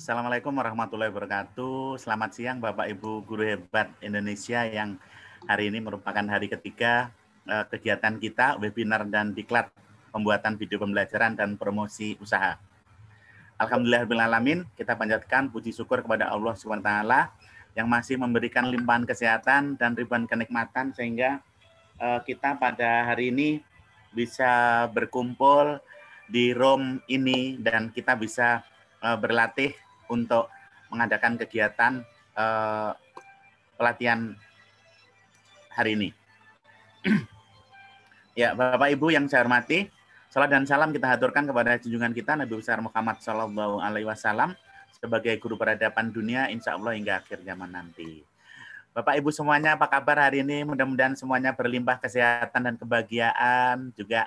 Assalamualaikum warahmatullahi wabarakatuh. Selamat siang Bapak Ibu Guru Hebat Indonesia yang hari ini merupakan hari ketiga kegiatan kita, webinar dan diklat pembuatan video pembelajaran dan promosi usaha. Alhamdulillahirrahmanirrahim, kita panjatkan puji syukur kepada Allah SWT yang masih memberikan limpahan kesehatan dan ribuan kenikmatan sehingga kita pada hari ini bisa berkumpul di room ini dan kita bisa berlatih untuk mengadakan kegiatan pelatihan hari ini. Ya, Bapak Ibu yang saya hormati, salam dan salam kita haturkan kepada junjungan kita Nabi besar Muhammad SAW sebagai guru peradaban dunia, insya Allah hingga akhir zaman nanti. Bapak Ibu semuanya, apa kabar hari ini? Mudah-mudahan semuanya berlimpah kesehatan dan kebahagiaan, juga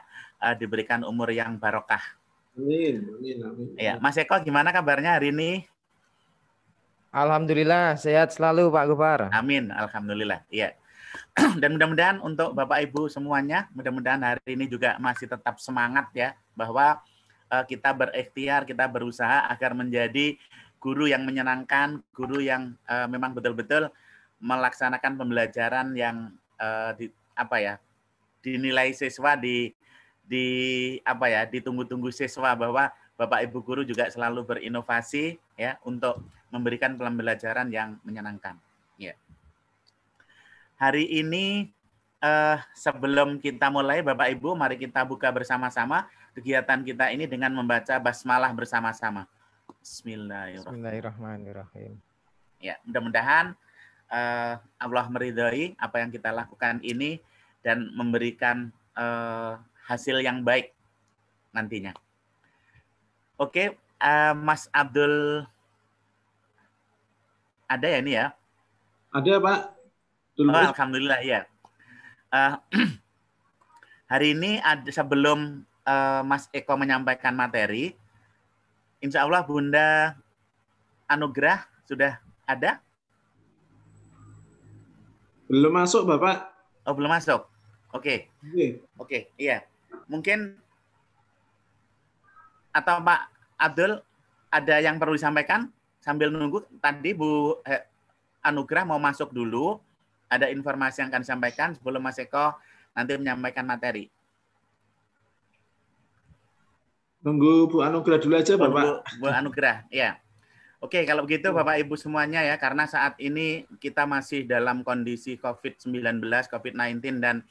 diberikan umur yang barokah. Amin, amin, amin. Ya, Mas Eko, gimana kabarnya hari ini? Alhamdulillah, sehat selalu Pak Gopar. Amin, alhamdulillah. Iya. Dan mudah-mudahan untuk Bapak Ibu semuanya, mudah-mudahan hari ini juga masih tetap semangat ya, bahwa kita berikhtiar, kita berusaha agar menjadi guru yang menyenangkan, guru yang memang betul-betul melaksanakan pembelajaran yang dinilai siswa ditunggu-tunggu siswa, bahwa Bapak Ibu guru juga selalu berinovasi ya untuk memberikan pembelajaran yang menyenangkan. Ya. Hari ini sebelum kita mulai Bapak Ibu, mari kita buka bersama-sama kegiatan kita ini dengan membaca basmalah bersama-sama. Bismillahirrahmanirrahim. Ya, mudah-mudahan Allah meridhai apa yang kita lakukan ini dan memberikan hasil yang baik nantinya. Oke, Mas Abdul, ada ya ini ya? Ada Pak. Alhamdulillah ya. Hari ini sebelum Mas Eko menyampaikan materi, insya Allah Bunda Anugrah sudah ada? Belum masuk Bapak. Oh, belum masuk. Oke. Oke, iya. Mungkin atau Pak Abdul ada yang perlu disampaikan sambil nunggu. Tadi Bu Anugrah mau masuk dulu. Ada informasi yang akan disampaikan sebelum Mas Eko nanti menyampaikan materi. Nunggu Bu Anugrah dulu aja Bapak. Bu Anugrah, ya. Oke, kalau begitu Bapak Ibu semuanya ya, karena saat ini kita masih dalam kondisi COVID-19, COVID-19, dan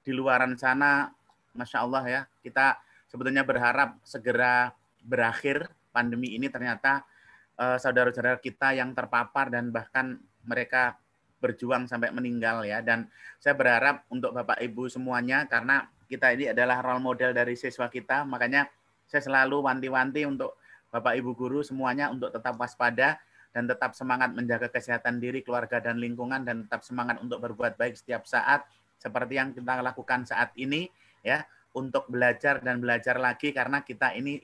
di luaran sana, Masya Allah ya, kita sebetulnya berharap segera berakhir pandemi ini. Ternyata saudara-saudara kita yang terpapar dan bahkan mereka berjuang sampai meninggal ya. Dan saya berharap untuk Bapak Ibu semuanya, karena kita ini adalah role model dari siswa kita, makanya saya selalu wanti-wanti untuk Bapak Ibu guru semuanya untuk tetap waspada dan tetap semangat menjaga kesehatan diri, keluarga, dan lingkungan, dan tetap semangat untuk berbuat baik setiap saat seperti yang kita lakukan saat ini ya, untuk belajar dan belajar lagi, karena kita ini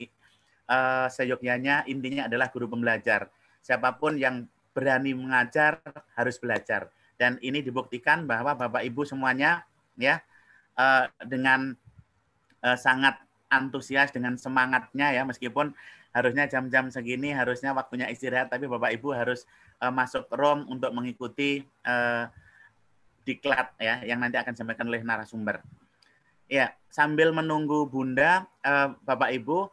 seyogyanya intinya adalah guru pembelajar. Siapapun yang berani mengajar harus belajar, dan ini dibuktikan bahwa Bapak Ibu semuanya ya dengan sangat antusias, dengan semangatnya ya, meskipun harusnya jam-jam segini harusnya waktunya istirahat, tapi Bapak Ibu harus masuk room untuk mengikuti diklat ya yang nanti akan disampaikan oleh narasumber. Ya, sambil menunggu Bunda, Bapak Ibu,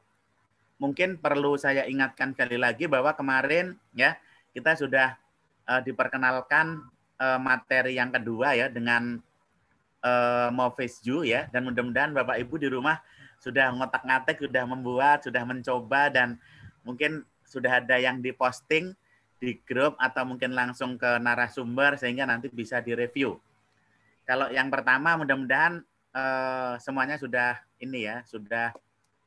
mungkin perlu saya ingatkan sekali lagi bahwa kemarin ya kita sudah diperkenalkan materi yang kedua ya dengan Movies You ya, dan mudah-mudahan Bapak Ibu di rumah sudah ngotak-ngatik, sudah membuat, sudah mencoba, dan mungkin sudah ada yang diposting di grup atau mungkin langsung ke narasumber sehingga nanti bisa direview. Kalau yang pertama mudah-mudahan semuanya sudah ini ya, sudah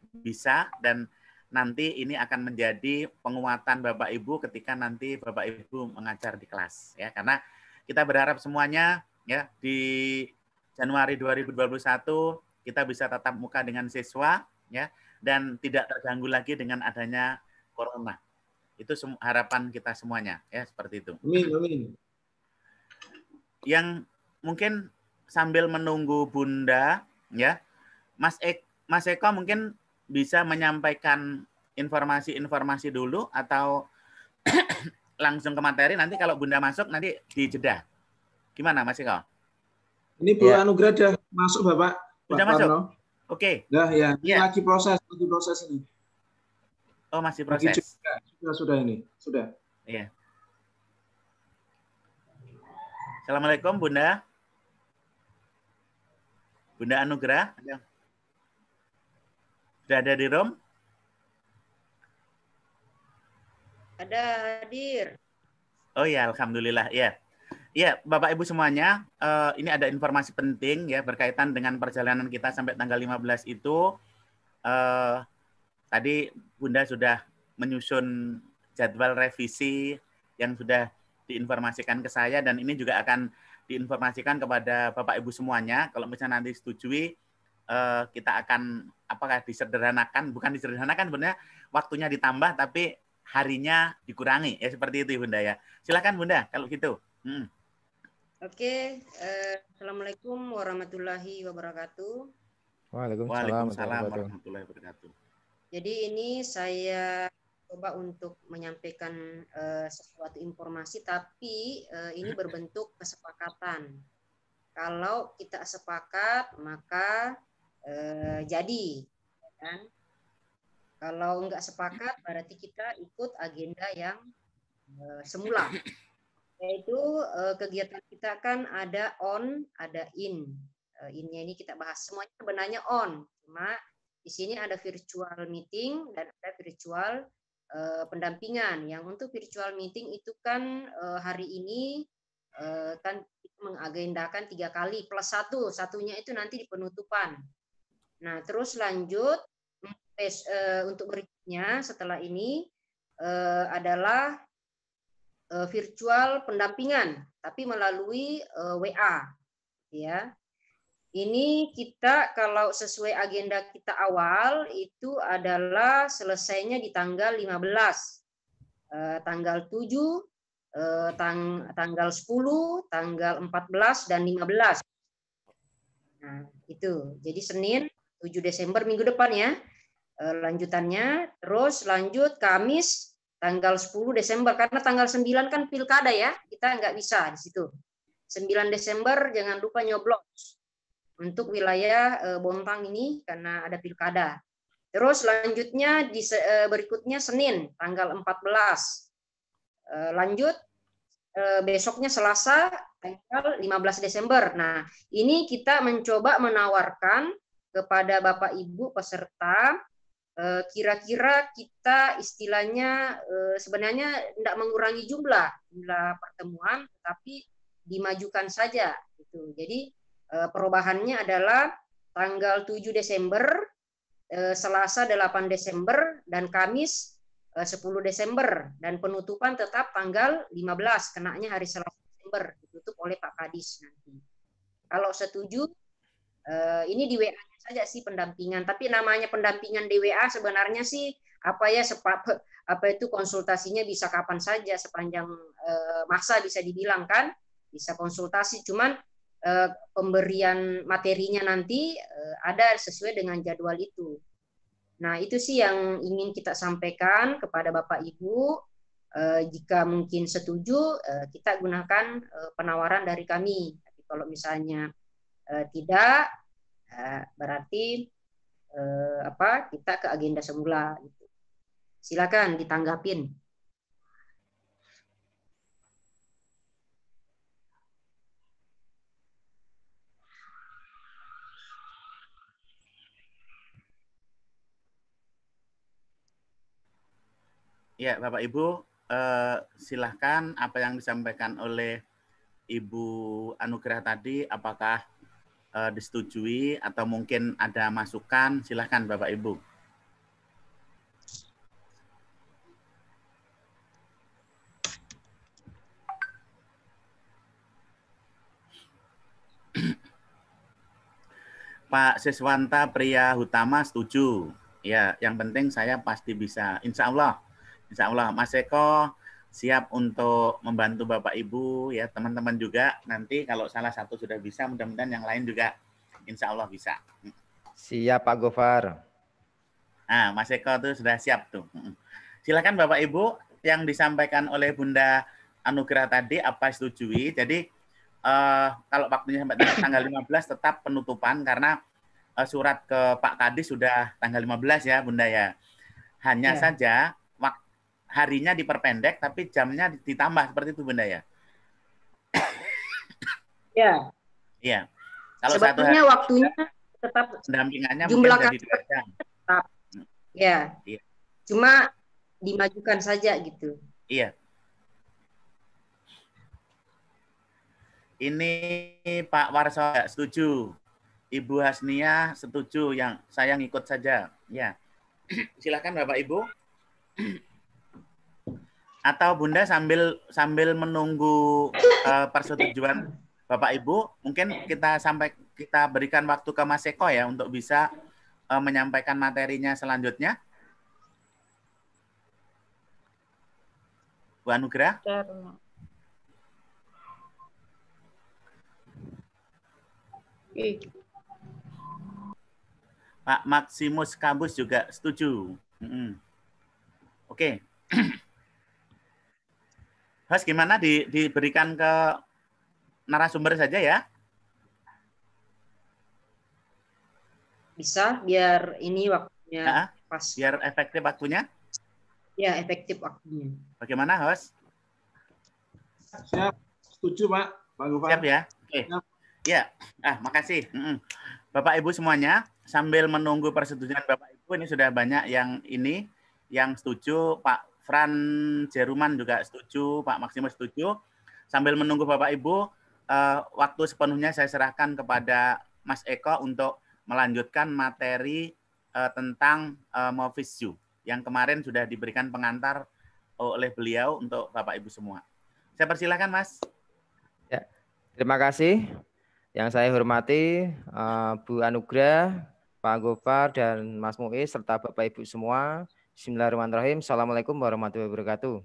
bisa, dan nanti ini akan menjadi penguatan Bapak Ibu ketika nanti Bapak Ibu mengajar di kelas ya, karena kita berharap semuanya ya di Januari 2021 kita bisa tatap muka dengan siswa ya, dan tidak terganggu lagi dengan adanya corona. Itu harapan kita semuanya ya, seperti itu. Amin, amin. Yang mungkin sambil menunggu Bunda ya, Mas Eko mungkin bisa menyampaikan informasi-informasi dulu, atau langsung ke materi. Nanti kalau Bunda masuk nanti dijeda. Gimana Mas Eko? Ini Bu Anugrah sudah masuk Bapak. Sudah Pak masuk? Parno. Oke. Nah ya, ini lagi proses ini. Oh masih proses. Sudah ini, sudah. Iya. Assalamualaikum Bunda. Bunda Anugrah. Sudah ada di room? Ada hadir. Oh ya, alhamdulillah. Ya, ya Bapak Ibu semuanya, ini ada informasi penting ya berkaitan dengan perjalanan kita sampai tanggal 15 itu. Tadi Bunda sudah menyusun jadwal revisi yang sudah diinformasikan ke saya dan ini juga akan diinformasikan kepada Bapak Ibu semuanya. Kalau misalnya nanti setujui, kita akan apakah disederhanakan, bukan disederhanakan sebenarnya waktunya ditambah tapi harinya dikurangi ya seperti itu Bunda ya. Silakan Bunda kalau gitu. Oke, Assalamualaikum warahmatullahi wabarakatuh. Waalaikumsalam warahmatullahi wabarakatuh. Jadi ini saya coba untuk menyampaikan sesuatu informasi, tapi ini berbentuk kesepakatan. Kalau kita sepakat maka jadi, kan? Kalau enggak sepakat berarti kita ikut agenda yang semula. Yaitu kegiatan kita kan ada on, ada in. In-nya ini kita bahas semuanya sebenarnya on, cuma di sini ada virtual meeting dan ada virtual pendampingan. Yang untuk virtual meeting itu kan hari ini kan mengagendakan 3 kali plus 1, satunya itu nanti di penutupan. Nah terus lanjut untuk berikutnya setelah ini adalah virtual pendampingan, tapi melalui WA, ya. Ini kita kalau sesuai agenda kita awal itu adalah selesainya di tanggal 15, tanggal 7, tanggal 10, tanggal 14 dan 15. Nah, itu. Jadi Senin 7 Desember minggu depan ya. Lanjutannya, terus lanjut Kamis tanggal 10 Desember karena tanggal 9 kan pilkada ya. Kita nggak bisa di situ. 9 Desember jangan lupa nyoblos untuk wilayah Bontang ini karena ada pilkada. Terus lanjutnya berikutnya Senin tanggal 14. Lanjut besoknya Selasa tanggal 15 Desember. Nah, ini kita mencoba menawarkan kepada Bapak Ibu peserta kira-kira kita istilahnya sebenarnya tidak mengurangi jumlah pertemuan, tetapi dimajukan saja gitu. Jadi perubahannya adalah tanggal 7 Desember, Selasa 8 Desember, dan Kamis 10 Desember. Dan penutupan tetap tanggal 15, kenanya hari Selasa Desember, ditutup oleh Pak Kadis nanti. Kalau setuju, ini di WA-nya saja sih pendampingan. Tapi namanya pendampingan di WA sebenarnya sih apa itu konsultasinya bisa kapan saja sepanjang masa bisa dibilang kan, bisa konsultasi. Cuman pemberian materinya nanti ada sesuai dengan jadwal itu. Nah, itu sih yang ingin kita sampaikan kepada Bapak Ibu. Jika mungkin setuju, kita gunakan penawaran dari kami. Tapi kalau misalnya tidak, berarti kita ke agenda semula. Silakan ditanggapin. Ya, Bapak Ibu, silahkan apa yang disampaikan oleh Ibu Anugrah tadi, apakah disetujui atau mungkin ada masukan? Silahkan Bapak Ibu. Pak Siswanta Priya Hutama setuju. Ya, yang penting saya pasti bisa. Insya Allah. Mas Eko siap untuk membantu Bapak Ibu, ya teman-teman juga. Nanti kalau salah satu sudah bisa, mudah-mudahan yang lain juga insya Allah bisa. Siap Pak Gofar. Nah, Mas Eko tuh sudah siap tuh. Silakan Bapak Ibu, yang disampaikan oleh Bunda Anugrah tadi apa setujui. Jadi kalau waktunya sampai tanggal 15 tetap penutupan karena surat ke Pak Kadis sudah tanggal 15 ya Bunda ya. Hanya saja harinya diperpendek tapi jamnya ditambah seperti itu Bunda ya. Ya. Iya. Kalau sebetulnya waktunya tetap pendampingannya jumlah mungkin jadi 2 jam. Tetap. Ya. Iya. Cuma dimajukan saja gitu. Iya. Ini Pak Warso setuju. Ibu Hasnia setuju, yang saya ngikut saja. Ya. Silakan Bapak Ibu. Atau Bunda sambil menunggu persetujuan Bapak Ibu, mungkin kita berikan waktu ke Mas Eko ya untuk bisa menyampaikan materinya selanjutnya. Bu Anugrah. Pak Maximus Kabus juga setuju. Oke. Mas gimana diberikan ke narasumber saja ya? Bisa biar ini waktunya pas. Biar efektif waktunya? Ya, efektif waktunya. Bagaimana, host? Siap, setuju Pak. Pak Gopar. Siap ya? Oke. Ya, makasih. Bapak Ibu semuanya, sambil menunggu persetujuan Bapak Ibu, ini sudah banyak yang setuju. Pak Fran Jeruman juga setuju, Pak Maximus setuju. Sambil menunggu Bapak Ibu, waktu sepenuhnya saya serahkan kepada Mas Eko untuk melanjutkan materi tentang Movisju yang kemarin sudah diberikan pengantar oleh beliau untuk Bapak Ibu semua. Saya persilahkan Mas. Ya, terima kasih. Yang saya hormati Bu Anugrah, Pak Gopar, dan Mas Muiz, serta Bapak Ibu semua. Bismillahirrahmanirrahim. Assalamualaikum warahmatullahi wabarakatuh.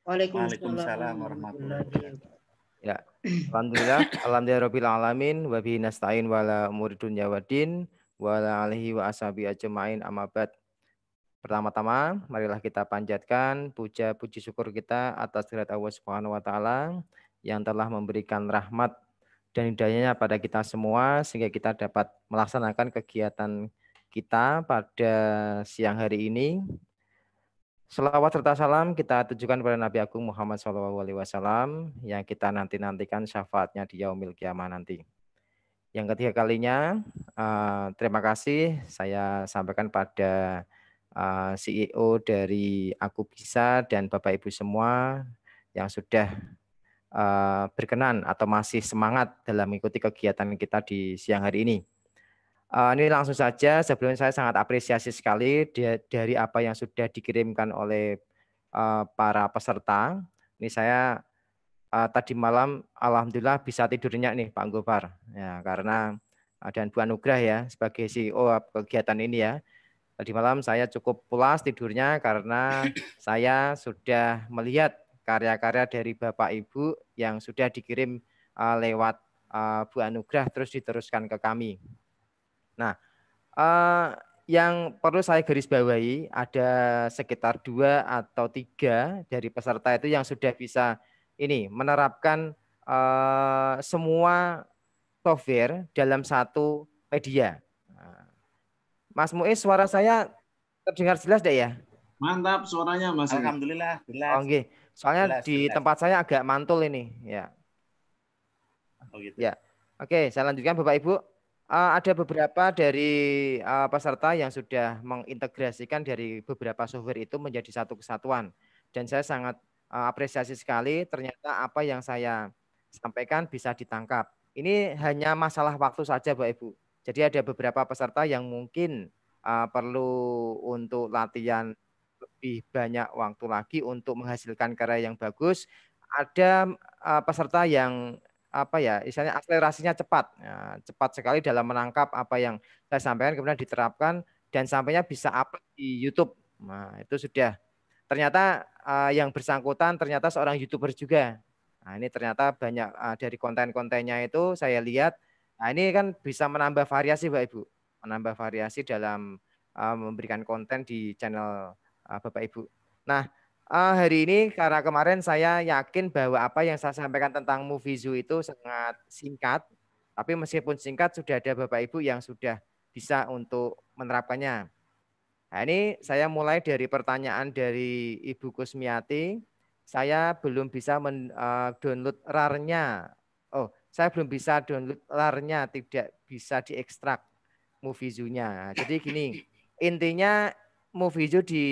Waalaikumsalam warahmatullahi wabarakatuh. Ya, alhamdulillah, alhamdulillahirabbil alamin, wa bihi nasta'in wa ala umuri dunya waddin, wa ala alihi wa ashabi ajmain, amma ba'd. Pertama-tama, marilah kita panjatkan puja puji syukur kita atas kehadirat Allah Subhanahu wa taala yang telah memberikan rahmat dan hidayahnya pada kita semua sehingga kita dapat melaksanakan kegiatan kita pada siang hari ini. Selawat serta salam kita tujukan kepada Nabi Agung Muhammad SAW yang kita nantikan syafaatnya di yaumil kiamah nanti. Yang ketiga kalinya, terima kasih saya sampaikan pada CEO dari Aku Bisa dan Bapak Ibu semua yang sudah berkenan atau masih semangat dalam mengikuti kegiatan kita di siang hari ini. Ini langsung saja, sebelumnya saya sangat apresiasi sekali dari apa yang sudah dikirimkan oleh para peserta. Ini saya tadi malam alhamdulillah bisa tidurnya nih Pak Gopar, ya, karena dan Bu Anugrah ya sebagai CEO kegiatan ini ya. Tadi malam saya cukup pulas tidurnya karena saya sudah melihat karya-karya dari Bapak Ibu yang sudah dikirim lewat Bu Anugrah terus diteruskan ke kami. Nah, yang perlu saya garis bawahi ada sekitar 2 atau 3 dari peserta itu yang sudah bisa ini menerapkan semua software dalam satu media. Mas Muiz, suara saya terdengar jelas deh ya? Mantap suaranya Mas. Alhamdulillah jelas. Oh, okay. Soalnya di tempat saya agak mantul ini ya. Oh, gitu. Ya. Oke, saya lanjutkan Bapak Ibu. Ada beberapa dari peserta yang sudah mengintegrasikan dari beberapa software itu menjadi satu kesatuan. Dan saya sangat apresiasi sekali ternyata apa yang saya sampaikan bisa ditangkap. Ini hanya masalah waktu saja Bapak Ibu. Jadi ada beberapa peserta yang mungkin perlu untuk latihan lebih banyak waktu lagi untuk menghasilkan karya yang bagus. Ada peserta yang istilahnya akselerasinya cepat, ya, cepat sekali dalam menangkap apa yang saya sampaikan kemudian diterapkan dan sampainya bisa upload di YouTube. Nah, itu sudah ternyata yang bersangkutan ternyata seorang YouTuber juga. Nah, ini ternyata banyak dari konten-kontennya itu saya lihat. Nah, ini kan bisa menambah variasi, Bapak Ibu, menambah variasi dalam memberikan konten di channel Bapak Ibu. Nah, Hari ini karena kemarin saya yakin bahwa apa yang saya sampaikan tentang Movizu itu sangat singkat, tapi meskipun singkat sudah ada Bapak Ibu yang sudah bisa untuk menerapkannya. Nah, ini saya mulai dari pertanyaan dari Ibu Kusmiati. Saya belum bisa download RAR-nya. Oh, saya belum bisa download RAR-nya, tidak bisa diekstrak Movizu-nya. Jadi gini, intinya Movizu di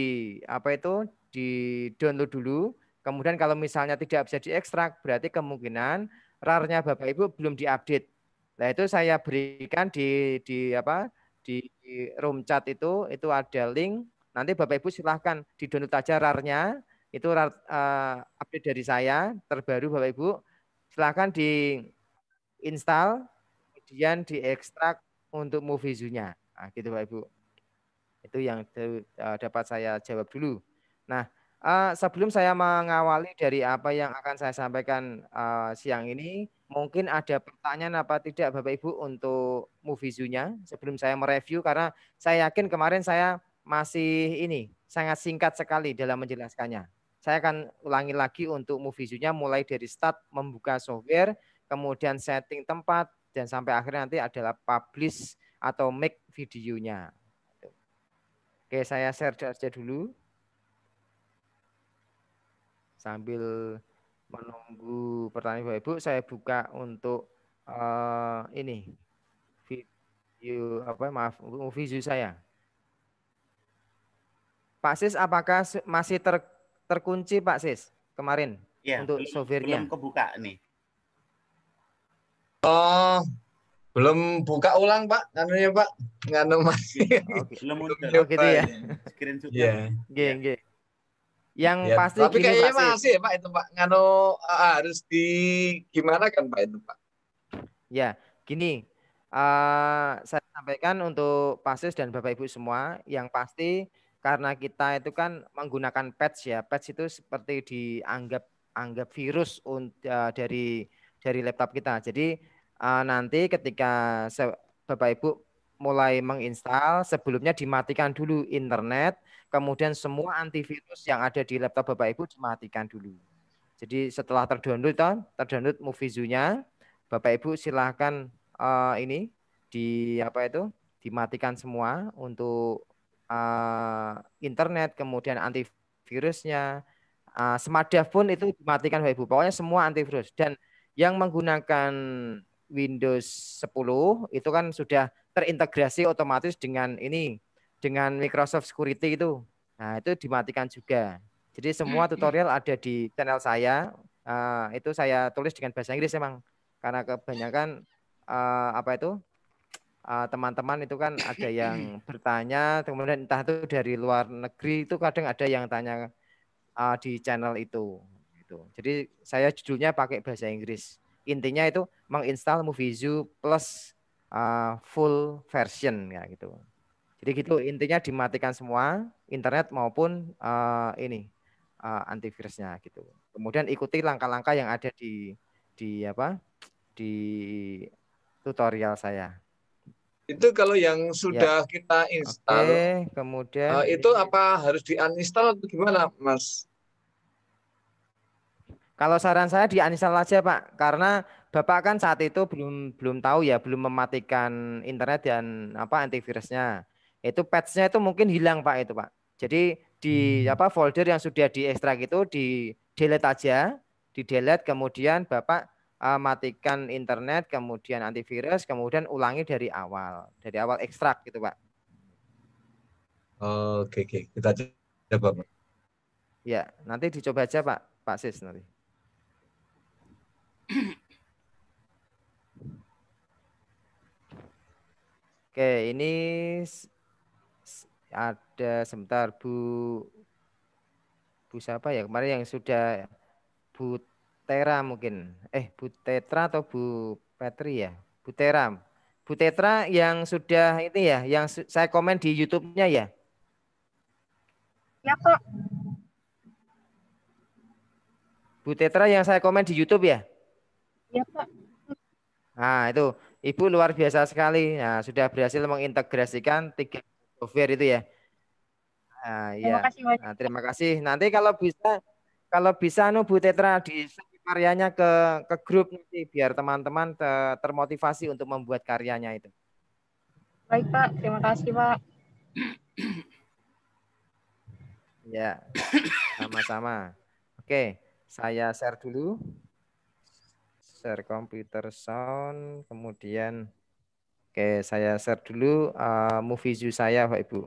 download dulu. Kemudian kalau misalnya tidak bisa diekstrak, berarti kemungkinan RAR-nya Bapak Ibu belum diupdate. Nah, itu saya berikan di room chat itu ada link. Nanti Bapak Ibu silahkan di download aja RAR-nya. Itu RAR update dari saya terbaru Bapak Ibu. Silahkan di install, kemudian diekstrak untuk Movizu-nya. Nah, gitu Bapak Ibu. Itu yang dapat saya jawab dulu. Nah, sebelum saya mengawali dari apa yang akan saya sampaikan siang ini, mungkin ada pertanyaan apa tidak Bapak Ibu untuk Movizu-nya sebelum saya mereview, karena saya yakin kemarin saya masih sangat singkat sekali dalam menjelaskannya. Saya akan ulangi lagi untuk Movizu-nya mulai dari start membuka software, kemudian setting tempat, dan sampai akhirnya nanti adalah publish atau make videonya. Oke, saya share aja dulu. Sambil menunggu pertanyaan Bapak Ibu, saya buka untuk video Movizu saya. Pak Sis, apakah masih terkunci Pak Sis kemarin Ya, untuk softwarenya? belum kebuka nih. Oh, belum buka ulang Pak, anunya Pak, nganu masih. Belum muncul. Oh gitu ya. Screenshot. Iya. Nggih. Yang Ya, pasti tapi gini kayaknya Pak Sis. masih ya Pak itu Pak, nganu harus gimana kan Pak itu Pak? Ya, gini. Saya sampaikan untuk Pak Sis dan Bapak Ibu semua, yang pasti karena kita itu kan menggunakan patch ya. Patch itu seperti dianggap virus dari laptop kita. Jadi nanti ketika Bapak Ibu mulai menginstal, sebelumnya dimatikan dulu internet, kemudian semua antivirus yang ada di laptop Bapak Ibu dimatikan dulu. Jadi setelah terdownload Movizu-nya, Bapak Ibu silahkan dimatikan semua untuk internet, kemudian antivirusnya, smartphone itu dimatikan Bapak Ibu. Pokoknya semua antivirus. Dan yang menggunakan Windows 10 itu kan sudah terintegrasi otomatis dengan Microsoft Security itu. Nah, itu dimatikan juga. Jadi semua tutorial ada di channel saya. Itu saya tulis dengan bahasa Inggris emang. Karena kebanyakan teman-teman itu kan ada yang bertanya, kemudian entah itu dari luar negeri, itu kadang ada yang tanya di channel itu. Gitu. Jadi saya judulnya pakai bahasa Inggris. Intinya itu menginstal Movizu plus full version ya gitu. Jadi gitu, intinya dimatikan semua internet maupun antivirusnya gitu. Kemudian ikuti langkah-langkah yang ada di tutorial saya. Itu kalau yang sudah kita install, Oke, kemudian itu apa harus di-uninstall atau gimana, Mas? Kalau saran saya di-uninstall aja, Pak, karena Bapak kan saat itu belum tahu ya, belum mematikan internet dan antivirusnya. Itu patch-nya itu mungkin hilang, Pak, itu, Pak. Jadi di folder yang sudah diekstrak itu di-delete aja, di-delete, kemudian Bapak matikan internet, kemudian antivirus, kemudian ulangi dari awal ekstrak gitu, Pak. Oke, kita coba, Pak. Ya, nanti dicoba aja, Pak Sis nanti. Oke, ini ada sebentar Bu siapa ya kemarin yang sudah Bu Tera mungkin. Bu Tetra atau Bu Petri ya? Bu Tera. Bu Tetra yang sudah ini ya, yang saya komen di YouTube-nya ya? Ya, Pak. Bu Tetra yang saya komen di YouTube ya? Ya, Pak. Nah, itu Ibu luar biasa sekali. Nah, sudah berhasil mengintegrasikan 3 software itu ya. Terima Ya. kasih banyak. Nah, terima kasih. Nanti kalau bisa Bu Tetra di karyanya ke grup nanti biar teman-teman termotivasi untuk membuat karyanya itu. Baik Pak, terima kasih Pak. Ya, sama-sama. Oke, saya share dulu. Share computer sound, kemudian saya share dulu movie view saya Pak Ibu.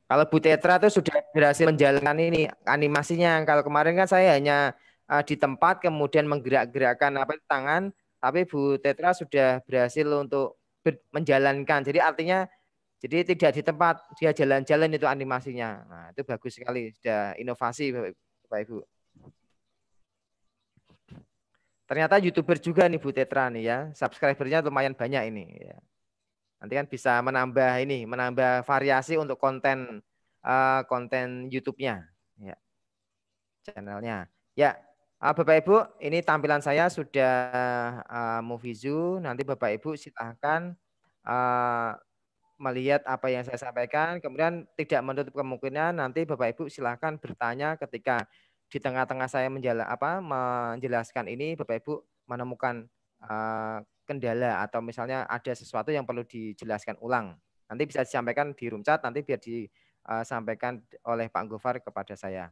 Kalau Bu Tetra itu sudah berhasil menjalankan ini animasinya. Kalau kemarin kan saya hanya di tempat kemudian menggerak-gerakkan tangan, tapi Bu Tetra sudah berhasil untuk menjalankan. Jadi artinya jadi tidak di tempat, dia jalan-jalan itu animasinya. Nah, itu bagus sekali, sudah inovasi Bapak Ibu. Ternyata YouTuber juga nih Bu Tetra nih ya. Subscribernya lumayan banyak ini ya. Nanti kan bisa menambah variasi untuk konten YouTube-nya, ya, channelnya. Ya, Bapak Ibu, ini tampilan saya sudah movie view. Nanti Bapak Ibu silahkan melihat apa yang saya sampaikan. Kemudian tidak menutup kemungkinan nanti Bapak Ibu silahkan bertanya ketika di tengah-tengah saya menjelaskan ini, Bapak Ibu menemukan kendala atau misalnya ada sesuatu yang perlu dijelaskan ulang. Nanti bisa disampaikan di room chat, nanti biar disampaikan oleh Pak Gofar kepada saya.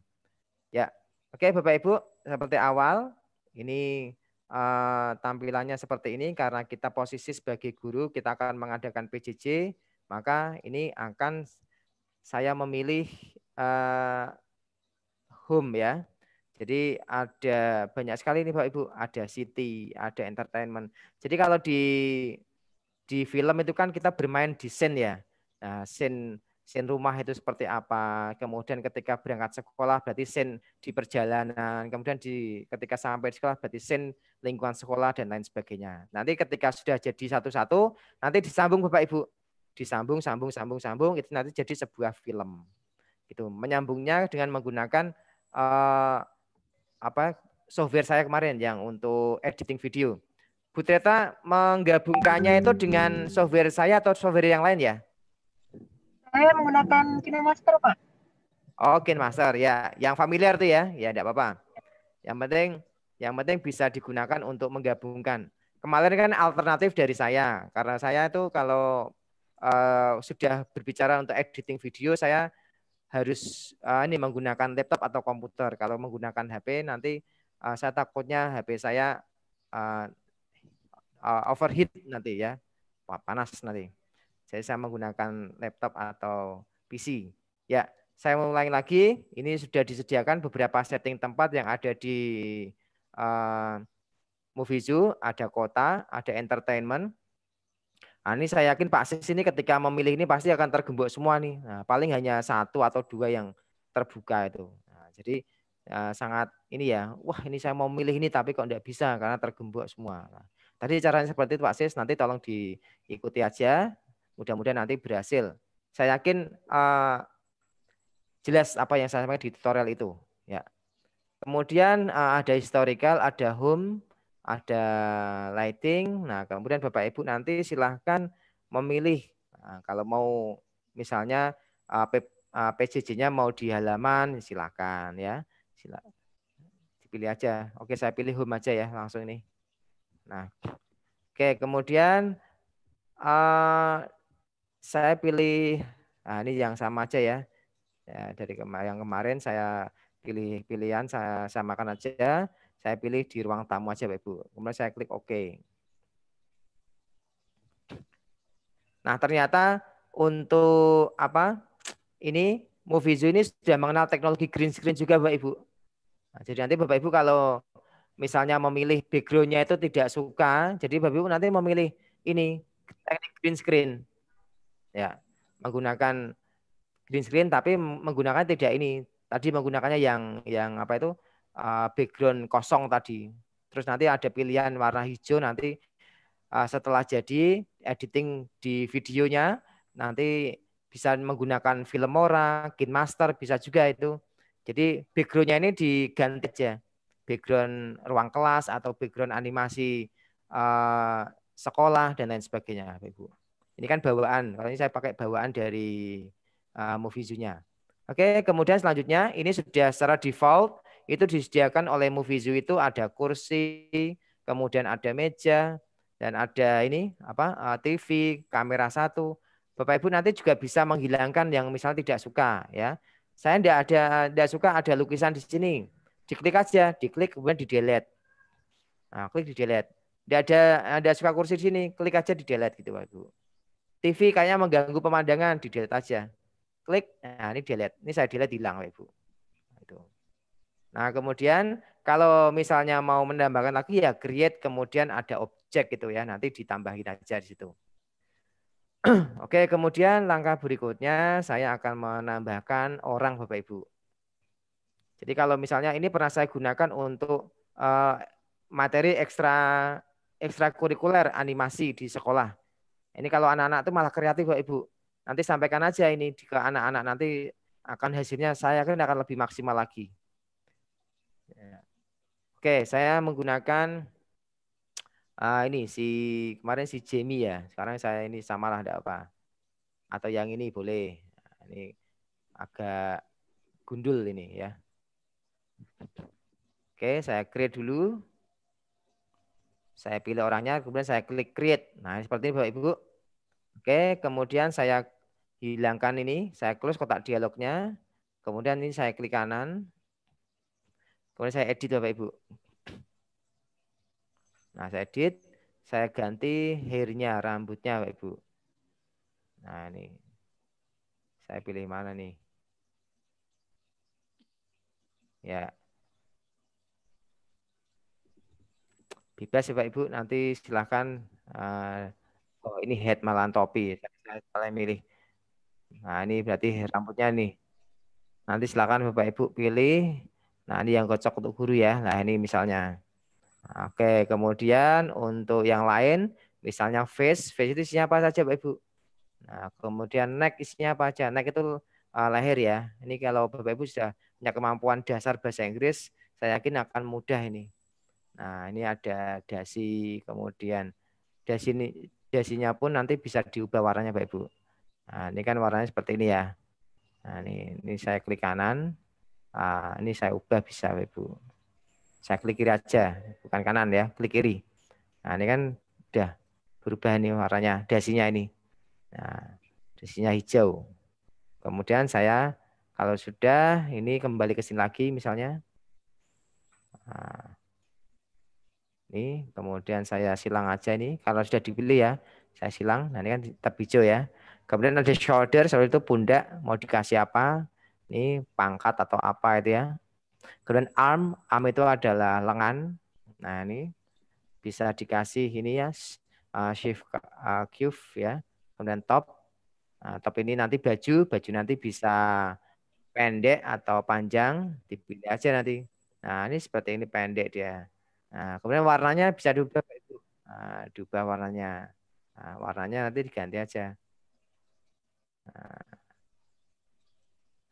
Ya, oke Bapak Ibu, seperti awal, ini tampilannya seperti ini karena kita posisi sebagai guru, kita akan mengadakan PJJ, maka ini akan saya memilih home ya. Jadi ada banyak sekali nih Pak Ibu, ada city, ada entertainment. Jadi kalau di film itu kan kita bermain di scene ya. Nah, scene rumah itu seperti apa. Kemudian ketika berangkat sekolah berarti scene di perjalanan. Kemudian ketika sampai di sekolah berarti scene lingkungan sekolah dan lain sebagainya. Nanti ketika sudah jadi satu-satu, nanti disambung Bapak Ibu. Disambung, sambung, itu nanti jadi sebuah film. Gitu. Menyambungnya dengan menggunakan software saya kemarin yang untuk editing video. Bu Tetra menggabungkannya itu dengan software saya atau software yang lain ya? Saya menggunakan KineMaster, Pak. Oh, KineMaster ya, yang familiar tuh ya, enggak apa-apa. Yang penting bisa digunakan untuk menggabungkan. Kemarin kan alternatif dari saya, karena saya itu kalau sudah berbicara untuk editing video, saya harus menggunakan laptop atau komputer. Kalau menggunakan HP nanti saya takutnya HP saya overheat nanti ya, panas nanti. Jadi saya menggunakan laptop atau PC. Ya, saya ulangi lagi. Ini sudah disediakan beberapa setting tempat yang ada di Movie Zoo, ada kota, ada entertainment. Nah, ini saya yakin Pak Sis ini ketika memilih ini pasti akan tergembok semua nih. Nah, paling hanya 1 atau 2 yang terbuka itu. Nah, jadi sangat ini ya, wah ini saya mau milih ini tapi kok enggak bisa karena tergembok semua. Nah, tadi caranya seperti itu Pak Sis, nanti tolong diikuti aja. Mudah-mudahan nanti berhasil. Saya yakin jelas apa yang saya sampaikan di tutorial itu. Ya. Kemudian ada historical, ada home, ada lighting. Nah, kemudian Bapak Ibu nanti silahkan memilih. Nah, kalau mau misalnya PJJ-nya mau di halaman, silahkan ya. Silahkan. Dipilih aja. Oke, saya pilih home aja ya langsung ini. Nah, oke, kemudian saya pilih, nah ini yang sama aja ya. Ya dari yang kemarin saya pilih pilihan, saya samakan aja. Saya pilih di ruang tamu aja Bapak Ibu. Kemudian saya klik OK. Nah ternyata untuk ini Movie Zoo ini sudah mengenal teknologi green screen juga Bapak Ibu. Nah, jadi nanti Bapak Ibu kalau misalnya memilih background-nya itu tidak suka, jadi Bapak Ibu nanti memilih ini teknik green screen. Ya, menggunakan green screen tapi menggunakan tidak ini. Tadi menggunakannya yang background kosong tadi. Terus nanti ada pilihan warna hijau nanti setelah jadi editing di videonya nanti bisa menggunakan Filmora, KineMaster bisa juga itu. Jadi background-nya ini diganti aja. Background ruang kelas atau background animasi sekolah dan lain sebagainya, Ibu. Ini kan bawaan. Kalau ini saya pakai bawaan dari movie zoo-nya. Oke, kemudian selanjutnya ini sudah secara default itu disediakan oleh movie zoo itu ada kursi, kemudian ada meja, dan ada ini apa TV, kamera 1. Bapak Ibu nanti juga bisa menghilangkan yang misalnya tidak suka ya. Saya tidak suka ada lukisan di sini. Diklik aja, diklik kemudian di delete. Nah, klik di delete. Tidak ada suka kursi di sini, klik aja di delete gitu Bapak Ibu. TV kayaknya mengganggu pemandangan, di delete aja. Klik, nah ini delete. Ini saya delete hilang Bapak Ibu. Itu. Nah, kemudian kalau misalnya mau menambahkan lagi ya create kemudian ada objek gitu ya, nanti ditambahin aja di situ. Oke, kemudian langkah berikutnya saya akan menambahkan orang Bapak Ibu. Jadi kalau misalnya ini pernah saya gunakan untuk materi ekstrakurikuler animasi di sekolah. Ini kalau anak-anak itu malah kreatif Bapak Ibu. Nanti sampaikan aja ini ke anak-anak, nanti akan hasilnya saya akan lebih maksimal lagi. Oke, saya menggunakan ini kemarin si Jamie ya. Sekarang saya ini samalah enggak apa. Atau yang ini boleh. Ini agak gundul ini ya. Oke, saya create dulu. Saya pilih orangnya, kemudian saya klik create. Nah, seperti ini Bapak Ibu. Oke, kemudian saya hilangkan ini, saya close kotak dialognya. Kemudian ini saya klik kanan. Kemudian saya edit Bapak Ibu. Nah, saya edit, saya ganti hair-nya, rambutnya Bapak Ibu. Nah, ini. Saya pilih mana nih? Ya. Bebas ya Pak Ibu, nanti silahkan. Oh, ini head malahan topi. Saya milih. Nah, ini berarti rambutnya nih. Nanti silakan Bapak Ibu pilih. Nah, ini yang cocok untuk guru ya. Nah, ini misalnya. Oke, kemudian untuk yang lain, misalnya face itu isinya apa saja Bapak Ibu? Nah, kemudian neck isinya apa aja? Neck itu leher ya. Ini kalau Bapak Ibu sudah punya kemampuan dasar bahasa Inggris, saya yakin akan mudah ini. Nah, ini ada dasi, kemudian dasinya pun nanti bisa diubah warnanya Bapak Ibu. Nah, ini kan warnanya seperti ini ya. Nah, ini saya klik kanan. Ini saya ubah bisa Bapak Ibu. Saya klik kiri aja, bukan kanan ya, klik kiri. Nah, ini kan udah berubah nih warnanya, dasinya ini. Nah, dasinya hijau. Kemudian saya kalau sudah ini kembali ke sini lagi misalnya. Nah, ini kemudian saya silang aja ini. Kalau sudah dipilih ya, saya silang. Nah, ini kan tetap hijau ya. Kemudian ada shoulder itu pundak. Mau dikasih apa? Ini pangkat atau apa itu ya. Kemudian arm itu adalah lengan. Nah, ini bisa dikasih ini ya, shift Q ya. Kemudian top. Nah, top ini nanti baju nanti bisa pendek atau panjang, dipilih aja nanti. Nah, ini seperti ini pendek dia. Nah, kemudian warnanya bisa diubah. Nah, diubah warnanya. Nah, warnanya nanti diganti aja. Nah,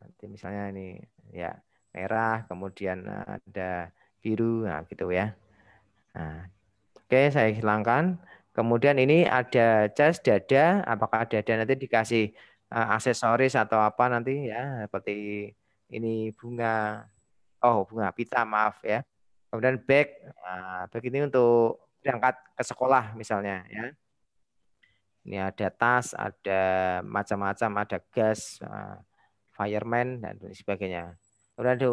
nanti misalnya ini ya merah, kemudian ada biru, nah gitu ya. Nah, oke, saya hilangkan. Kemudian ini ada jas dada, apakah dada nanti dikasih aksesoris atau apa nanti ya, seperti ini bunga, bunga pita maaf ya. Kemudian bag, bag ini untuk berangkat ke sekolah misalnya ya. Ini ada tas, ada macam-macam, ada gas, fireman dan sebagainya. Kemudian ada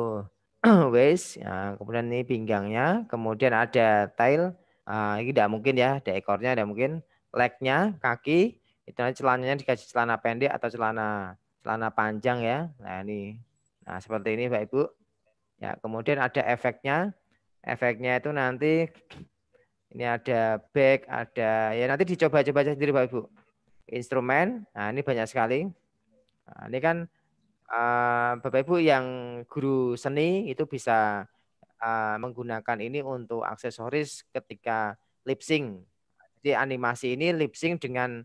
waist, kemudian ini pinggangnya, kemudian ada tail, ini tidak mungkin ya, ada ekornya, tidak mungkin, legnya, kaki, itu nanti celananya dikasih celana pendek atau celana panjang ya. Nah ini, nah seperti ini Pak Ibu. Ya kemudian ada efeknya itu nanti ini ada back, ada ya nanti dicoba-coba sendiri Pak Ibu. Instrumen, nah ini banyak sekali. Nah, ini kan Bapak Ibu yang guru seni itu bisa menggunakan ini untuk aksesoris ketika lip sync. Jadi animasi ini lip sync dengan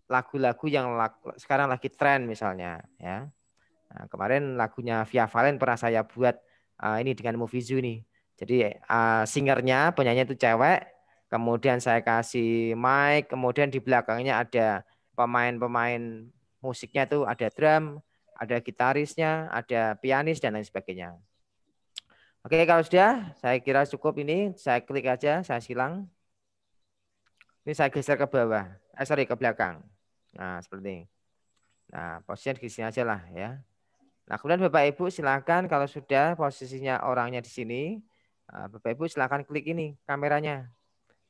lagu-lagu yang sekarang lagi tren misalnya ya. Nah, kemarin lagunya Via Valen pernah saya buat ini dengan Movie Zoo nih. Jadi singernya, penyanyi itu cewek, kemudian saya kasih mic, kemudian di belakangnya ada pemain-pemain musiknya itu ada drum, ada gitarisnya, ada pianis dan lain sebagainya. Oke, kalau sudah, saya kira cukup ini. Saya klik aja, saya silang. Ini saya geser ke bawah. Sorry, ke belakang. Nah, seperti ini. Nah, posisinya di sini aja lah ya. Nah, kemudian Bapak Ibu silakan kalau sudah posisinya orangnya di sini, Bapak Ibu silakan klik ini kameranya.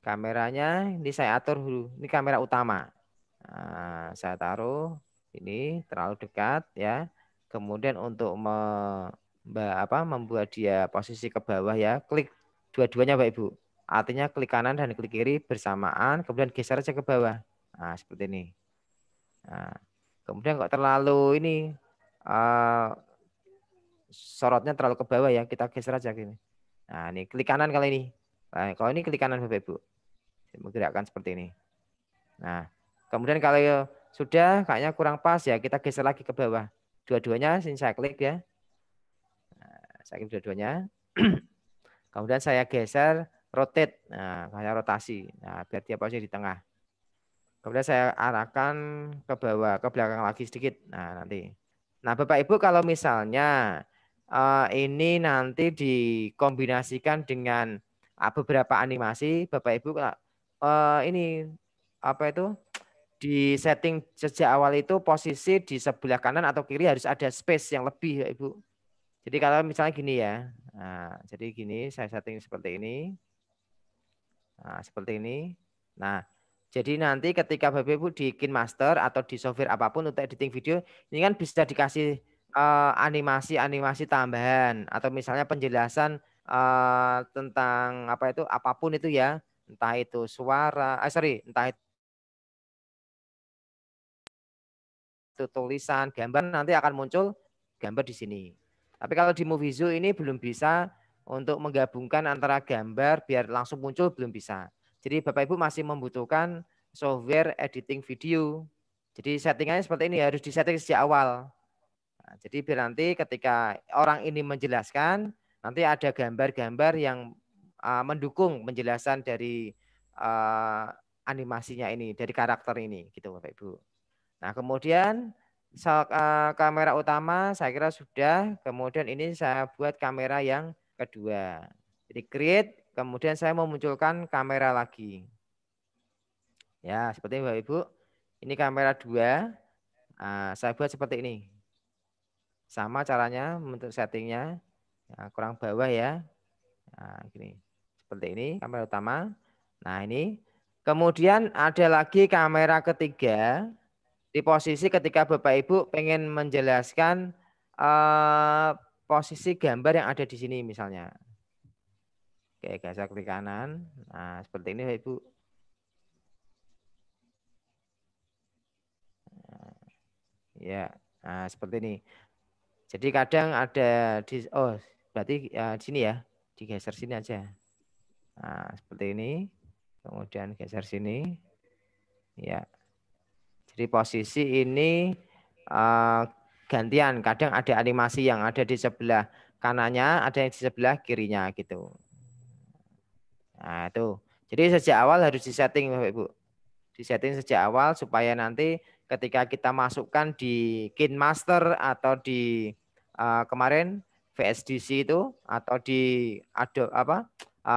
Kameranya ini saya atur dulu. Ini kamera utama. Nah, saya taruh ini terlalu dekat ya. Kemudian untuk membuat dia posisi ke bawah ya, klik dua-duanya Bapak Ibu. Artinya klik kanan dan klik kiri bersamaan, kemudian geser aja ke bawah. Nah, seperti ini. Nah, kemudian kok terlalu ini sorotnya terlalu ke bawah ya, kita geser aja gini. Nah, ini klik kanan kali ini. Nah, kalau ini klik kanan Bapak Ibu. Menggerakkan seperti ini. Nah, kemudian kalau sudah kayaknya kurang pas ya, kita geser lagi ke bawah. Dua-duanya sini saya klik ya. Nah, saya klik dua-duanya. Kemudian saya geser rotate. Nah, kayak rotasi. Nah, biar dia posisi di tengah. Kemudian saya arahkan ke bawah, ke belakang lagi sedikit. Nah, nanti. Nah, Bapak Ibu kalau misalnya ini nanti dikombinasikan dengan beberapa animasi, Bapak Ibu ini apa itu di setting sejak awal itu posisi di sebelah kanan atau kiri harus ada space yang lebih ya Ibu. Jadi kalau misalnya gini ya, nah, jadi gini saya setting seperti ini, nah seperti ini. Nah jadi nanti ketika Bapak Ibu di KineMaster atau di software apapun untuk editing video, ini kan bisa dikasih animasi-animasi tambahan atau misalnya penjelasan tentang apa itu apapun itu ya, entah itu suara, entah itu tulisan, gambar nanti akan muncul gambar di sini. Tapi kalau di Movie Zoo ini belum bisa untuk menggabungkan antara gambar biar langsung muncul belum bisa. Jadi Bapak Ibu masih membutuhkan software editing video. Jadi settingannya seperti ini harus disetting sejak awal. Nah, jadi biar nanti ketika orang ini menjelaskan, nanti ada gambar-gambar yang mendukung penjelasan dari animasinya ini, dari karakter ini, gitu Bapak Ibu. Nah kemudian kamera utama saya kira sudah, kemudian ini saya buat kamera yang kedua. Jadi create, kemudian saya memunculkan kamera lagi. Ya seperti ini Bapak Ibu, ini kamera 2, saya buat seperti ini. Sama caranya untuk settingnya, kurang bawah ya. Nah, gini. Seperti ini kamera utama. Nah ini, kemudian ada lagi kamera ketiga. Di posisi ketika Bapak Ibu pengen menjelaskan posisi gambar yang ada di sini misalnya. Oke, saya klik kanan. Nah, seperti ini Bapak Ibu. Ya, nah, seperti ini. Jadi kadang ada di berarti di sini ya, digeser sini aja. Nah, seperti ini. Kemudian geser sini. Ya. Jadi posisi ini gantian. Kadang ada animasi yang ada di sebelah kanannya, ada yang di sebelah kirinya gitu. Nah itu. Jadi sejak awal harus disetting Bapak Ibu. Disetting sejak awal supaya nanti ketika kita masukkan di KineMaster atau di kemarin VSDC itu atau di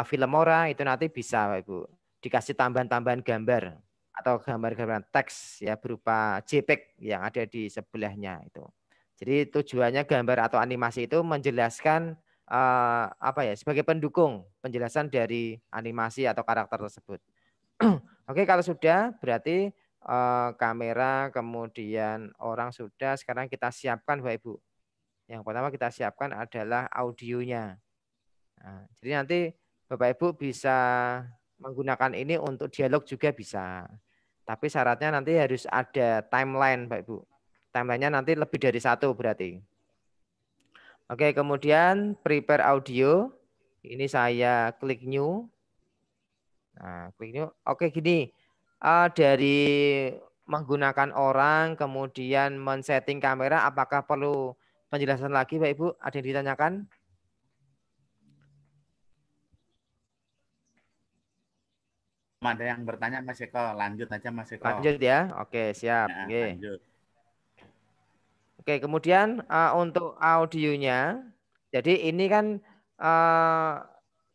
Filmora itu nanti bisa Bapak Ibu. Dikasih tambahan-tambahan gambar atau gambar-gambar teks ya berupa JPEG yang ada di sebelahnya itu. Jadi tujuannya gambar atau animasi itu menjelaskan sebagai pendukung penjelasan dari animasi atau karakter tersebut. Oke, kalau sudah berarti kamera kemudian orang sudah, sekarang kita siapkan Bapak Ibu. Yang pertama kita siapkan adalah audionya. Nah, jadi nanti Bapak Ibu bisa menggunakan ini untuk dialog juga bisa. Tapi syaratnya nanti harus ada timeline Bapak Ibu. Timelinenya nanti lebih dari 1 berarti. Oke, kemudian prepare audio. Ini saya klik new. Nah, klik new. Oke, gini. Dari menggunakan orang, kemudian men-setting kamera, apakah perlu penjelasan lagi Bapak Ibu? Ada yang ditanyakan? Ada yang bertanya Mas Eko, lanjut aja Mas Eko. Lanjut ya. Oke, siap. Ya, Oke. lanjut. Oke, kemudian untuk audionya, jadi ini kan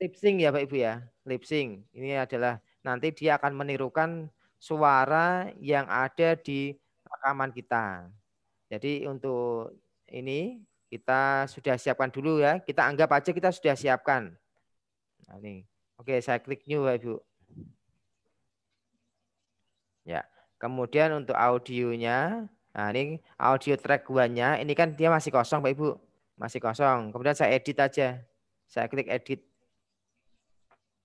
lip sync ya Pak Ibu ya, lip sync. Ini adalah nanti dia akan menirukan suara yang ada di rekaman kita. Jadi untuk ini kita sudah siapkan dulu ya. Kita anggap aja kita sudah siapkan. Nah, ini. Oke, saya klik new Pak Ibu. Ya. Kemudian untuk audionya, nah ini audio track 1-nya, ini kan dia masih kosong Pak Ibu. Masih kosong. Kemudian saya edit aja. Saya klik edit.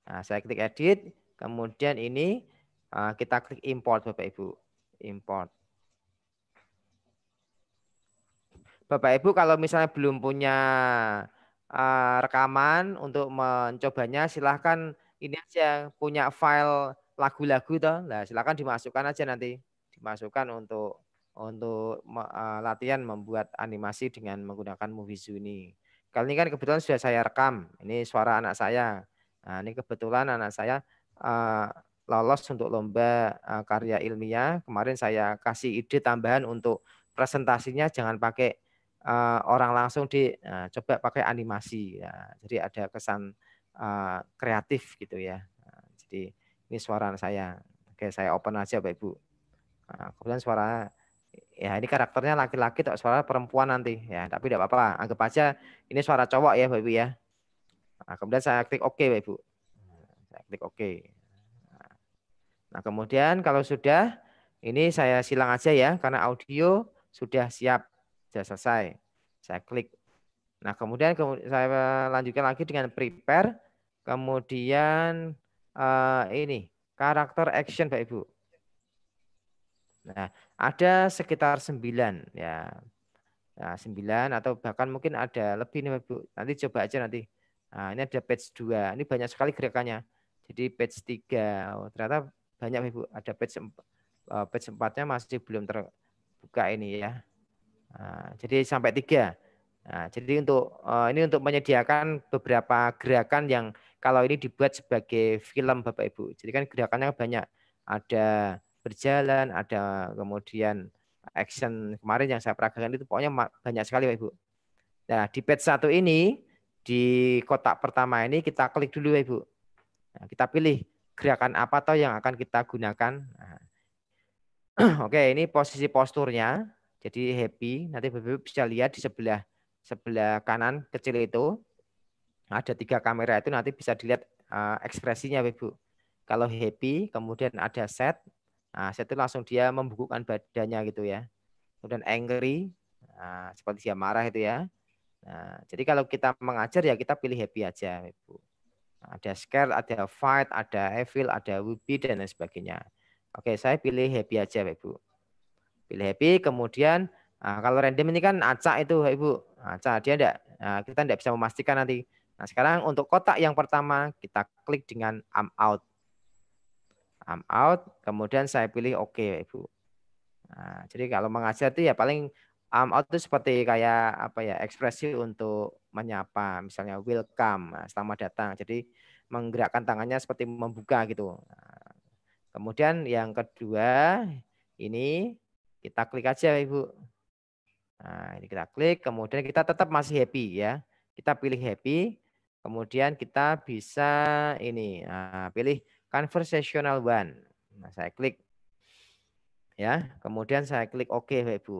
Nah, saya klik edit. Kemudian ini kita klik import Bapak Ibu. Import. Bapak Ibu kalau misalnya belum punya rekaman untuk mencobanya, silahkan ini aja punya file lagu-lagu toh. Nah, silahkan dimasukkan aja nanti. Dimasukkan untuk latihan membuat animasi dengan menggunakan Movizu ini. Kali ini kan kebetulan sudah saya rekam. Ini suara anak saya. Nah, ini kebetulan anak saya lolos untuk lomba karya ilmiah. Kemarin saya kasih ide tambahan untuk presentasinya jangan pakai orang langsung coba pakai animasi ya. Jadi ada kesan kreatif gitu ya. Nah, jadi ini suara saya. Oke, saya open aja Bapak Ibu. Nah, kemudian suara ya ini karakternya laki-laki atau suara perempuan nanti ya, tapi tidak apa-apa. Anggap aja ini suara cowok ya Bapak Ibu ya. Nah, kemudian saya klik OK Bapak Ibu. Saya klik OK. Nah, kemudian kalau sudah ini saya silang aja ya karena audio sudah siap. Sudah selesai. Saya klik. Nah, kemudian saya lanjutkan lagi dengan prepare. Kemudian ini karakter action Pak Ibu. Nah, ada sekitar 9 ya. Nah, 9 atau bahkan mungkin ada lebih nih Pak Ibu. Nanti coba aja nanti. Nah, ini ada page 2. Ini banyak sekali gerakannya. Jadi page 3. Oh, ternyata banyak Pak Ibu. Ada page 4-nya masih belum terbuka ini ya. Nah, jadi sampai 3. Nah, jadi ini untuk menyediakan beberapa gerakan yang kalau ini dibuat sebagai film Bapak Ibu. Jadi kan gerakannya banyak. Ada berjalan, ada kemudian action. Kemarin yang saya peragakan itu pokoknya banyak sekali Bapak Ibu. Nah, di page 1 ini di kotak pertama ini kita klik dulu Bapak Ibu. Nah, kita pilih gerakan apa toh yang akan kita gunakan. Nah, oke, ini posisi posturnya. Jadi happy, nanti Bapak Ibu bisa lihat di sebelah kanan kecil itu ada 3 kamera itu nanti bisa dilihat ekspresinya Bapak Ibu. Kalau happy, kemudian ada set, nah set itu langsung dia membungkukkan badannya gitu ya. Kemudian angry, nah, seperti dia marah itu ya. Nah, jadi kalau kita mengajar ya kita pilih happy aja Bapak Ibu. Nah, ada scare, ada fight, ada evil, ada would-be dan lain sebagainya. Oke, saya pilih happy aja Bapak Ibu. Pilih happy, kemudian kalau random ini kan acak itu Ibu. Acak dia kita tidak bisa memastikan nanti. Nah, sekarang untuk kotak yang pertama kita klik dengan I'm out. I'm out, kemudian saya pilih OK Ibu. Nah, jadi kalau mengajar itu ya paling I'm out itu seperti kayak apa ya, ekspresi untuk menyapa, misalnya welcome, selamat datang. Jadi menggerakkan tangannya seperti membuka gitu. Nah, kemudian yang kedua ini kita klik aja Ibu. Nah, ini kita klik, kemudian kita tetap masih happy ya. Kita pilih happy, kemudian kita bisa ini pilih conversational one. Nah, saya klik ya, kemudian saya klik OK Bapak Ibu.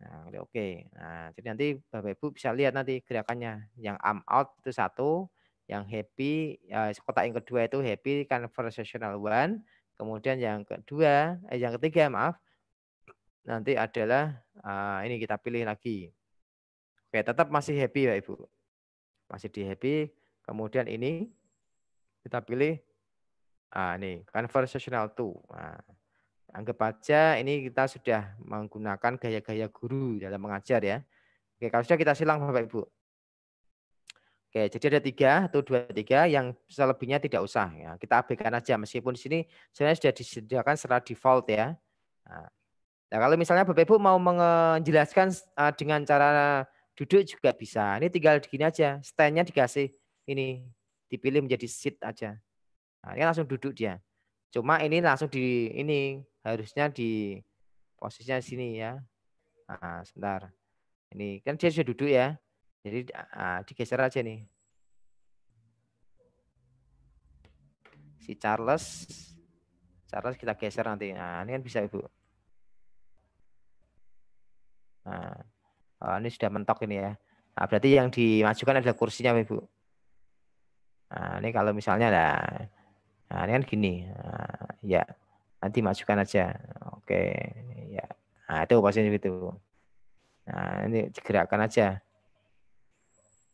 Nah, klik OK. Nah, jadi nanti Bapak Ibu bisa lihat nanti gerakannya. Yang I'm out itu 1, yang happy kotak yang kedua itu happy conversational one. Kemudian yang ketiga maaf, nanti adalah ini kita pilih lagi. Oke, tetap masih happy Pak Ibu. Masih di happy. Kemudian ini kita pilih ini conversational 2. Nah, anggap aja ini kita sudah menggunakan gaya-gaya guru dalam mengajar ya. Oke, kalau sudah kita silang Bapak Ibu. Oke, jadi ada 3, 1, 2, 3, yang selebihnya tidak usah ya. Kita abaikan aja meskipun di sini sebenarnya sudah disediakan secara default ya. Nah, kalau misalnya Bapak Ibu mau menjelaskan dengan cara duduk juga bisa. Ini tinggal gini aja, stand-nya dikasih ini, dipilih menjadi seat aja. Nah, ini langsung duduk dia. Cuma ini langsung harusnya di posisinya sini ya. Nah, sebentar. Ini kan dia sudah duduk ya. Jadi digeser aja nih. Si Charles kita geser nanti. Nah, ini kan bisa Ibu. Nah, ini sudah mentok ini ya. Nah, berarti yang dimajukan adalah kursinya Ibu. Nah, ini kalau misalnya nah ini kan gini. Nah, ya. Nanti masukkan aja. Oke, ya. Nah, itu posisinya gitu. Nah, ini digerakkan aja.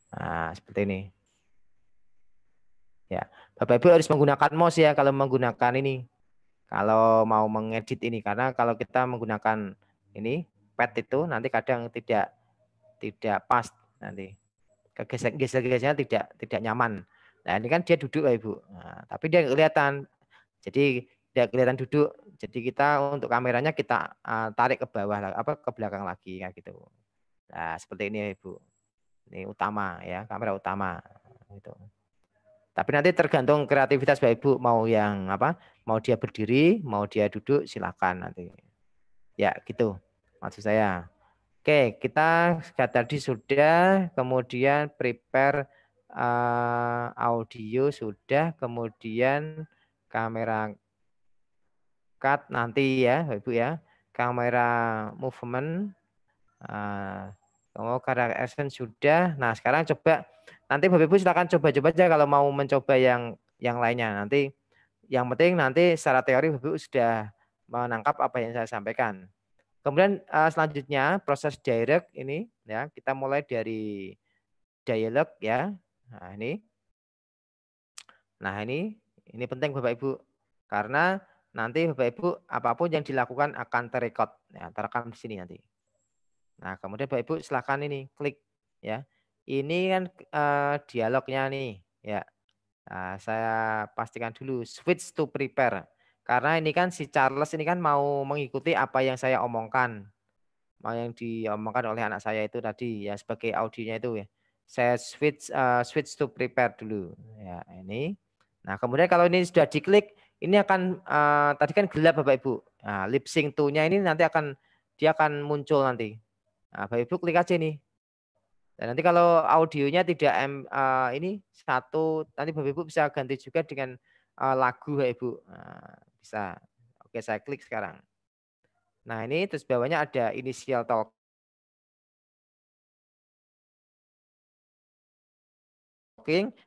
Nah, seperti ini. Ya, Bapak Ibu harus menggunakan mouse ya kalau menggunakan ini. Kalau mau mengedit ini, karena kalau kita menggunakan ini pad itu nanti kadang tidak pas nanti. Geser-gesernya tidak nyaman. Nah, ini kan dia duduk Bapak Ibu. Nah, tapi dia kelihatan. Jadi tidak kelihatan duduk. Jadi kita untuk kameranya kita tarik ke bawah ke belakang lagi kayak gitu. Nah, seperti ini Ibu. Ini utama ya, kamera utama gitu. Tapi nanti tergantung kreativitas Bapak Ibu mau yang apa? Mau dia berdiri, mau dia duduk, silakan nanti. Ya, gitu. Maksud saya. Oke, kita tadi sudah, kemudian prepare audio sudah, kemudian kamera cut nanti ya, Bapak Ibu ya. Kamera movement kamera action sudah. Nah, sekarang coba nanti Bapak Ibu silakan coba-coba aja kalau mau mencoba yang lainnya. Nanti yang penting nanti secara teori Bapak Ibu sudah menangkap apa yang saya sampaikan. Kemudian selanjutnya proses direct ini ya, kita mulai dari dialog ya. Nah, ini penting Bapak Ibu. Karena nanti Bapak Ibu apapun yang dilakukan akan terekod ya, terekam di sini nanti. Nah, kemudian Bapak Ibu silakan ini klik ya. Ini kan dialognya nih ya. Nah, saya pastikan dulu switch to prepare. Karena ini kan si Charles ini kan mau mengikuti apa yang saya omongkan. Mau yang diomongkan oleh anak saya itu tadi ya sebagai audionya itu ya. Saya switch to prepare dulu ya ini. Nah, kemudian kalau ini sudah diklik, ini akan tadi kan gelap Bapak Ibu. Nah, lip sync to-nya ini nanti dia akan muncul nanti. Nah, Bapak Ibu klik aja nih. Dan nanti kalau audionya tidak ini satu, nanti Bapak Ibu bisa ganti juga dengan lagu Bapak Ibu. Nah, bisa. Oke, saya klik sekarang. Nah, ini terus bawahnya ada initial talking.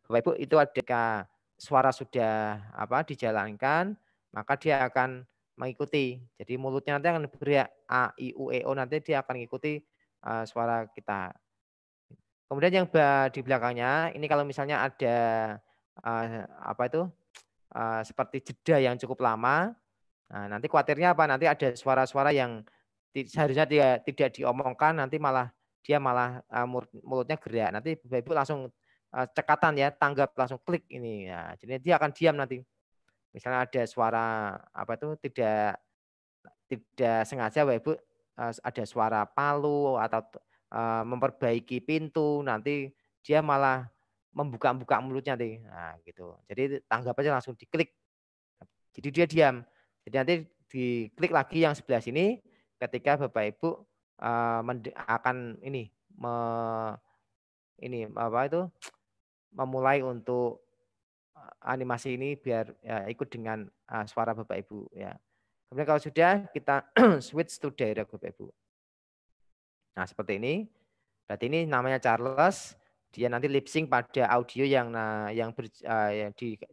Bapak Ibu itu ada suara sudah dijalankan, maka dia akan mengikuti. Jadi mulutnya nanti akan beriak A, I, U, E, O, nanti dia akan mengikuti suara kita. Kemudian yang di belakangnya, ini kalau misalnya ada seperti jeda yang cukup lama, nah, nanti khawatirnya apa? Nanti ada suara-suara yang seharusnya dia tidak diomongkan, nanti dia malah mulutnya gerak. Nanti Bapak Ibu langsung cekatan ya, tanggap langsung klik ini. Ya, jadi dia akan diam nanti. Misalnya ada suara tidak sengaja Bapak Ibu ada suara palu atau memperbaiki pintu, nanti dia malah membuka mulutnya nanti. Nah, gitu. Jadi tanggap aja langsung diklik. Jadi dia diam. Jadi nanti diklik lagi yang sebelah sini ketika Bapak Ibu akan memulai untuk animasi ini biar ikut dengan suara Bapak Ibu ya. Kemudian kalau sudah kita switch to direct Bapak Ibu. Nah, seperti ini. Berarti ini namanya Charles, dia nanti lip sync pada audio yang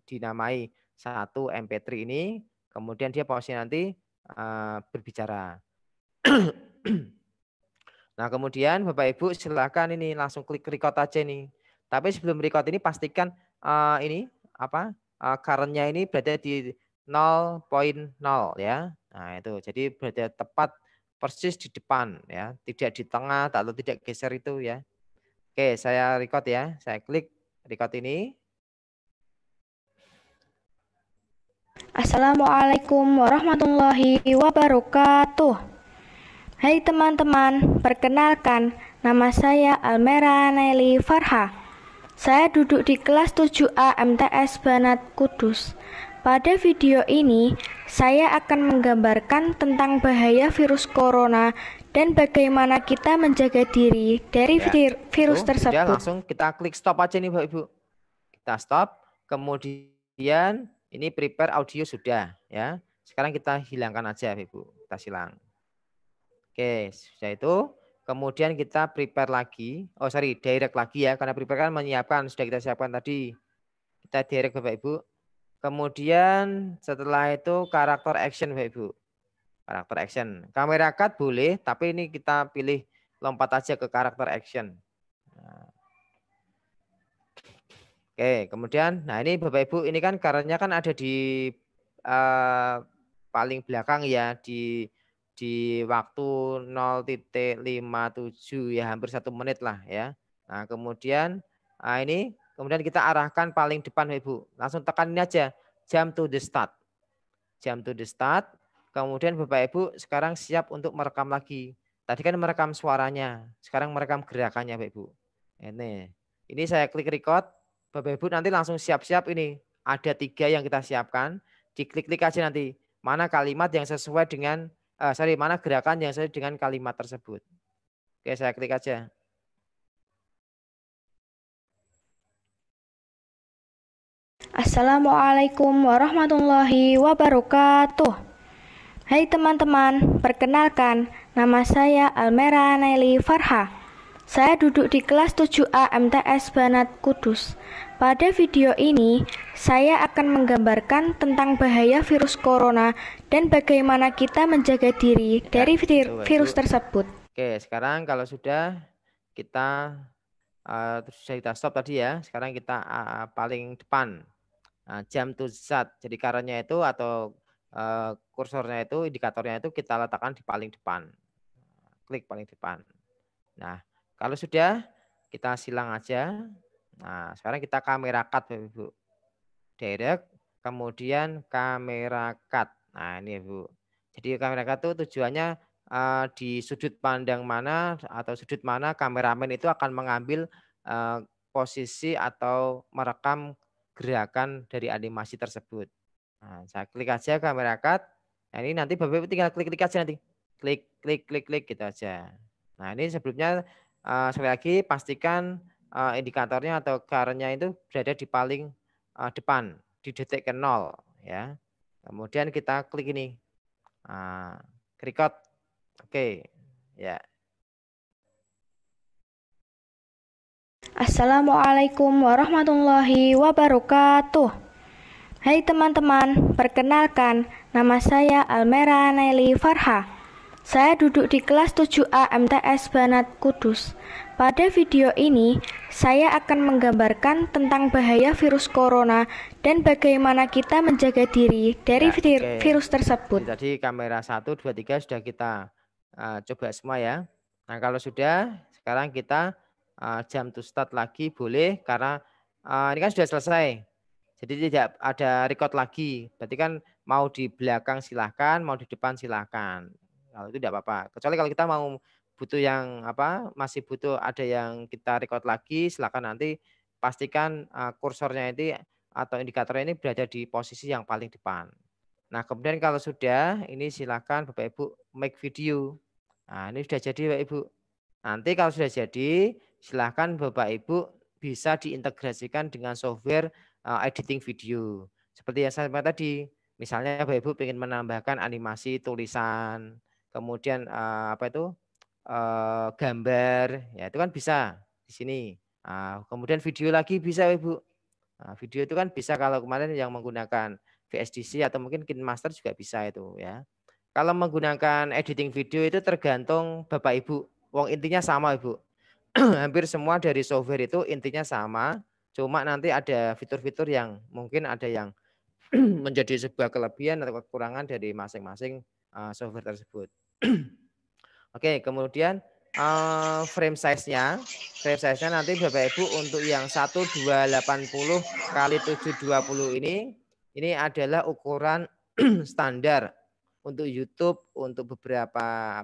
dinamai 1 MP3 ini, kemudian dia posisi nanti berbicara. Nah, kemudian Bapak Ibu silakan ini langsung klik record aja nih. Tapi sebelum record ini pastikan current-nya ini berada di 0.0 ya. Nah, itu. Jadi berada tepat persis di depan ya, tidak di tengah atau tidak geser itu ya. Oke, saya record ya. Saya klik record ini. Assalamualaikum warahmatullahi wabarakatuh. Hai teman-teman, perkenalkan nama saya Almera Nelly Farha. Saya duduk di kelas 7A MTS Banat Kudus. Pada video ini, saya akan menggambarkan tentang bahaya virus corona dan bagaimana kita menjaga diri dari virus Sudah, tersebut. langsung kita klik stop aja nih Bapak Ibu. Kita stop, kemudian ini prepare audio sudah ya. Sekarang kita hilangkan aja Bapak Ibu, kita silang. Oke, sudah itu. Kemudian kita prepare lagi, direct lagi ya, karena prepare kan menyiapkan, sudah kita siapkan tadi. Kita direct Bapak Ibu. Kemudian setelah itu karakter action Bapak Ibu. Karakter action. Kamera cut boleh, tapi ini kita pilih lompat aja ke karakter action. Nah. Oke, kemudian, nah ini Bapak Ibu, ini kan karakternya kan ada di paling belakang ya, di waktu 0.57 ya, hampir 1 menit lah ya. Nah kemudian ini kemudian kita arahkan paling depan Ibu. Langsung tekan ini aja, jump to the start. Jump to the start. Kemudian Bapak Ibu sekarang siap untuk merekam lagi. Tadi kan merekam suaranya, sekarang merekam gerakannya Bapak Ibu. Ini saya klik record. Bapak Ibu nanti langsung siap-siap ini. Ada 3 yang kita siapkan. Diklik-klik aja nanti. Mana kalimat yang sesuai dengan mana gerakan yang sesuai dengan kalimat tersebut. Oke, saya klik aja. Assalamualaikum warahmatullahi wabarakatuh. Hai teman-teman, perkenalkan, nama saya Almera Naili Farha. Saya duduk di kelas 7A MTS Banat Kudus. Pada video ini, saya akan menggambarkan tentang bahaya virus corona dan bagaimana kita menjaga diri dari virus tersebut. Oke, sekarang kalau sudah kita stop tadi ya, sekarang kita paling depan. Nah, jump to start. Jadi karenanya itu atau kursornya itu, indikatornya itu kita letakkan di paling depan. Klik paling depan. Nah, kalau sudah kita silang aja. Nah, sekarang kita kamera cut Ibu. Direct, kemudian kamera cut. Nah, ini Ibu. Jadi kamera cut itu tujuannya di sudut pandang mana atau sudut mana kameramen itu akan mengambil posisi atau merekam gerakan dari animasi tersebut. Nah, saya klik aja kamera cut. Nah, ini nanti Bapak Ibu tinggal klik-klik aja nanti. Klik gitu aja. Nah, ini sebelumnya sekali lagi pastikan indikatornya atau karenanya itu berada di paling depan, di detik ke 0 ya. Kemudian kita klik ini. Record. Oke. Ya. Assalamualaikum warahmatullahi wabarakatuh. Hai teman-teman, perkenalkan, nama saya Almera Naili Farha. Saya duduk di kelas 7A MTS Banat Kudus. Pada video ini, saya akan menggambarkan tentang bahaya virus corona dan bagaimana kita menjaga diri dari virus tersebut. Tadi kamera 1, 2, 3 sudah kita coba semua ya. Nah kalau sudah, sekarang kita jump to start lagi boleh karena ini kan sudah selesai. Jadi tidak ada record lagi. Berarti kan mau di belakang silahkan, mau di depan silahkan. Kalau itu tidak apa-apa. Kecuali kalau kita mau butuh yang masih butuh ada yang kita record lagi, silakan nanti pastikan kursornya ini atau indikatornya ini berada di posisi yang paling depan. Nah, kemudian kalau sudah, ini silakan Bapak Ibu make video. Nah, ini sudah jadi Bapak Ibu. Nanti kalau sudah jadi, silakan Bapak Ibu bisa diintegrasikan dengan software editing video. Seperti yang saya sampaikan tadi, misalnya Bapak Ibu ingin menambahkan animasi tulisan, kemudian gambar, ya itu kan bisa di sini. Kemudian video lagi bisa Ibu. Video itu kan bisa kalau kemarin yang menggunakan VSDC atau mungkin KineMaster juga bisa itu ya. Kalau menggunakan editing video itu tergantung Bapak Ibu. Wong intinya sama Ibu. Hampir semua dari software itu intinya sama. Cuma nanti ada fitur-fitur yang mungkin ada yang menjadi sebuah kelebihan atau kekurangan dari masing-masing software tersebut. Oke, kemudian frame size-nya nanti Bapak Ibu untuk yang 1280 kali 720 ini adalah ukuran standar untuk YouTube, untuk beberapa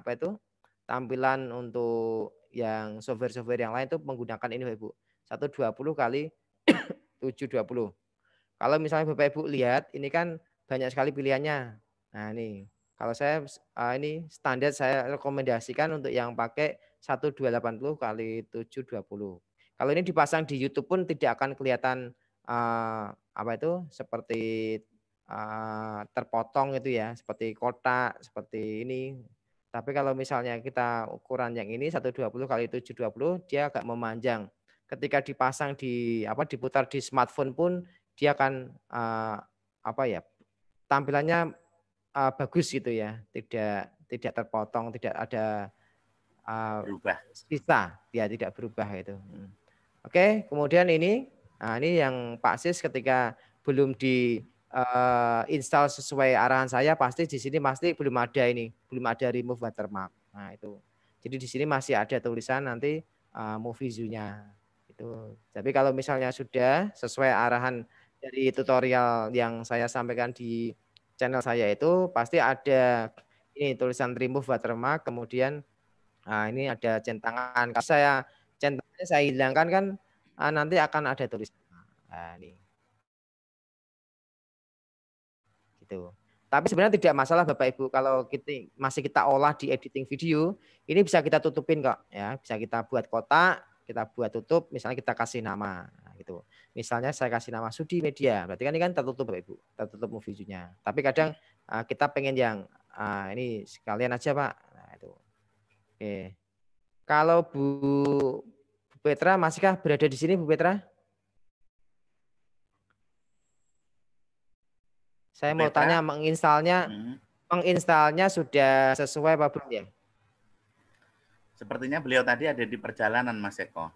tampilan untuk yang software-software yang lain itu menggunakan ini Bapak Ibu. 120 kali 720. Kalau misalnya Bapak Ibu lihat, ini kan banyak sekali pilihannya. Nah, ini Kalau saya ini standar saya rekomendasikan untuk yang pakai 1280 kali 720. Kalau ini dipasang di YouTube pun tidak akan kelihatan apa itu seperti terpotong itu ya, seperti kotak, seperti ini. Tapi kalau misalnya kita ukuran yang ini 120 kali 720 dia agak memanjang. Ketika dipasang di diputar di smartphone pun dia akan apa ya? Tampilannya bagus gitu ya, tidak terpotong, tidak ada Berubah. sisa, ya tidak berubah itu. Oke, kemudian ini yang Pak Sis ketika belum di install sesuai arahan saya, pasti di sini belum ada remove watermark. Nah itu, jadi di sini masih ada tulisan nanti movie zoo-nya itu. Tapi kalau misalnya sudah sesuai arahan dari tutorial yang saya sampaikan di channel saya itu pasti ada ini tulisan remove watermark, kemudian ini ada centangan. Kalau centangannya saya hilangkan kan nanti akan ada tulisan. Nah, ini. Gitu. Tapi sebenarnya tidak masalah Bapak Ibu kalau kita olah di editing video, ini bisa kita tutupin kok ya, bisa kita buat kotak, kita buat tutup, misalnya kita kasih nama gitu. Misalnya saya kasih nama Sudi Media, berarti kan ini kan tertutup Bapak Ibu, tertutup movie-nya. Tapi kadang kita pengen yang ini sekalian aja Pak. Nah, itu. Oke. Kalau Bu Petra masihkah berada di sini Bu Petra? Saya mau tanya menginstalnya sudah sesuai apa belum ya? Sepertinya beliau tadi ada di perjalanan Mas Eko.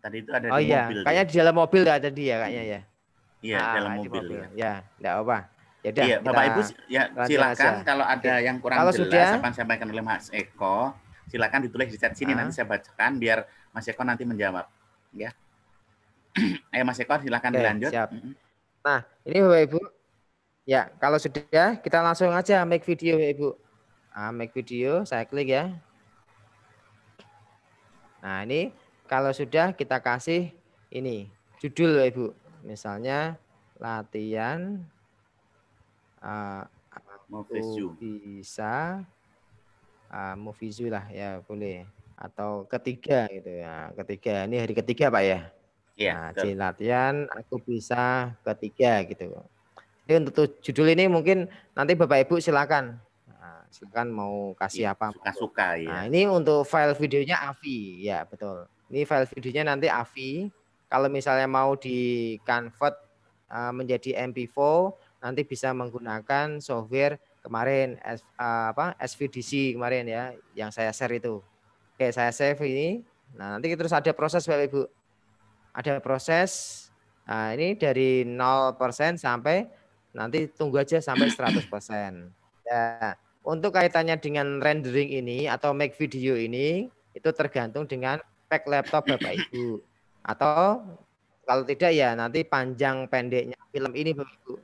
Tadi itu ada di mobil. Kayaknya di dalam mobil tadi ya kayaknya ya. Iya, dalam mobil. Ya, enggak apa. Ya iya, Bapak Ibu ya silakan aja. Kalau ada yang kurang jelas apa yang disampaikan oleh Mas Eko, silakan ditulis di chat sini nanti saya bacakan biar Mas Eko nanti menjawab, ya. Ayo Mas Eko silakan dilanjut. Siap. Nah, ini Bapak Ibu. Ya, kalau sudah kita langsung aja make video Ibu. Make video, saya klik ya. Nah, ini kalau sudah kita kasih ini judul Ibu. Misalnya latihan bisa movie zoo lah ya boleh. Atau ketiga gitu ya. Ketiga, ini hari ketiga Pak ya. Iya. Latihan aku bisa ketiga gitu. Jadi untuk judul ini mungkin nanti Bapak Ibu silakan mau kasih apa. Suka-suka ya. Nah, ini untuk file videonya AVI ya betul. Ini file videonya nanti AVI. Kalau misalnya mau di convert menjadi MP4 nanti bisa menggunakan software kemarin SVDC kemarin ya yang saya share itu. Oke, saya save ini. Nah, nanti terus ada proses Bapak Ibu. Ada proses. Nah, ini dari 0% sampai nanti tunggu aja sampai 100%. Ya, untuk kaitannya dengan rendering ini atau make video ini itu tergantung dengan spek laptop Bapak Ibu. Atau kalau tidak ya nanti panjang pendeknya film ini Bapak Ibu.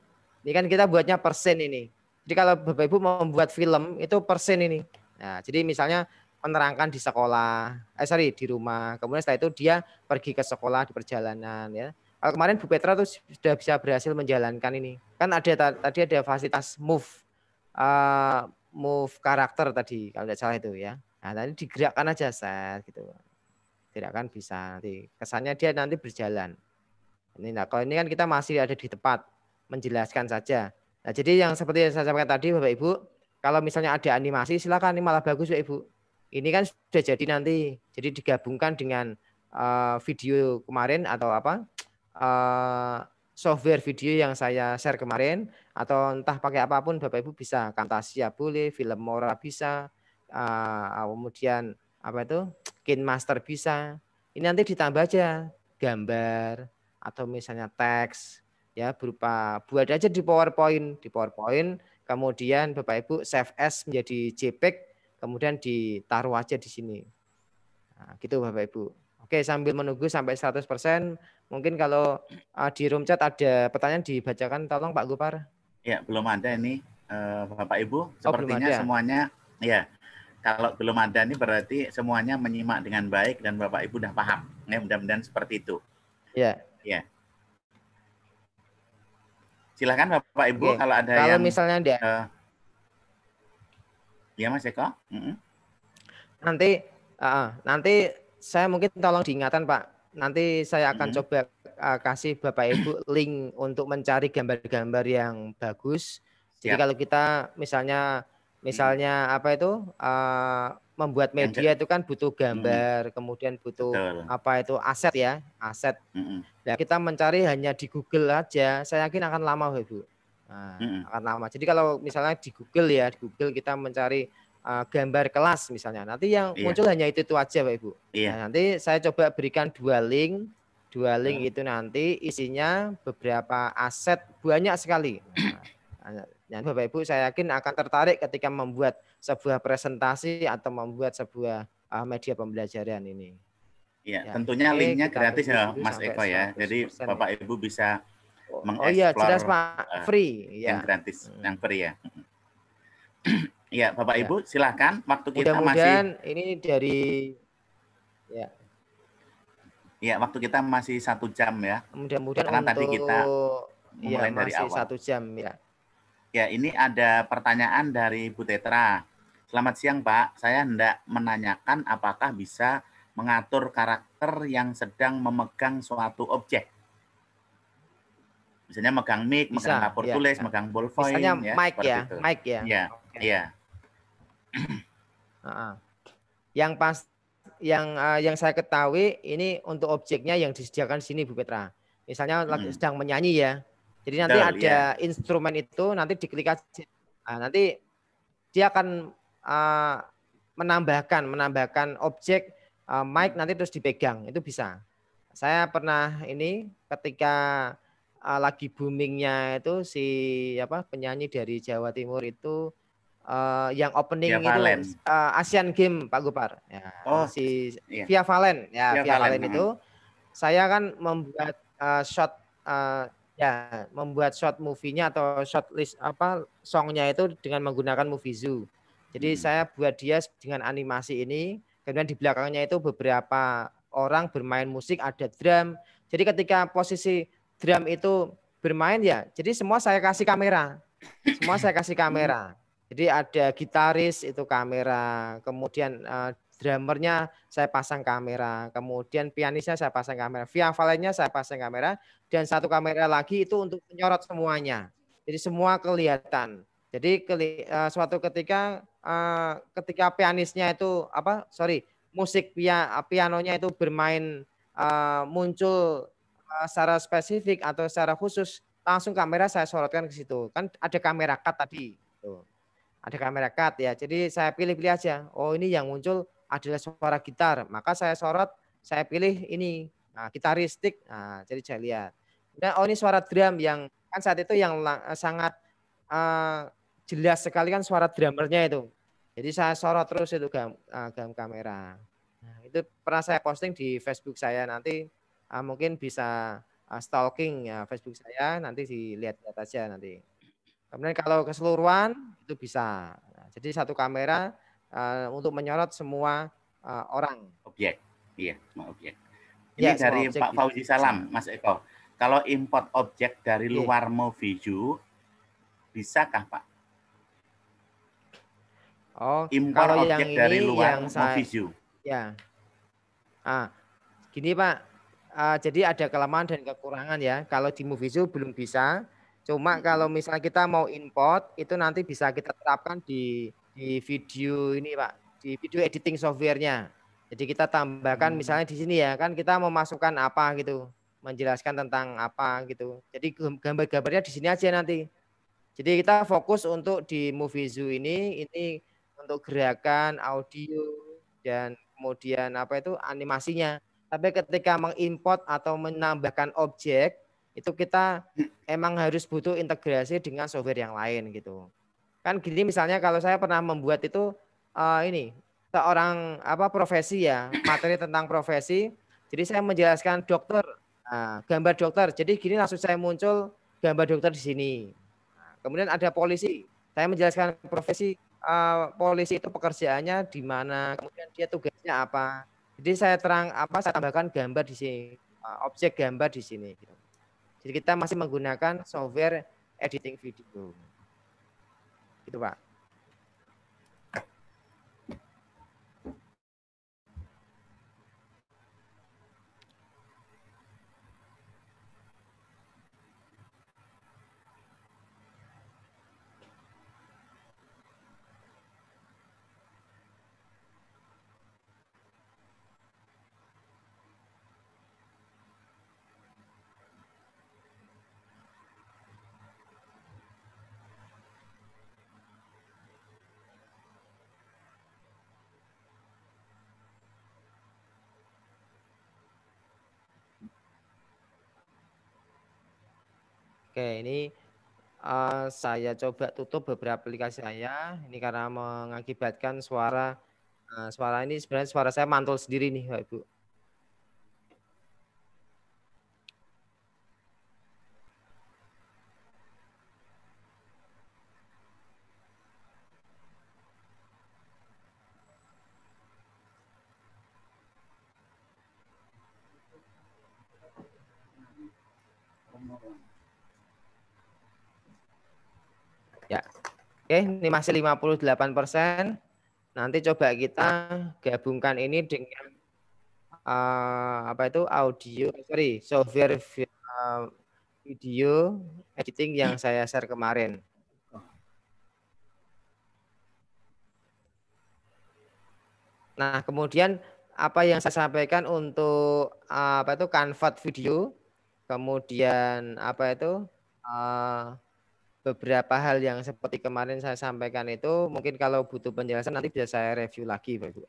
Ini kan kita buatnya persen ini. Jadi kalau Bapak Ibu mau membuat film itu persen ini. Nah, jadi misalnya menerangkan di sekolah, di rumah. Kemudian setelah itu dia pergi ke sekolah di perjalanan ya. Kalau kemarin Bu Petra tuh sudah bisa berhasil menjalankan ini. Kan tadi ada fasilitas move karakter tadi kalau tidak salah itu ya. Nah, tadi digerakkan aja gitu. Gerakkan bisa nanti. Kesannya dia nanti berjalan. Kalau ini kan kita masih ada di tempat menjelaskan saja. Nah, jadi yang seperti yang saya sampaikan tadi Bapak Ibu, kalau misalnya ada animasi silakan, ini malah bagus Bapak Ibu. Ini kan sudah jadi nanti. Jadi digabungkan dengan video kemarin atau software video yang saya share kemarin atau entah pakai apapun Bapak Ibu bisa, Camtasia boleh, Filmora bisa, kemudian KineMaster bisa. Ini nanti ditambah aja gambar atau misalnya teks ya berupa buat aja di PowerPoint, kemudian Bapak Ibu save as menjadi JPEG, kemudian ditaruh aja di sini. Nah, gitu Bapak Ibu. Oke, sambil menunggu sampai 100%, mungkin kalau di room chat ada pertanyaan dibacakan, tolong Pak Gupar. Ya, belum ada ini Bapak Ibu. Sepertinya semuanya, ya. Kalau belum ada ini berarti semuanya menyimak dengan baik dan Bapak Ibu udah paham. Ya, mudah-mudahan seperti itu. Ya. Ya. Silakan Bapak Ibu kalau ada kalau yang misalnya Ya Mas Eko. Nanti saya mungkin tolong diingatkan Pak. Nanti saya akan coba kasih Bapak Ibu link untuk mencari gambar-gambar yang bagus. Jadi kalau kita misalnya apa itu membuat media itu kan butuh gambar, kemudian butuh apa itu aset ya, aset. Nah, kita mencari hanya di Google aja, saya yakin akan lama Ibu. Akan lama. Jadi kalau misalnya di Google ya, di Google kita mencari gambar kelas misalnya, nanti yang muncul hanya itu aja Pak Ibu. Nah, nanti saya coba berikan dua link itu nanti isinya beberapa aset banyak sekali. Nah, Bapak Ibu saya yakin akan tertarik ketika membuat sebuah presentasi atau membuat sebuah media pembelajaran ini. Iya, tentunya linknya gratis ya Mas Eko ya. Jadi Bapak Ibu bisa mengeksplor jelas Pak, free yang gratis, yang free ya. Iya, Bapak Ibu silahkan, waktu kita mudah-mudahan ini dari waktu kita masih 1 jam ya. Mudah-mudahan karena tadi kita mulai dari awal. 1 jam ya. Ya, ini ada pertanyaan dari Bu Tetra. Selamat siang Pak, saya hendak menanyakan apakah bisa mengatur karakter yang sedang memegang suatu objek. Misalnya megang mic, megang kapur tulis, megang ballpoint. Misalnya mic ya, itu. Mic ya. Iya. Yang saya ketahui ini untuk objeknya yang disediakan di sini Bu Petra. Misalnya sedang menyanyi ya. Jadi nanti ada instrumen itu nanti diklik aja. Nanti dia akan menambahkan objek mic nanti terus dipegang, itu bisa. Saya pernah ini ketika lagi boomingnya itu si penyanyi dari Jawa Timur itu yang opening itu Asian Games Pak Gopar. Ya, Via Valen ya, Via Valen itu saya kan membuat membuat short movie-nya atau short list songnya itu dengan menggunakan Moviezoo. Jadi saya buat dia dengan animasi ini, kemudian di belakangnya itu beberapa orang bermain musik, ada drum. Jadi ketika posisi drum itu bermain ya, jadi semua saya kasih kamera. Jadi ada gitaris itu kamera, kemudian drummernya saya pasang kamera, kemudian pianisnya saya pasang kamera, via valennya saya pasang kamera, dan satu kamera lagi itu untuk menyorot semuanya. Jadi semua kelihatan. Jadi suatu ketika pianisnya itu musik pianonya itu bermain muncul secara spesifik atau secara khusus, langsung kamera saya sorotkan ke situ. Kan ada kamera cut tadi. Tuh. Ada kamera cut ya. Jadi saya pilih-pilih aja. Oh, ini yang muncul adalah suara gitar, maka saya sorot, saya pilih ini gitaristik. Nah, jadi saya lihat. Dan ini suara drum yang kan saat itu yang sangat jelas sekali kan suara drummernya itu. Jadi saya sorot terus itu kamera. Nah, itu pernah saya posting di Facebook saya, nanti mungkin bisa stalking ya Facebook saya, nanti dilihat-lihat aja nanti. Kemudian kalau keseluruhan itu bisa. Nah, jadi satu kamera untuk menyorot semua orang. Objek. Iya, semua objek. Ini dari Pak Fauzi Salam, Mas Eko. Kalau import objek dari luar Moviezoo, bisakah Pak? Import kalau objek yang dari ini luar yang Moviezoo. Ya. Gini Pak, jadi ada kelemahan dan kekurangan ya. Kalau di Moviezoo belum bisa. Cuma kalau misalnya kita mau import, itu nanti bisa kita terapkan di video ini Pak, di video editing software-nya. Jadi kita tambahkan misalnya di sini ya, kan kita mau masukkan apa gitu, menjelaskan tentang apa gitu. Jadi gambar-gambarnya di sini aja nanti. Jadi kita fokus untuk di Moviezoo ini untuk gerakan, audio, dan kemudian animasinya. Tapi ketika mengimport atau menambahkan objek, itu kita emang harus butuh integrasi dengan software yang lain gitu. Kan gini misalnya kalau saya pernah membuat itu seorang profesi ya, materi tentang profesi. Jadi saya menjelaskan dokter, gambar dokter. Jadi gini langsung saya muncul gambar dokter di sini. Kemudian ada polisi. Saya menjelaskan profesi polisi itu pekerjaannya di mana, kemudian dia tugasnya apa. Jadi saya saya tambahkan gambar di sini, objek gambar di sini. Jadi kita masih menggunakan software editing video. Gitu Pak. Oke, ini saya coba tutup beberapa aplikasi saya. Ini karena mengakibatkan suara ini sebenarnya suara saya mantul sendiri nih, Bapak Ibu. Ya, oke, ini masih 58%. Nanti coba kita gabungkan ini dengan software video editing yang saya share kemarin. Nah, kemudian apa yang saya sampaikan untuk convert video, kemudian beberapa hal yang seperti kemarin saya sampaikan itu mungkin kalau butuh penjelasan nanti bisa saya review lagi, Pak Ibu.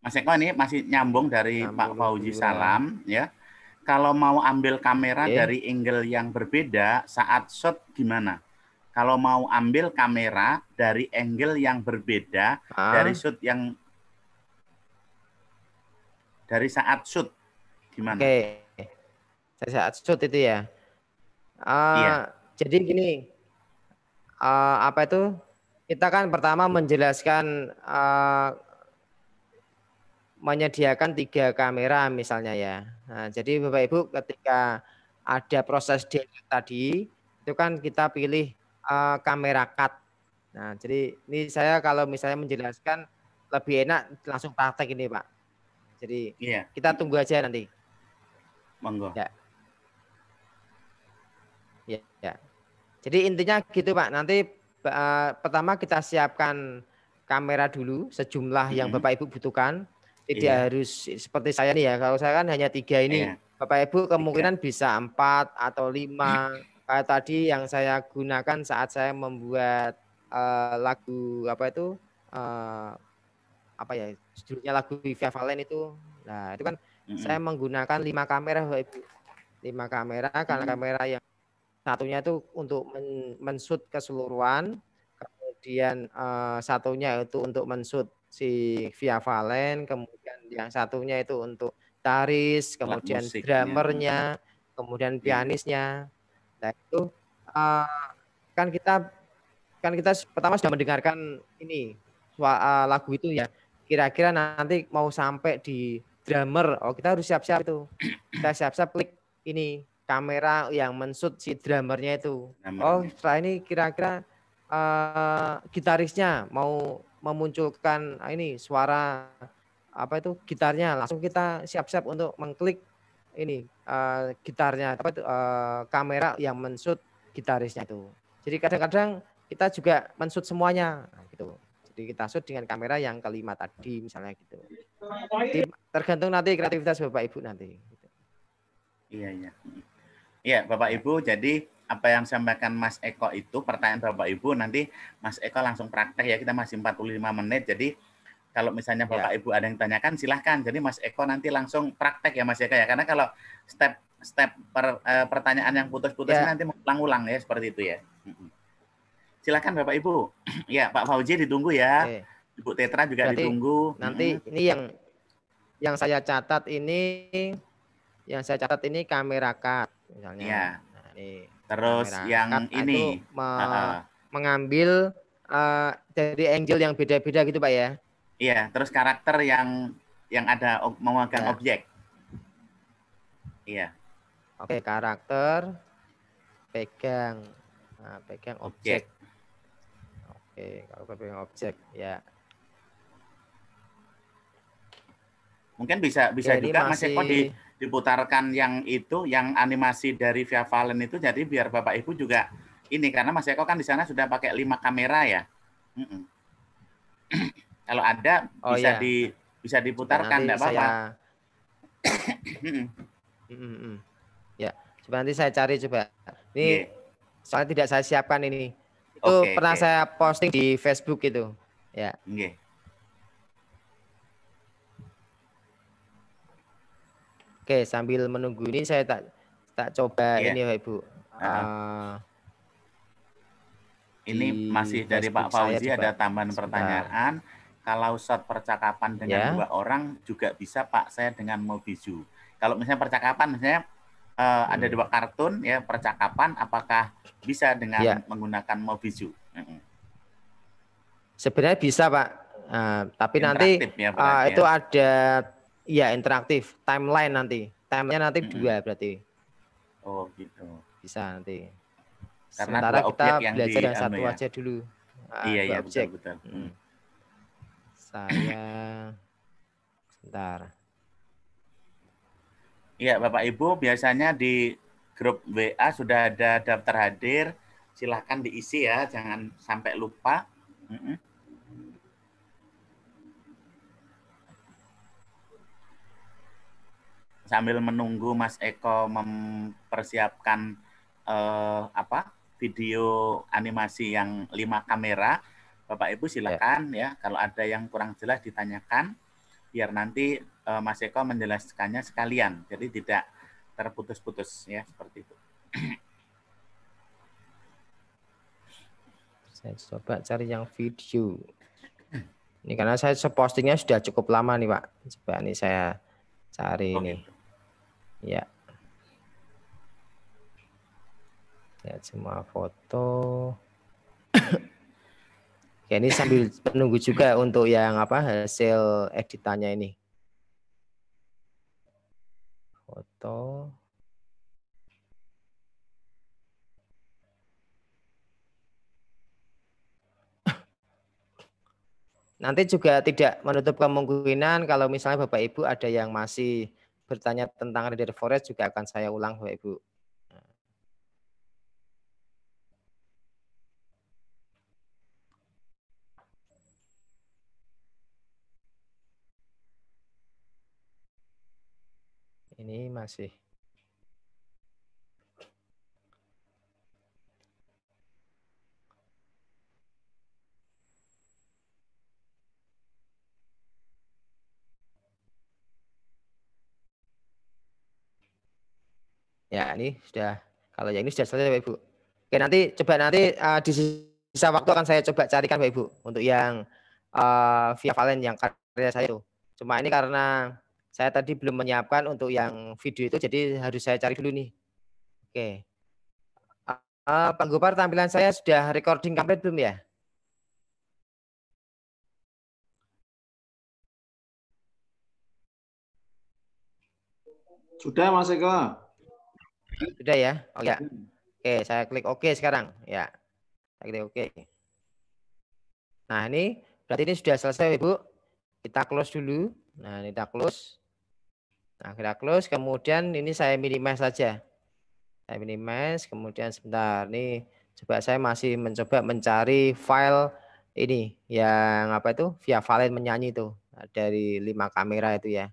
Mas Eko ini masih nyambung dari Pak Fauzi Salam ya. Kalau mau ambil kamera dari angle yang berbeda saat shoot gimana? Kalau mau ambil kamera dari angle yang berbeda dari shoot yang dari saat shoot gimana? Oke. Dari saat shoot itu ya. Iya. Jadi gini, kita kan pertama menjelaskan menyediakan 3 kamera misalnya ya. Nah, jadi Bapak Ibu ketika ada proses delete tadi, itu kan kita pilih kamera cut. Nah, jadi ini saya kalau misalnya menjelaskan lebih enak langsung praktek ini, Pak. Jadi kita tunggu aja nanti. Monggo. Ya. Jadi intinya gitu Pak, nanti pertama kita siapkan kamera dulu sejumlah yang Bapak Ibu butuhkan. Tidak harus seperti saya nih ya, kalau saya kan hanya 3 ini. Bapak Ibu kemungkinan bisa 4 atau 5. Kayak tadi yang saya gunakan saat saya membuat lagu judulnya lagu Via Valen itu. Nah itu kan saya menggunakan 5 kamera Bapak Ibu. 5 kamera karena kamera yang satunya itu untuk men-shoot keseluruhan, kemudian satunya itu untuk men-shoot si Via Valen, kemudian yang satunya itu untuk gitaris, kemudian drummernya, kemudian pianisnya. Nah itu kan kita pertama sudah mendengarkan ini lagu itu ya. Kira-kira nanti mau sampai di drummer, kita harus siap-siap itu. Kita siap-siap klik ini kamera yang men-shoot si drummernya itu. Setelah ini kira-kira gitarisnya mau memunculkan ini suara gitarnya, langsung kita siap-siap untuk mengklik ini gitarnya kamera yang men-shoot gitarisnya itu. Jadi kadang-kadang kita juga men-shoot semuanya gitu. Jadi kita shoot dengan kamera yang kelima tadi misalnya gitu. Jadi tergantung nanti kreativitas Bapak Ibu nanti. Iya, Bapak Ibu, jadi apa yang sampaikan Mas Eko itu pertanyaan Bapak Ibu nanti Mas Eko langsung praktek ya, kita masih 45 menit. Jadi kalau misalnya Bapak Ibu ada yang tanyakan silahkan. Jadi Mas Eko nanti langsung praktek ya Mas Eko ya. Karena kalau step pertanyaan yang putus-putus nanti mengulang-ulang ya seperti itu ya. Silahkan Bapak Ibu. Ya, Pak Fauzi ditunggu ya. Ibu Tetra juga ditunggu. Nanti ini yang saya catat ini kamera cut misalnya. Ya. Nah, terus yang ini mengambil dari angle yang beda-beda gitu Pak ya. Iya, terus karakter yang ada memegang objek. Iya. Oke, karakter pegang objek. Oke, kalau pegang objek ya. Mungkin bisa juga Mas Eko diputarkan yang itu, yang animasi dari Via Valen itu, jadi biar Bapak Ibu juga ini, karena Mas Eko kan di sana sudah pakai 5 kamera ya. Kalau ada bisa diputarkan, enggak apa-apa. Ya, coba nanti saya cari coba. Ini soalnya tidak saya siapkan ini. Itu pernah saya posting di Facebook itu. Ya. Oke, sambil menunggu ini saya tak coba ini Bapak Ibu. Ini masih dari Pak Fauzi ada tambahan pertanyaan. Kalau short percakapan dengan 2 orang juga bisa Pak saya dengan Mobizu. Kalau misalnya percakapan misalnya ada 2 kartun ya percakapan, apakah bisa dengan menggunakan Mobizu? Sebenarnya bisa Pak, tapi nanti ya, itu ada ya interaktif timeline nanti. Timeline nanti 2 berarti. Oh gitu. Bisa nanti. Karena sementara 2 kita yang belajar yang di, satu ya. aja dulu. Iya, 2 iya, objek. Betul. Saya sebentar. Iya, Bapak Ibu, biasanya di grup WA sudah ada daftar hadir. Silahkan diisi ya, jangan sampai lupa. Sambil menunggu Mas Eko mempersiapkan video animasi yang 5 kamera, Bapak Ibu silakan ya. Kalau ada yang kurang jelas ditanyakan, biar nanti Mas Eko menjelaskannya sekalian, jadi tidak terputus-putus ya seperti itu. Saya coba cari yang video. Ini karena saya postingnya sudah cukup lama nih Pak. Coba nih saya cari ini. Gitu. Ya. Lihat semua foto. Ya, ini sambil menunggu juga untuk yang hasil editannya ini. Foto. Nanti juga tidak menutup kemungkinan kalau misalnya Bapak Ibu ada yang masih bertanya tentang Reader Forest juga akan saya ulang Bapak Ibu. Ini masih. Ya, ini sudah, kalau yang ini sudah selesai Bapak Ibu. Oke, nanti di sisa waktu akan saya coba carikan Bapak Ibu untuk yang via Valen yang karya saya itu. Cuma ini karena saya tadi belum menyiapkan untuk yang video itu, jadi harus saya cari dulu nih. Oke. Pak Gopar, tampilan saya sudah recording complete belum ya? Sudah Mas Eko. Sudah ya? Oh ya. Oke, saya klik OK sekarang. Ya, saya klik OK. Nah, ini berarti ini sudah selesai, Ibu. Kita close dulu. Nah, ini kita close. Nah, kita close. Kemudian ini saya minimize saja. Saya minimize. Kemudian sebentar. Nih, coba saya masih mencoba mencari file ini yang via Valen menyanyi itu dari 5 kamera itu ya.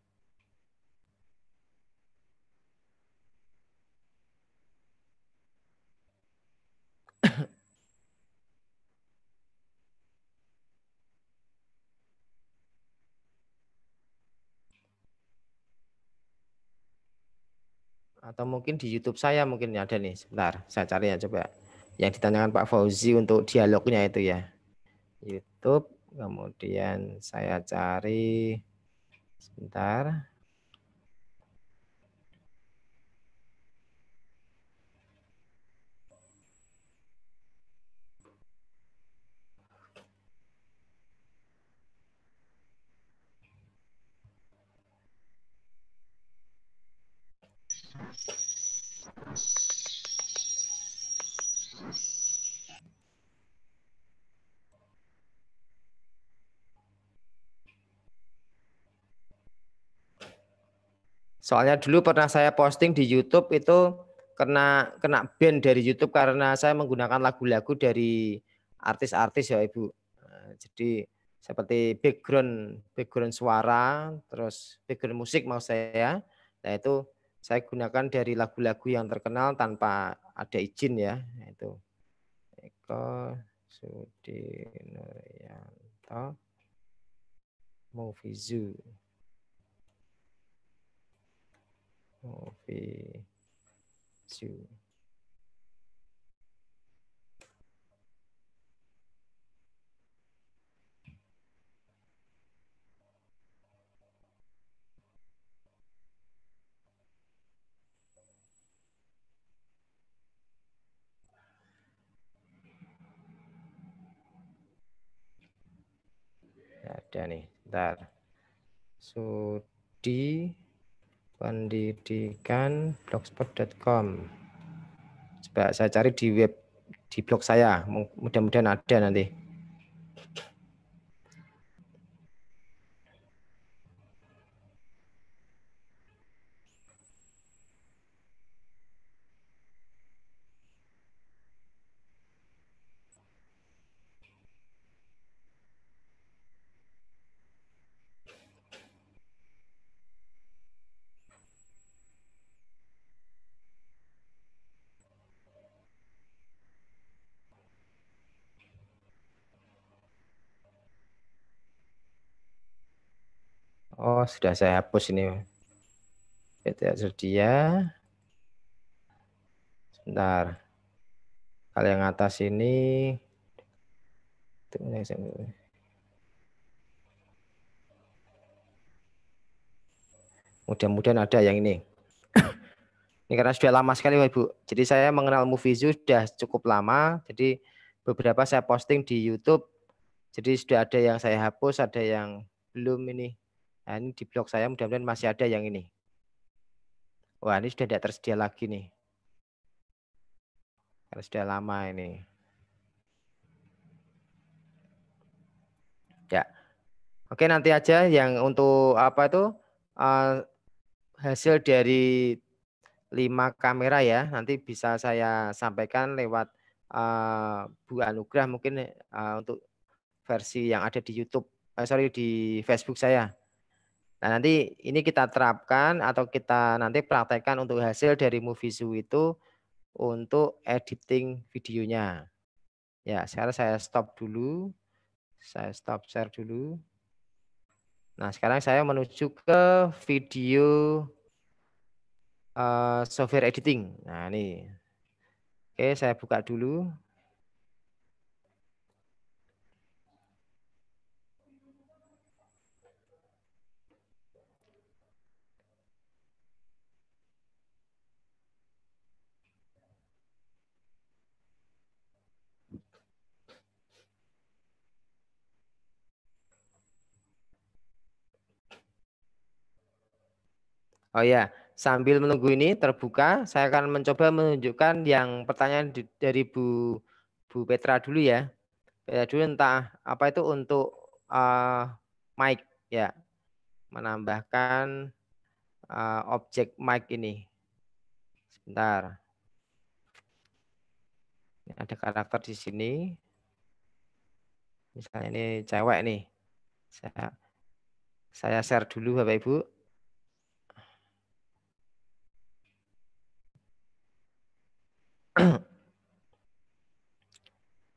Atau mungkin di YouTube saya mungkin ada nih. Sebentar, saya cari ya coba. Yang ditanyakan Pak Fauzi untuk dialognya itu ya. YouTube, kemudian saya cari sebentar. Soalnya dulu pernah saya posting di YouTube itu kena ban dari YouTube karena saya menggunakan lagu-lagu dari artis-artis ya Ibu. Jadi seperti background suara, terus background musik mau saya. Nah itu saya gunakan dari lagu-lagu yang terkenal tanpa ada izin ya. Itu Eko Sudinuryanto Movizu. ada nih. Bentar. Sudi Pendidikan blogspot.com. Coba saya cari di blog saya. Mudah-mudahan ada nanti. Oh, sudah saya hapus ini. Tidak tersedia. Sebentar. Kalau yang atas ini. Mudah-mudahan ada yang ini. Ini karena sudah lama sekali, Ibu. Jadi saya mengenal Movizu sudah cukup lama. Jadi beberapa saya posting di YouTube. Jadi sudah ada yang saya hapus, ada yang belum ini. Nah, ini di blog saya mudah-mudahan masih ada yang ini. Wah, ini sudah tidak tersedia lagi nih. Karena sudah lama ini. Ya. Oke, nanti aja yang untuk apa itu hasil dari 5 kamera ya. Nanti bisa saya sampaikan lewat Bu Anugrah mungkin untuk versi yang ada di YouTube. Di Facebook saya. Nah, nanti ini kita terapkan atau kita nanti praktekkan untuk hasil dari Movizu itu untuk editing videonya. Ya, sekarang saya stop dulu. Saya stop share dulu. Nah, sekarang saya menuju ke video software editing. Nah, ini. Oke, saya buka dulu. Oh ya, sambil menunggu ini terbuka, saya akan mencoba menunjukkan yang pertanyaan dari Bu Petra dulu ya. Petra dulu entah apa itu untuk mic ya, menambahkan objek mic ini. Sebentar. Ini ada karakter di sini. Misalnya ini cewek nih. Saya share dulu Bapak Ibu.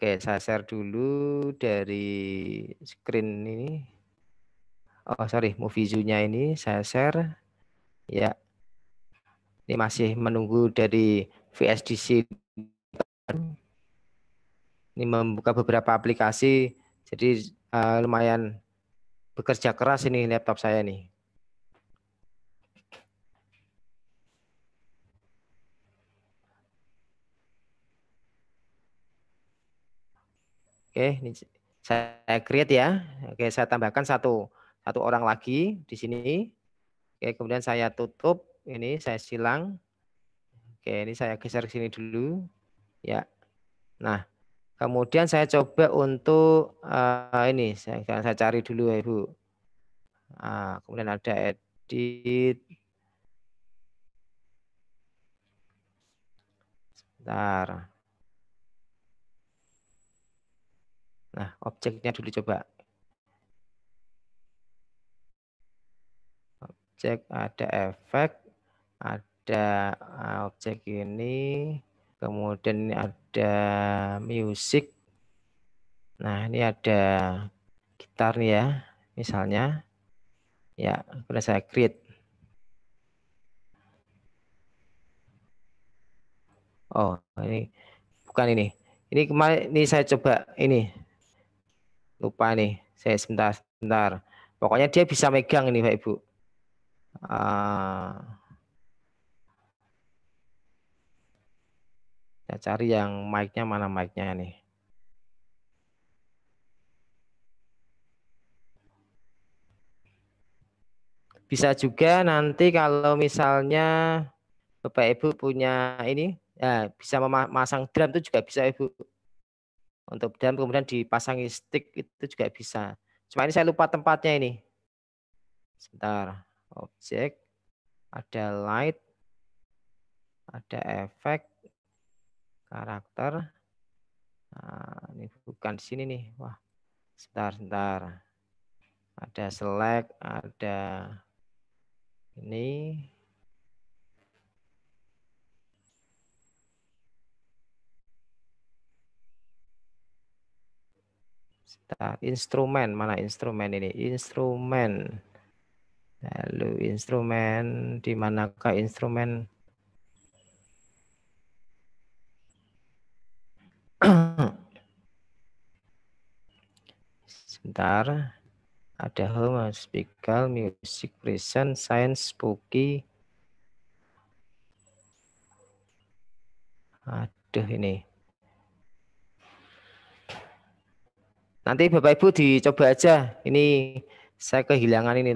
Oke, saya share dulu dari screen ini. Oh, sorry, Movizu-nya ini saya share. Ya. Ini masih menunggu dari VSDC. Ini membuka beberapa aplikasi. Jadi lumayan bekerja keras ini laptop saya nih. Oke, ini saya create ya. Oke, saya tambahkan satu orang lagi di sini. Oke, kemudian saya tutup. Ini saya silang. Oke, ini saya geser ke sini dulu. Ya. Nah, kemudian saya coba untuk ini. Saya cari dulu ya, Ibu. Kemudian ada edit. Sebentar. Nah, objeknya dulu coba. Objek ada efek, ada objek ini, kemudian ini ada music. Nah, ini ada gitar nih ya, misalnya. Ya, kemudian saya create. Oh, ini bukan ini. Ini kemarin ini saya coba ini. Lupa nih, saya sebentar. Pokoknya dia bisa megang ini Pak Ibu. Saya cari yang mic-nya, mana mic-nya nih. Bisa juga nanti kalau misalnya Bapak Ibu punya ini, ya bisa memasang drum itu juga bisa Ibu. Untuk drum kemudian dipasangi stick itu juga bisa. Cuma ini saya lupa tempatnya ini. Sebentar. Objek, ada light, ada efek, karakter. Nah, ini bukan di sini nih. Wah, sebentar. Ada select, ada ini. Instrumen, mana instrumen ini? Instrumen. Lalu instrumen, di manakah instrumen? Sebentar. Ada home, speaker, music, present, science, spooky. Aduh ini. Nanti Bapak Ibu dicoba aja. Ini saya kehilangan ini.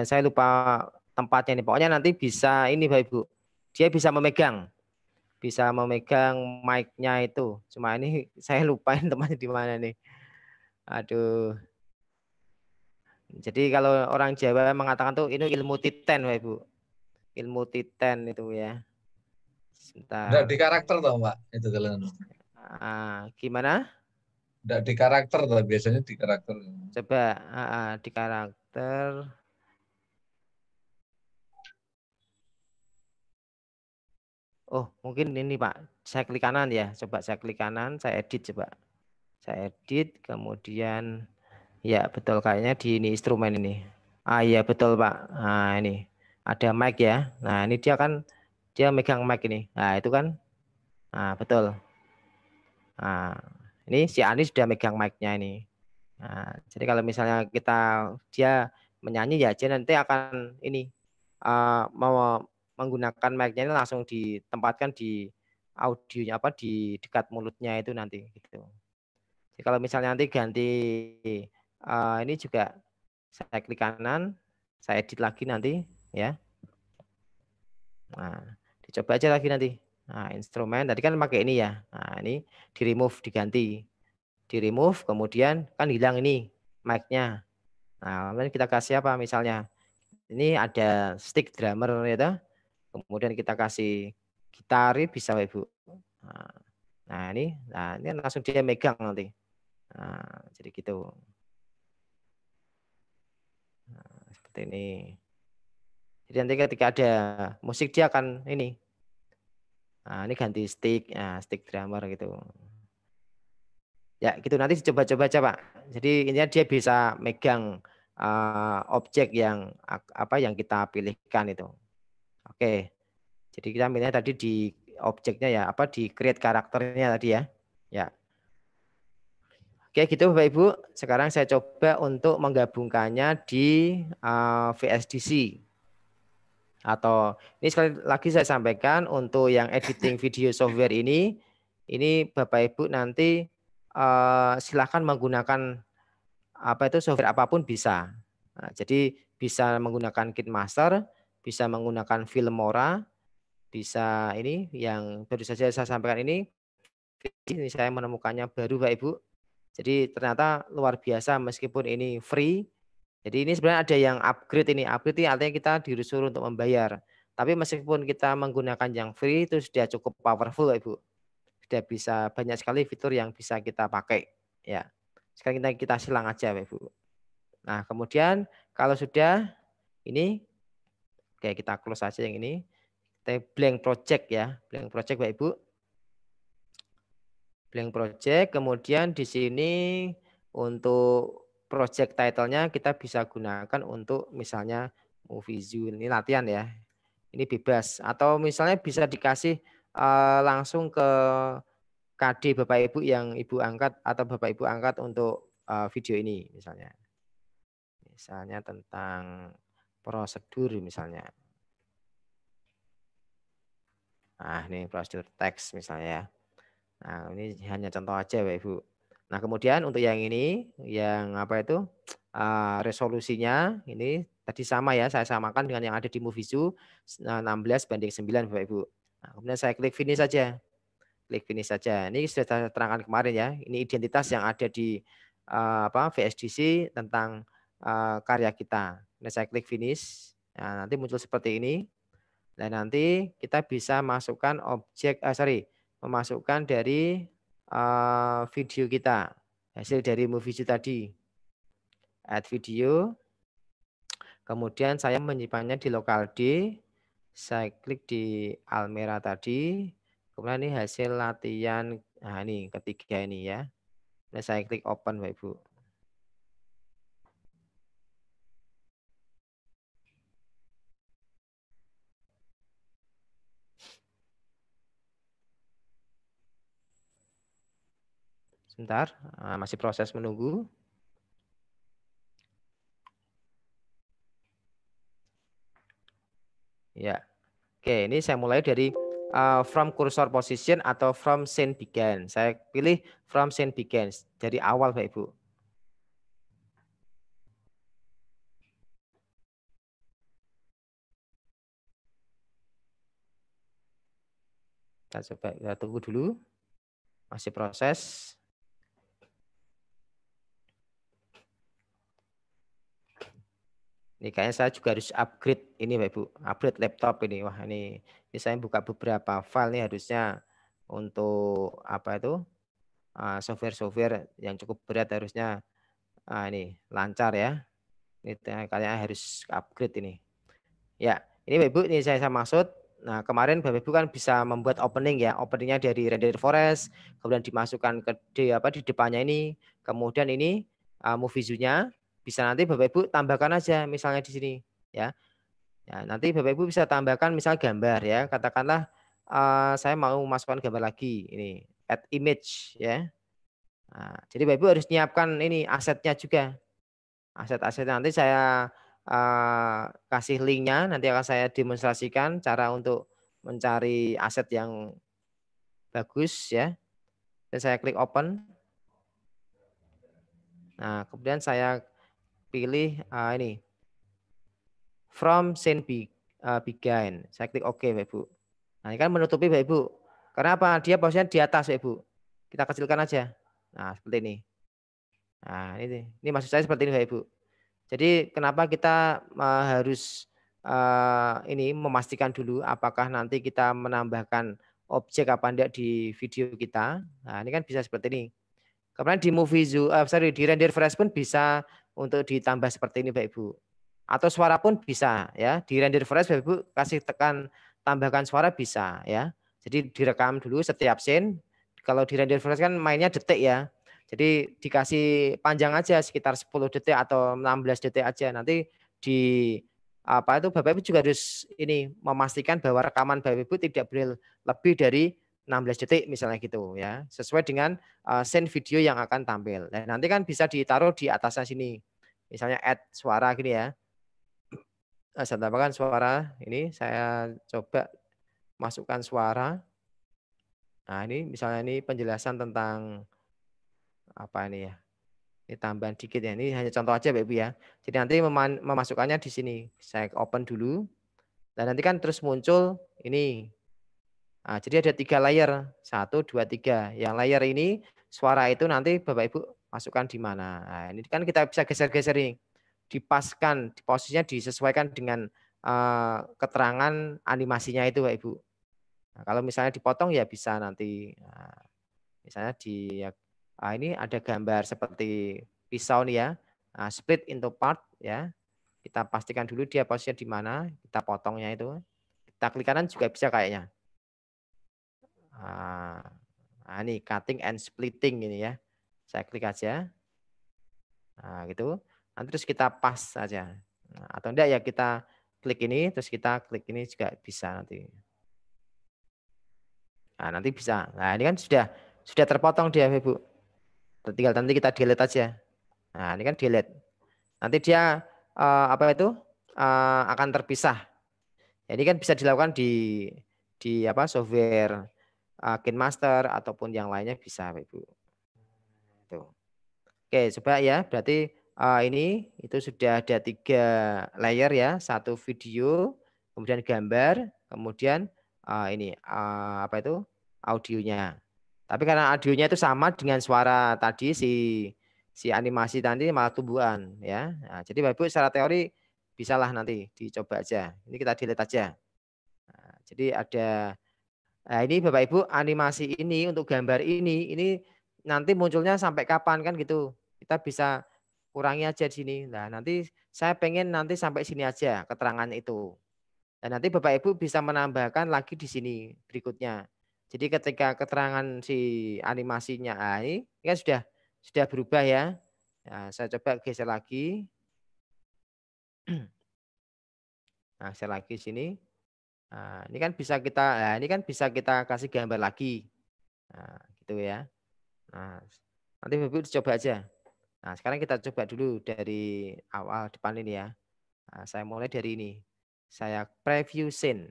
Saya lupa tempatnya ini. Pokoknya nanti bisa ini Bapak Ibu. Dia bisa memegang mic-nya itu. Cuma ini saya lupain tempatnya di mana nih. Aduh. Jadi kalau orang Jawa mengatakan tuh ini ilmu titen Bapak Ibu. Ilmu titen itu ya. Sebentar. Enggak di karakter toh, Pak. Itu kalau gimana? Enggak di karakter toh, biasanya di karakter. Coba di karakter. Oh, mungkin ini Pak. Saya klik kanan ya. Coba saya klik kanan, saya edit coba. Saya edit, kemudian ya betul kayaknya di ini instrumen ini. Iya betul Pak. Nah ini ada mic ya. Nah ini dia megang mic ini. Nah itu kan. Nah betul. Nah ini si Ani sudah megang mic-nya ini. Nah, jadi kalau misalnya dia menyanyi ya dia nanti akan ini mau menggunakan mic-nya ini langsung ditempatkan di audionya di dekat mulutnya itu nanti gitu. Jadi kalau misalnya nanti ganti ini juga saya klik kanan, saya edit lagi nanti ya. Nah, dicoba aja lagi nanti. Nah, instrumen tadi kan pakai ini ya. Nah, ini di remove diganti. Di remove kemudian kan hilang ini mic-nya. Nah, kemudian kita kasih apa misalnya? Ini ada stick drummer ya. Kemudian kita kasih gitar bisa Ibu. Nah, ini langsung dia megang nanti. Nah, jadi gitu. Nah, seperti ini. Jadi nanti ketika ada musik dia akan ini. Nah, ini ganti stick, stick drummer gitu. Ya, gitu nanti coba-coba aja, Pak. Jadi intinya dia bisa megang objek yang kita pilihkan itu. Oke. Jadi kita milihnya tadi di objeknya ya, di create karakternya tadi ya. Ya. Oke, gitu Bapak Ibu. Sekarang saya coba untuk menggabungkannya di VSDC. Atau ini sekali lagi saya sampaikan untuk yang editing video software ini Bapak Ibu nanti silakan menggunakan software apapun bisa. Nah, jadi bisa menggunakan KineMaster, bisa menggunakan Filmora, bisa ini yang baru saja saya sampaikan ini saya menemukannya baru Bapak Ibu. Jadi ternyata luar biasa meskipun ini free. Jadi ini sebenarnya ada yang upgrade ini. Upgrade ini artinya kita disuruh untuk membayar. Tapi meskipun kita menggunakan yang free itu sudah cukup powerful Ibu. Sudah bisa banyak sekali fitur yang bisa kita pakai. Ya. Sekarang kita silang aja Ibu. Nah kemudian kalau sudah ini, oke kita close aja yang ini. Kita blank project ya. Blank project Bapak Ibu. Blank project, kemudian di sini untuk project title-nya kita bisa gunakan untuk misalnya movie zoo, ini latihan ya. Ini bebas atau misalnya bisa dikasih langsung ke KD Bapak Ibu yang Ibu angkat atau Bapak Ibu angkat untuk video ini misalnya. Misalnya tentang prosedur misalnya. Nah, ini prosedur teks misalnya ya. Nah, ini hanya contoh aja Bapak Ibu. Nah, kemudian untuk yang ini, yang resolusinya ini Tadi sama ya, saya samakan dengan yang ada di Movizu 16:9 Bapak Ibu. Nah, kemudian saya klik finish saja. Klik finish saja. Ini sudah saya terangkan kemarin ya. Ini identitas yang ada di VSDC tentang karya kita. Nah, saya klik finish. Nah, nanti muncul seperti ini. Dan nanti kita bisa masukkan memasukkan dari video kita, hasil dari Movizu tadi. Add video. Kemudian saya menyimpannya di lokal D. Saya klik di Almera tadi. Kemudian ini hasil latihan. Nah, ini ketiga ini ya. Nah, saya klik open Bapak Ibu. Sebentar, masih proses menunggu. Ya, oke, ini saya mulai dari from cursor position atau from scene began. Saya pilih from scene begins, dari awal Bapak Ibu. Kita coba kita tunggu dulu, masih proses. Ini kayaknya saya juga harus upgrade ini Bapak Ibu, upgrade laptop ini. Wah, ini saya buka beberapa file nih, harusnya untuk software-software yang cukup berat harusnya ini lancar ya. Ini kayaknya harus upgrade ini. Ya, ini Bapak Ibu, ini saya maksud. Nah, kemarin Bapak Ibu kan bisa membuat opening ya, openingnya dari render forest, kemudian dimasukkan ke di depannya ini, kemudian ini Movizu-nya. Bisa nanti Bapak Ibu tambahkan aja misalnya di sini ya. Ya, nanti Bapak Ibu bisa tambahkan misal gambar ya. Katakanlah saya mau masukkan gambar lagi ini, add image ya. Nah, jadi Bapak Ibu harus nyiapkan ini asetnya juga. Aset-aset nanti saya kasih linknya, nanti akan saya demonstrasikan cara untuk mencari aset yang bagus ya. Dan saya klik open. Nah, kemudian saya pilih ini from scene begin. Saya klik OK Bapak Ibu. Nah, ini kan menutupi Bapak Ibu. Karena apa? Dia posisinya di atas Bapak Ibu. Kita kecilkan aja. Nah, seperti ini. Nah, ini maksud saya seperti ini Bapak Ibu. Jadi kenapa kita harus ini memastikan dulu apakah nanti kita menambahkan objek apa enggak di video kita. Nah, ini kan bisa seperti ini. Kemudian di Movizu, di render fresh pun bisa untuk ditambah seperti ini Bapak Ibu. Atau suara pun bisa ya. Di render fresh Bapak Ibu kasih tekan tambahkan suara bisa ya. Jadi direkam dulu setiap scene. Kalau di render fresh kan mainnya detik ya. Jadi dikasih panjang aja sekitar 10 detik atau 16 detik aja. Nanti di Bapak Ibu juga harus ini memastikan bahwa rekaman Bapak Ibu tidak boleh lebih dari 16 detik misalnya gitu ya, sesuai dengan scene video yang akan tampil. Dan nanti kan bisa ditaruh di atasnya sini. Misalnya add suara gini ya. Saya tambahkan suara, ini saya coba masukkan suara. Nah, ini misalnya ini penjelasan tentang apa ini ya. Ini tambahan dikit ya. Ini hanya contoh aja Bapak Ibu ya. Jadi nanti memasukkannya di sini. Saya open dulu. Dan nanti kan terus muncul ini. Nah, jadi ada 3 layer, 1, 2, 3. Yang layer ini suara itu nanti Bapak Ibu masukkan di mana. Nah, ini kan kita bisa geser-geser ini, dipaskan, posisinya disesuaikan dengan keterangan animasinya itu Bapak Ibu. Nah, kalau misalnya dipotong ya bisa nanti, misalnya ini ada gambar seperti pisau nih ya, split into part ya. Kita pastikan dulu dia posisinya di mana, kita potongnya itu. Kita klik kanan juga bisa kayaknya. Nah, ini cutting and splitting ini ya. Saya klik aja. Nah, gitu. Nanti terus kita pas saja. Nah, atau enggak ya kita klik ini, terus kita klik ini juga bisa nanti. Nah, nanti bisa. Nah, ini kan sudah terpotong dia, Ibu. Tinggal nanti kita delete aja. Nah, ini kan delete. Nanti dia akan terpisah. Jadi kan bisa dilakukan di software KineMaster ataupun yang lainnya bisa, Ibu. Tuh. Oke, coba ya. Berarti ini itu sudah ada 3 layer ya, 1 video, kemudian gambar, kemudian ini apa itu audionya. Tapi karena audionya itu sama dengan suara tadi si animasi tadi malah tumbuhan ya. Nah, jadi Bapak Ibu secara teori bisalah nanti dicoba aja. Ini kita delete aja. Nah, jadi ada ini Bapak Ibu animasi ini untuk gambar ini nanti munculnya sampai kapan kan gitu. Kita bisa kurangi aja di sini. Nah, nanti saya pengen nanti sampai sini aja keterangan itu. Dan nanti Bapak Ibu bisa menambahkan lagi di sini berikutnya. Jadi ketika keterangan si animasinya ini kan sudah berubah ya. Nah, saya coba geser lagi. Nah, saya lagi sini. Nah, ini kan bisa kita kasih gambar lagi. Nah, gitu ya. Nah, nanti Bapak Ibu coba aja. Nah, sekarang kita coba dulu dari awal depan ini ya. Nah, saya mulai dari ini. Saya preview scene.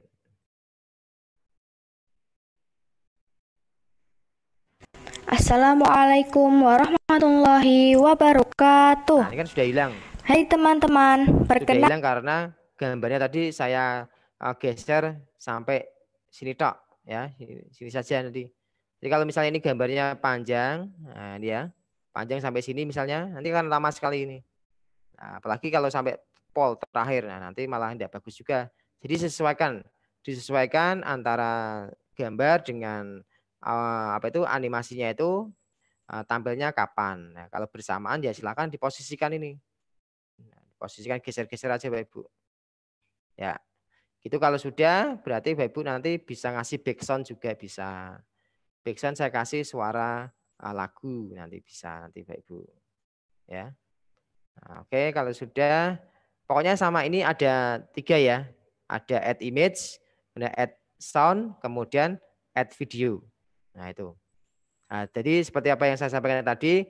Assalamualaikum warahmatullahi wabarakatuh. Nah, ini kan sudah hilang. Hai teman-teman, Sudah hilang karena gambarnya tadi saya geser sampai sini tok ya, sini saja nanti. Jadi kalau misalnya ini gambarnya panjang, nah ini ya, panjang sampai sini misalnya, nanti kan lama sekali ini. Nah, apalagi kalau sampai pol terakhir, nah nanti malah tidak bagus juga. Jadi disesuaikan antara gambar dengan apa itu animasinya itu tampilnya kapan. Nah, kalau bersamaan ya silakan diposisikan ini. Posisikan geser-geser aja Bapak Ibu. Ya. Itu kalau sudah berarti Bapak Ibu nanti bisa ngasih background juga bisa. Background saya kasih suara lagu nanti bisa nanti Bapak Ibu. Ya. Nah, oke, kalau sudah pokoknya sama ini ada 3 ya. Ada add image, ada add sound, kemudian add video. Nah, itu. Nah, jadi seperti apa yang saya sampaikan tadi,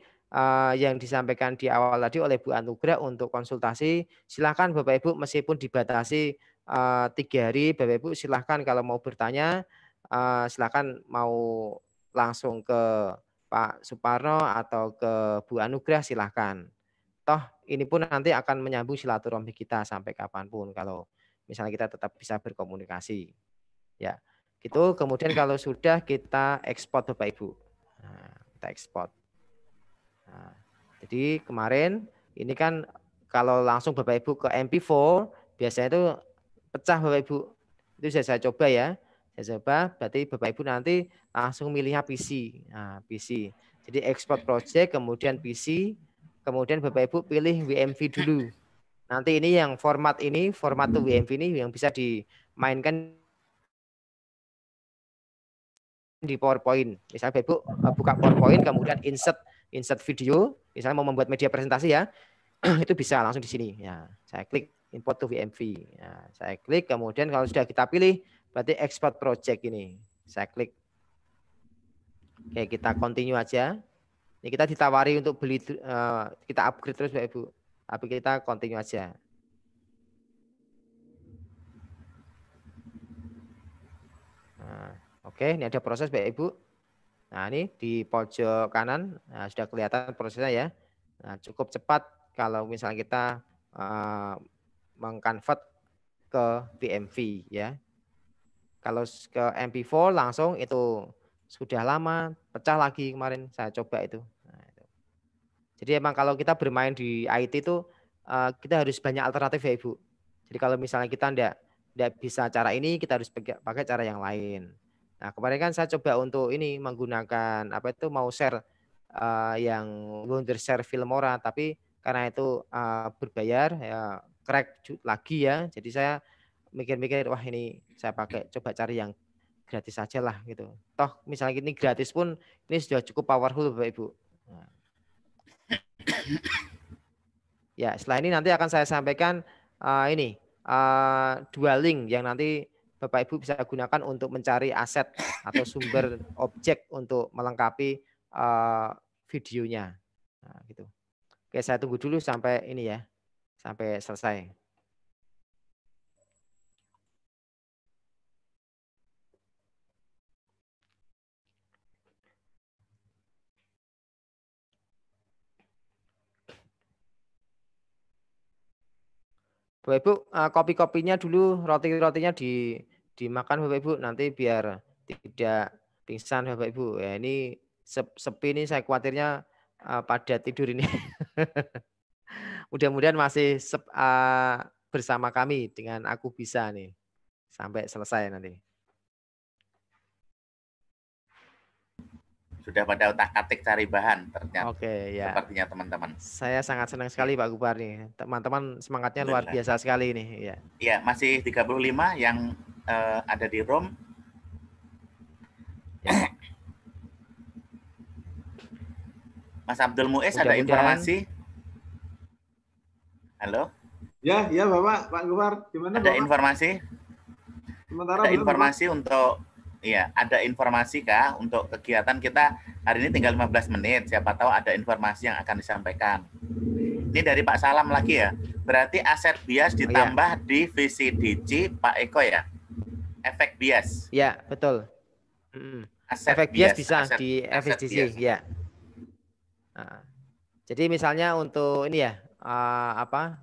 yang disampaikan di awal tadi oleh Bu Anugrah untuk konsultasi, silahkan Bapak Ibu meskipun dibatasi 3 hari, Bapak Ibu silahkan kalau mau bertanya, silahkan mau langsung ke Pak Suparno atau ke Bu Anugrah silahkan. Toh ini pun nanti akan menyambung silaturahmi kita sampai kapanpun kalau misalnya kita tetap bisa berkomunikasi. Ya, gitu. Kemudian kalau sudah kita ekspor Bapak Ibu. Nah, kita ekspor. Nah, jadi kemarin ini kan kalau langsung Bapak Ibu ke MP4 biasanya itu pecah Bapak Ibu. Itu saya coba ya. Saya coba berarti Bapak Ibu nanti langsung milihnya PC. Nah, PC. Jadi export project kemudian PC, kemudian Bapak Ibu pilih WMV dulu. Nanti ini yang format tuh WMV ini yang bisa dimainkan di PowerPoint. Misalnya Bapak Ibu buka PowerPoint kemudian insert video, misalnya mau membuat media presentasi ya, itu bisa langsung di sini. Ya, saya klik import to WMV. Ya, saya klik kemudian kalau sudah kita pilih berarti export project ini. Saya klik. Oke, kita continue aja. Ini kita ditawari untuk beli kita upgrade terus Bapak Ibu. Tapi kita continue aja. Nah, oke, ini ada proses Bapak Ibu. Nah, ini di pojok kanan sudah kelihatan prosesnya ya. Nah, cukup cepat kalau misalnya kita mengconvert ke BMV ya. Kalau ke MP4 langsung itu sudah lama, pecah lagi kemarin saya coba itu. Nah, itu. Jadi emang kalau kita bermain di IT itu kita harus banyak alternatif ya Ibu. Jadi kalau misalnya kita enggak bisa cara ini, kita harus pakai cara yang lain. Nah, kemarin kan saya coba untuk ini menggunakan apa itu mau share yang Wondershare Filmora, tapi karena itu berbayar ya crack lagi ya. Jadi saya mikir-mikir wah ini saya pakai coba cari yang gratis saja lah gitu. Toh misalnya ini gratis pun ini sudah cukup powerful Bapak Ibu. Nah. Ya, setelah ini nanti akan saya sampaikan ini 2 link yang nanti Bapak Ibu bisa gunakan untuk mencari aset atau sumber objek untuk melengkapi videonya. Nah, gitu. Oke, saya tunggu dulu sampai ini ya, sampai selesai. Bapak Ibu, kopi-kopinya dulu, roti-rotinya dimakan Bapak Ibu, nanti biar tidak pingsan Bapak Ibu. Ya ini sepi nih, saya khawatirnya pada tidur ini. Mudah-mudahan masih bersama kami dengan Aku Bisa nih sampai selesai nanti. Sudah pada otak-atik cari bahan ternyata. Oke, ya. Sepertinya teman-teman. Saya sangat senang sekali Pak Gupar nih. Teman-teman semangatnya luar biasa sekali nih. Ya. Iya, masih 35 yang ada di room. Ya. Mas Abdul Muiz ada informasi? Halo? Ya, Bapak, Pak Gupar, gimana Ada Bapak? informasi? Sementara ada belum, informasi Bapak? untuk ada informasi kah untuk kegiatan kita hari ini tinggal 15 menit. Siapa tahu ada informasi yang akan disampaikan. Ini dari Pak Salam lagi ya. Berarti aset bias ditambah di VCDC Pak Eko ya. Efek bias. Ya, betul. Efek bias bisa di FSDC ya. Nah, jadi misalnya untuk ini ya,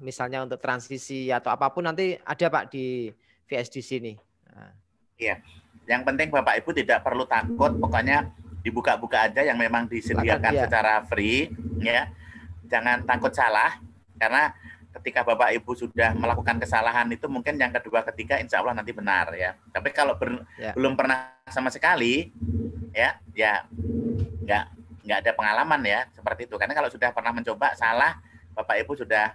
misalnya untuk transisi atau apapun nanti ada Pak di VSDC ini. Nah. Iya. Yang penting Bapak Ibu tidak perlu takut, pokoknya dibuka-buka aja yang memang disediakan secara free ya. Jangan takut salah, karena ketika Bapak Ibu sudah melakukan kesalahan itu mungkin yang kedua ketiga insya Allah nanti benar ya. Tapi kalau belum pernah sama sekali ya nggak ada pengalaman ya seperti itu. Karena kalau sudah pernah mencoba salah, Bapak Ibu sudah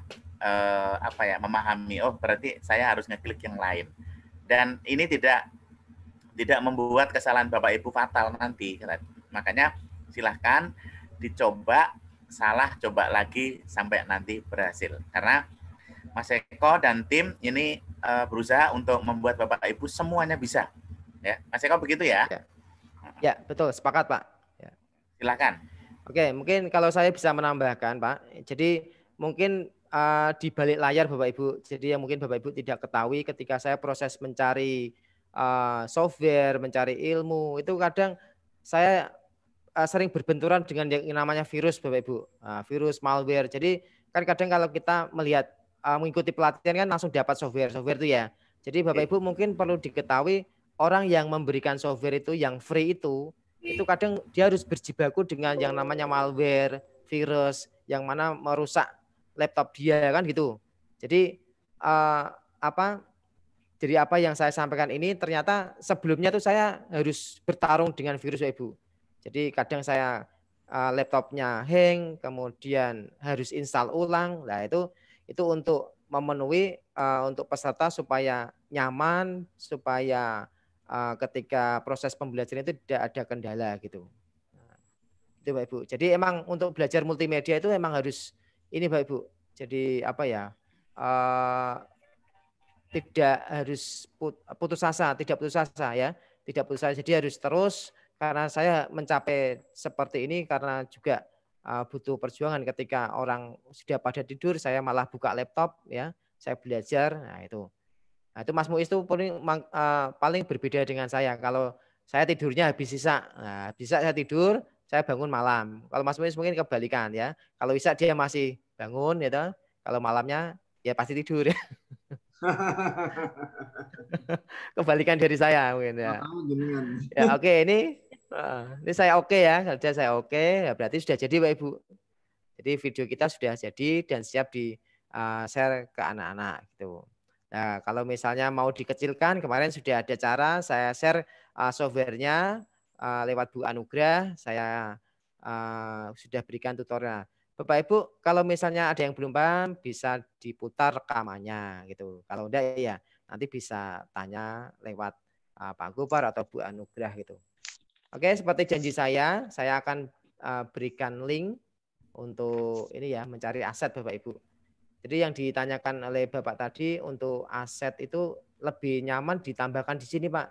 memahami, oh berarti saya harus ngeklik yang lain. Dan ini tidak membuat kesalahan Bapak Ibu fatal nanti. Makanya silahkan dicoba, salah, coba lagi sampai nanti berhasil. Karena Mas Eko dan tim ini berusaha untuk membuat Bapak Ibu semuanya bisa. Ya, Mas Eko begitu ya? Ya, betul, sepakat Pak. Ya. Silakan. Oke, mungkin kalau saya bisa menambahkan Pak. Jadi mungkin di balik layar Bapak Ibu, jadi yang mungkin Bapak Ibu tidak ketahui ketika saya proses mencari software, mencari ilmu, itu kadang saya sering berbenturan dengan yang namanya virus Bapak Ibu, virus, malware. Jadi kan kadang kalau kita melihat mengikuti pelatihan kan langsung dapat software itu ya. Jadi Bapak Ibu mungkin perlu diketahui orang yang memberikan software itu yang free itu kadang dia harus berjibaku dengan yang namanya malware, virus, yang mana merusak laptop dia kan gitu. Jadi Jadi apa yang saya sampaikan ini ternyata sebelumnya tuh saya harus bertarung dengan virus Ibu. Jadi kadang saya laptopnya hang, kemudian harus install ulang. Nah itu untuk memenuhi untuk peserta supaya nyaman, supaya ketika proses pembelajaran itu tidak ada kendala gitu. Nah, itu Pak Ibu. Jadi emang untuk belajar multimedia itu emang harus ini Pak Ibu. Jadi tidak harus putus asa ya, tidak putus asa. Jadi harus terus, karena saya mencapai seperti ini karena juga butuh perjuangan. Ketika orang sudah pada tidur, saya malah buka laptop ya, saya belajar. Nah itu Mas Muiz itu paling berbeda dengan saya. Kalau saya tidurnya habis sisa, saya tidur, saya bangun malam. Kalau Mas Muiz mungkin kebalikan ya. Kalau bisa dia masih bangun ya, kalau malamnya ya pasti tidur ya. Kebalikan dari saya mungkin ya. Ya oke, ini saya oke ya, kerja saya oke, ya berarti sudah jadi Pak Ibu. Jadi video kita sudah jadi dan siap di share ke anak-anak gitu. Nah kalau misalnya mau dikecilkan, kemarin sudah ada cara saya share softwarenya lewat Bu Anugrah, saya sudah berikan tutorial. Bapak Ibu, kalau misalnya ada yang belum paham bisa diputar rekamannya gitu. Kalau enggak ya nanti bisa tanya lewat Pak Gupar atau Bu Anugrah gitu. Oke, seperti janji saya akan berikan link untuk ini ya, mencari aset Bapak Ibu. Jadi yang ditanyakan oleh Bapak tadi untuk aset itu lebih nyaman ditambahkan di sini Pak.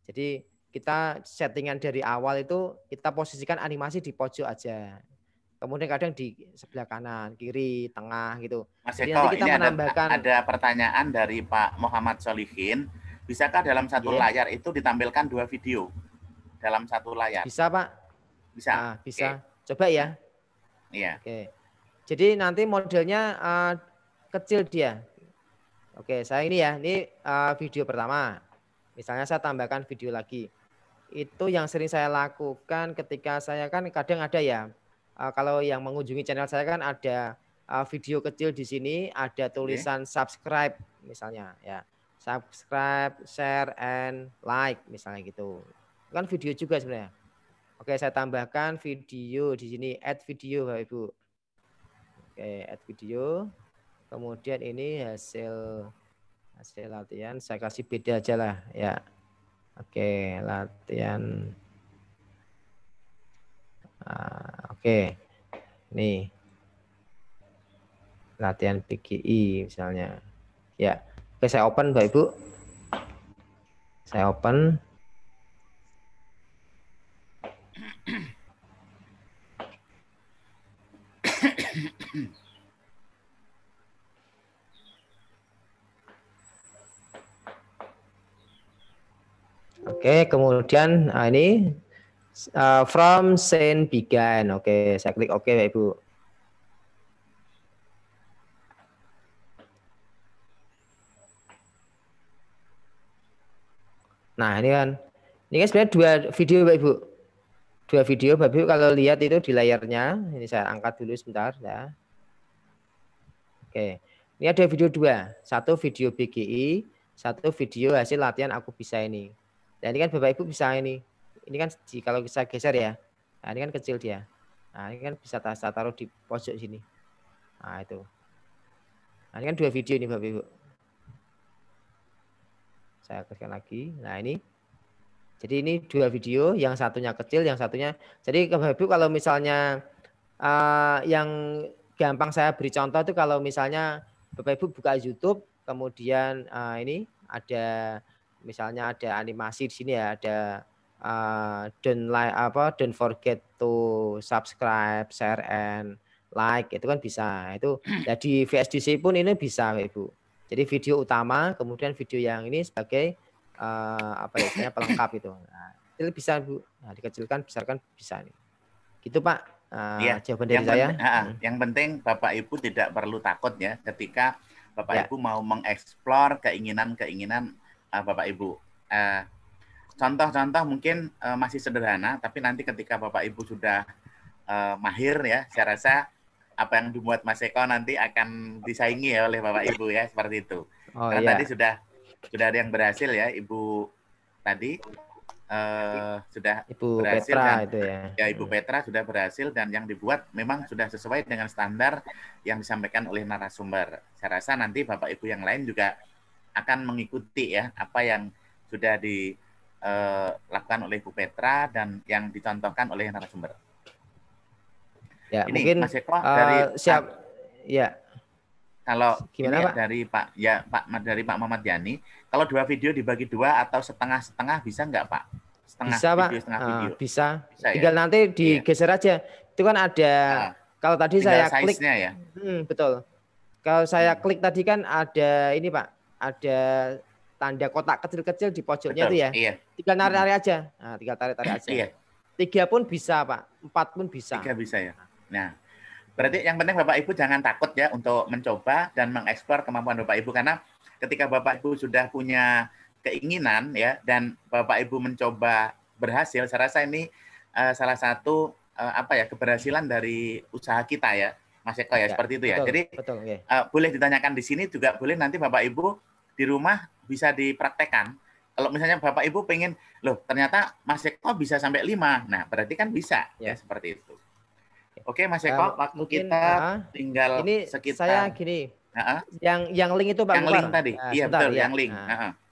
Jadi kita settingan dari awal itu kita posisikan animasi di pojok aja. Kemudian kadang di sebelah kanan, kiri, tengah gitu. Mas Eko, nanti kita menambahkan ada pertanyaan dari Pak Muhammad Solihin. Bisakah dalam satu layar itu ditampilkan 2 video? Dalam satu layar. Bisa Pak. Bisa. Bisa. Okay. Coba ya. Iya. Oke. Jadi nanti modelnya kecil dia. Oke, saya ini ya, ini video pertama. Misalnya saya tambahkan video lagi. Itu yang sering saya lakukan ketika saya kan kadang ada ya, kalau yang mengunjungi channel saya kan ada video kecil di sini, ada tulisan subscribe misalnya ya. Subscribe, share, and like misalnya gitu. Kan video juga sebenarnya. Oke, saya tambahkan video di sini, add video Bapak Ibu. Oke, add video. Kemudian ini hasil latihan, saya kasih beda aja lah ya. Oke, latihan. Oke, nih latihan PGI misalnya. Ya, oke saya open Bapak Ibu. Saya open. Oke, kemudian ini from Saint Began. Oke, saya klik oke Bapak Ibu. Nah, ini kan sebenarnya dua video Bapak Ibu. Dua video Bapak Ibu kalau lihat itu di layarnya, ini saya angkat dulu sebentar ya. Oke. Ini ada video dua, satu video BGI, satu video hasil latihan aku bisa ini. Dan ini kan Bapak Ibu bisa ini. Ini kan kalau bisa geser ya. Nah, ini kan kecil dia. Nah, ini kan bisa saya taruh di pojok sini. Nah, itu. Nah, ini kan dua video ini Bapak Ibu. Saya klikkan lagi. Nah, ini. Jadi ini dua video, yang satunya kecil, yang satunya. Jadi Bapak Ibu kalau misalnya yang gampang saya beri contoh itu kalau misalnya Bapak Ibu buka YouTube, kemudian ini ada misalnya ada animasi di sini ya, ada don't forget to subscribe, share, and like, itu kan bisa. Itu jadi VSDC pun ini bisa Bapak Ibu. Jadi video utama, kemudian video yang ini sebagai pelengkap itu. Nah, itu bisa Bu. Nah, dikecilkan, besarkan bisa nih. Gitu Pak. Ya, jawaban dari saya. Yang penting Bapak Ibu tidak perlu takut ya ketika Bapak Ibu mau mengeksplor keinginan-keinginan Bapak Ibu. Contoh-contoh mungkin masih sederhana, tapi nanti ketika Bapak Ibu sudah mahir ya, saya rasa apa yang dibuat Mas Eko nanti akan disaingi ya oleh Bapak Ibu ya, seperti itu. Karena tadi sudah ada yang berhasil ya, Ibu tadi sudah Ibu berhasil Petra dan, itu ya. Ibu Petra sudah berhasil dan yang dibuat memang sudah sesuai dengan standar yang disampaikan oleh narasumber. Saya rasa nanti Bapak Ibu yang lain juga akan mengikuti ya apa yang sudah dilakukan oleh Ibu Petra dan yang dicontohkan oleh narasumber. Ya, ini mungkin Mas Eko dari ya. Kalau gimana, ini Pak? Dari Pak Muhammad Yani, kalau dua video dibagi dua atau setengah-setengah bisa nggak Pak? Bisa Pak, video. bisa. Ya? Tinggal nanti digeser aja. Itu kan ada. Kalau tadi saya klik, ya? Betul. Kalau saya klik tadi kan ada ini Pak, ada tanda kotak kecil-kecil di pojoknya itu ya. Iya. Tinggal tarik-tarik aja. Nah, tinggal tarik-tarik aja. Iya. 3 pun bisa Pak, 4 pun bisa. 3 bisa ya. Nah, berarti yang penting Bapak Ibu jangan takut ya untuk mencoba dan mengeksplor kemampuan Bapak Ibu, karena ketika Bapak Ibu sudah punya keinginan ya dan Bapak Ibu mencoba berhasil, saya rasa ini salah satu keberhasilan dari usaha kita ya, Mas Eko ya, seperti itu ya. Jadi boleh ditanyakan di sini juga, boleh nanti Bapak Ibu di rumah bisa dipraktekkan. Kalau misalnya Bapak Ibu pengen, loh ternyata Mas Eko bisa sampai 5, nah berarti kan bisa ya seperti itu. Oke Mas Eko, waktu kita tinggal ini sekitar. Saya gini, yang link itu Pak. Yang link tadi, iya betul, yang link.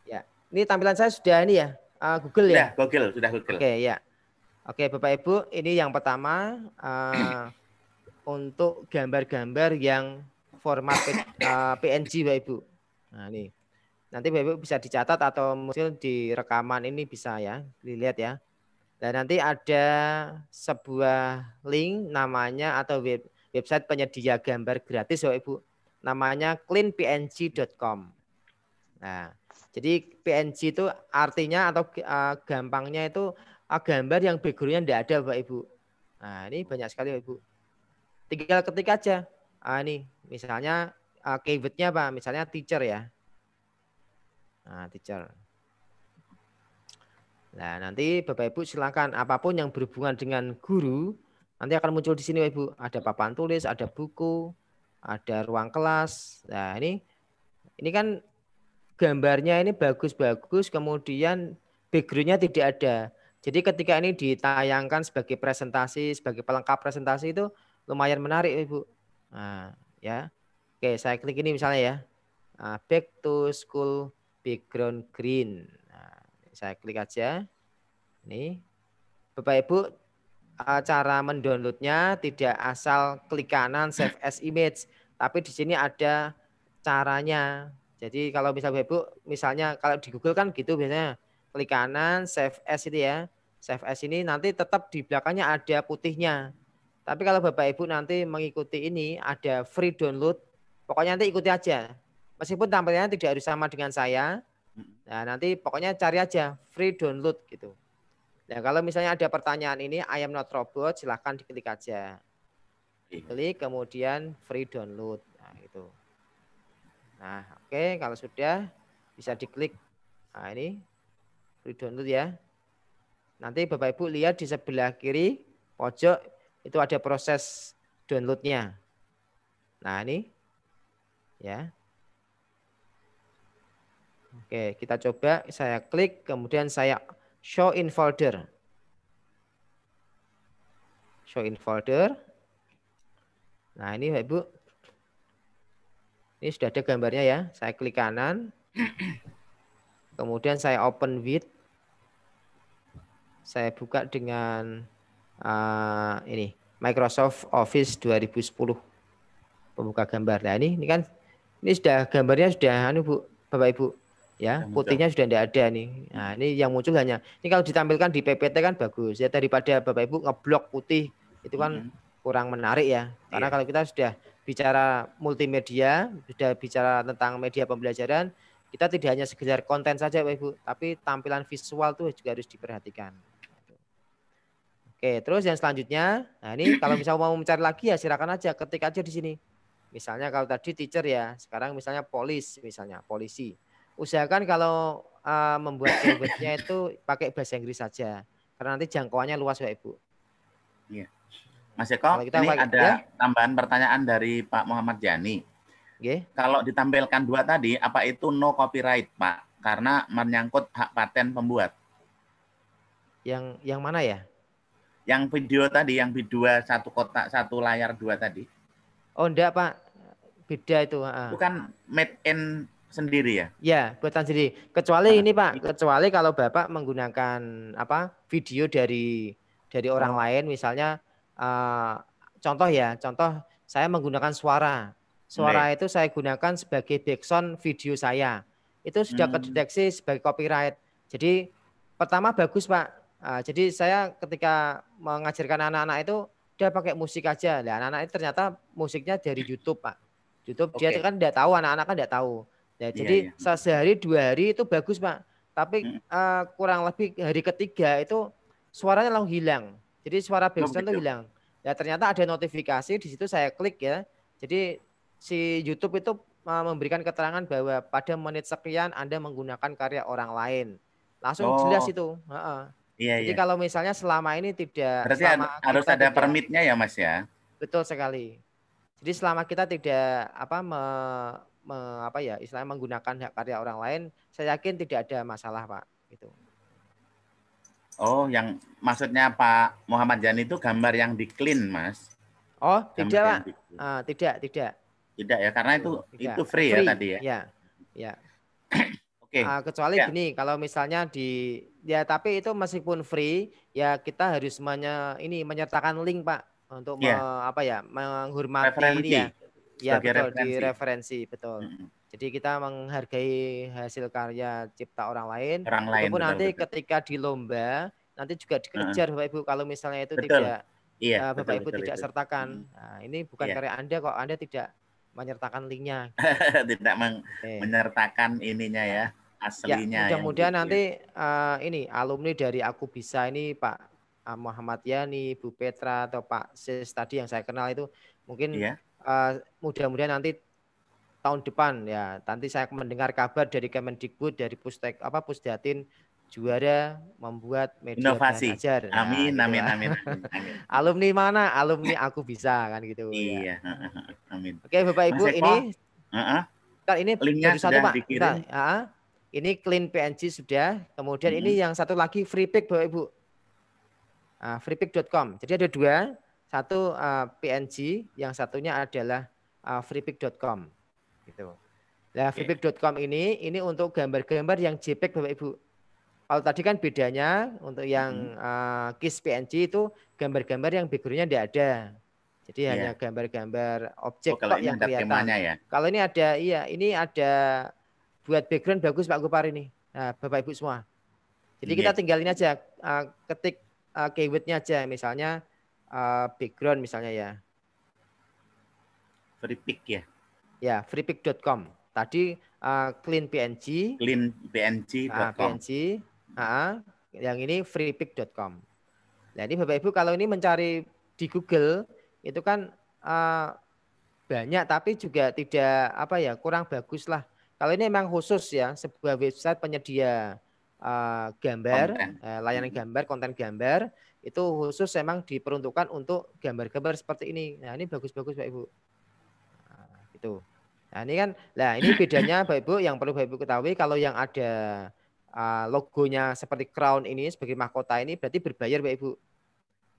Ya, ini tampilan saya sudah ini ya, Google ya. Sudah Google. Oke ya, oke Bapak Ibu, ini yang pertama untuk gambar-gambar yang format PNG Bapak Ibu. Nah ini, nanti Bapak Ibu bisa dicatat atau mungkin di rekaman ini bisa ya, dilihat ya. Dan nanti ada sebuah link namanya atau website penyedia gambar gratis Bapak Ibu. Namanya cleanpng.com. Nah, jadi PNG itu artinya atau gampangnya itu gambar yang background-nya tidak ada Bapak Ibu. Nah, ini banyak sekali Bapak Ibu. Tinggal ketik aja. Ini misalnya keyword-nya apa? Misalnya teacher ya. Nah, teacher. Nah, nanti Bapak Ibu silakan apapun yang berhubungan dengan guru nanti akan muncul di sini Ibu. Ada papan tulis, ada buku, ada ruang kelas. Nah, ini kan gambarnya ini bagus-bagus, kemudian background-nya tidak ada. Jadi ketika ini ditayangkan sebagai presentasi, sebagai pelengkap presentasi itu lumayan menarik Ibu. Nah, ya. Oke, saya klik ini misalnya ya. Back to school background green. Nah, saya klik aja. Nih, Bapak Ibu, cara mendownloadnya tidak asal klik kanan save as image, tapi di sini ada caranya. Jadi kalau misalnya kalau di Google kan gitu biasanya klik kanan save as itu ya. Save as ini nanti tetap di belakangnya ada putihnya. Tapi kalau Bapak Ibu nanti mengikuti ini ada free download, pokoknya nanti ikuti aja. Meskipun tampilannya tidak harus sama dengan saya. Nah, nanti pokoknya cari aja free download gitu. Nah, kalau misalnya ada pertanyaan ini I am not robot, silahkan diklik aja. Klik kemudian free download. Nah, itu. Nah, oke, kalau sudah bisa diklik. Nah, ini free download ya. Nanti Bapak Ibu lihat di sebelah kiri pojok itu ada proses downloadnya. Nah, ini ya. Oke, kita coba. Saya klik, kemudian saya show in folder. Show in folder. Nah, ini Bapak Ibu. Ini sudah ada gambarnya ya. Saya klik kanan. Kemudian saya open with. Saya buka dengan ini Microsoft Office 2010. Pembuka gambar. Nah, ini kan ini sudah gambarnya sudah Bu, Bapak Ibu. Ya, putihnya sudah tidak ada nih. Nah, ini yang muncul hanya ini kalau ditampilkan di PPT kan bagus ya, daripada Bapak Ibu ngeblok putih itu kan kurang menarik ya. Karena kalau kita sudah bicara multimedia, sudah bicara tentang media pembelajaran, kita tidak hanya sekedar konten saja Bapak Ibu, tapi tampilan visual tuh juga harus diperhatikan. Oke, terus yang selanjutnya, nah ini kalau misalnya mau mencari lagi ya silakan aja ketik aja di sini. Misalnya kalau tadi teacher ya, sekarang misalnya polisi. Usahakan kalau membuat keywordnya itu pakai bahasa Inggris saja, karena nanti jangkauannya luas Bapak Ibu. Iya. Mas Eko, ini ada tambahan pertanyaan dari Pak Muhammad Jani. Okay. Kalau ditampilkan dua tadi, apa itu no copyright Pak? Karena menyangkut hak paten pembuat. Yang mana ya? Yang video tadi, yang video satu kotak, satu layar dua tadi. Oh enggak Pak, beda itu. Bukan made in sendiri ya? Ya, buatan sendiri. Kecuali ini Pak, kecuali kalau Bapak menggunakan video dari orang lain, misalnya contoh saya menggunakan suara itu saya gunakan sebagai background video saya. Itu sudah kedeteksi sebagai copyright. Jadi pertama bagus Pak. Jadi saya ketika mengajarkan anak-anak itu dia pakai musik aja. Nah, anak-anak itu ternyata musiknya dari YouTube Pak. YouTube dia kan tidak tahu, anak-anak kan tidak tahu. Ya, jadi sehari 2 hari itu bagus Pak. Tapi kurang lebih hari ketiga itu suaranya langsung hilang. Jadi suara background itu hilang. Ya ternyata ada notifikasi di situ saya klik ya. Jadi si YouTube itu memberikan keterangan bahwa pada menit sekian Anda menggunakan karya orang lain. Langsung jelas itu. Jadi kalau misalnya selama ini tidak. Berarti harus ada permitnya ya Mas ya. Betul sekali. Jadi selama kita tidak istilahnya menggunakan hak karya orang lain, saya yakin tidak ada masalah Pak. Gitu. Oh, yang maksudnya Pak Muhammad Jani itu gambar yang di clean Mas? Oh, tidak Pak. Tidak. Tidak ya, karena itu free ya tadi ya. Ya. Oke. Kecuali gini, kalau misalnya tapi itu meskipun free, ya kita harus menyertakan link Pak untuk menghormati referensi. Ini ya. Ya betul, referensi. Di referensi betul. Jadi kita menghargai hasil karya cipta orang lain. Walaupun nanti ketika di lomba nanti juga dikejar Bapak Ibu kalau misalnya itu tidak Bapak Ibu tidak sertakan. Nah, ini bukan karya Anda kok, Anda tidak menyertakan linknya. Tidak menyertakan ininya ya, aslinya. Ya, mudah-mudahan nanti ini alumni dari Aku Bisa ini Pak Muhammad Yani, Bu Petra atau Pak Sis tadi yang saya kenal itu mungkin mudah-mudahan nanti tahun depan ya. Nanti saya mendengar kabar dari Kemendikbud, dari Pusdatin juara membuat media Inovasi. bahan ajar. Amin, Nah, gitu, amin, Pak. amin, amin, amin. Alumni mana? Alumni Aku Bisa kan gitu ya. Iya, amin. Oke, Bapak Ibu, Mas Eko, ini linknya baru satu sudah Pak. dikirim. Bentar, ini clean PNG sudah. Kemudian ini yang satu lagi free pick Bapak Ibu. Freepick.com. Jadi ada dua, satu PNG, yang satunya adalah freepick.com. Gitu. Nah, freepick.com ini untuk gambar-gambar yang JPEG Bapak Ibu. Kalau tadi kan bedanya untuk yang KISS PNG itu gambar-gambar yang background-nya tidak ada. Jadi hanya gambar-gambar objek kalau ini yang ada kelihatan. temanya ya. Kalau ini ada, ini ada buat background bagus Pak Gopar ini. Nah, Bapak Ibu semua. Jadi kita tinggal ini aja, ketik keyword-nya aja, misalnya background misalnya ya. Freepick ya. Ya, freepick.com. Tadi clean PNG. Cleanpng.com. PNG. Yang ini freepick.com. Nah, ini Bapak Ibu kalau ini mencari di Google itu kan banyak, tapi juga tidak kurang bagus lah. Kalau ini memang khusus ya, sebuah website penyedia gambar, layanan gambar, konten gambar, itu khusus memang diperuntukkan untuk gambar-gambar seperti ini. Nah, ini bagus-bagus Pak Ibu. Gitu. Nah, ini kan, ini bedanya Bapak Ibu yang perlu Bapak Ibu ketahui, kalau yang ada logonya seperti crown ini sebagai mahkota ini berarti berbayar Bapak Ibu.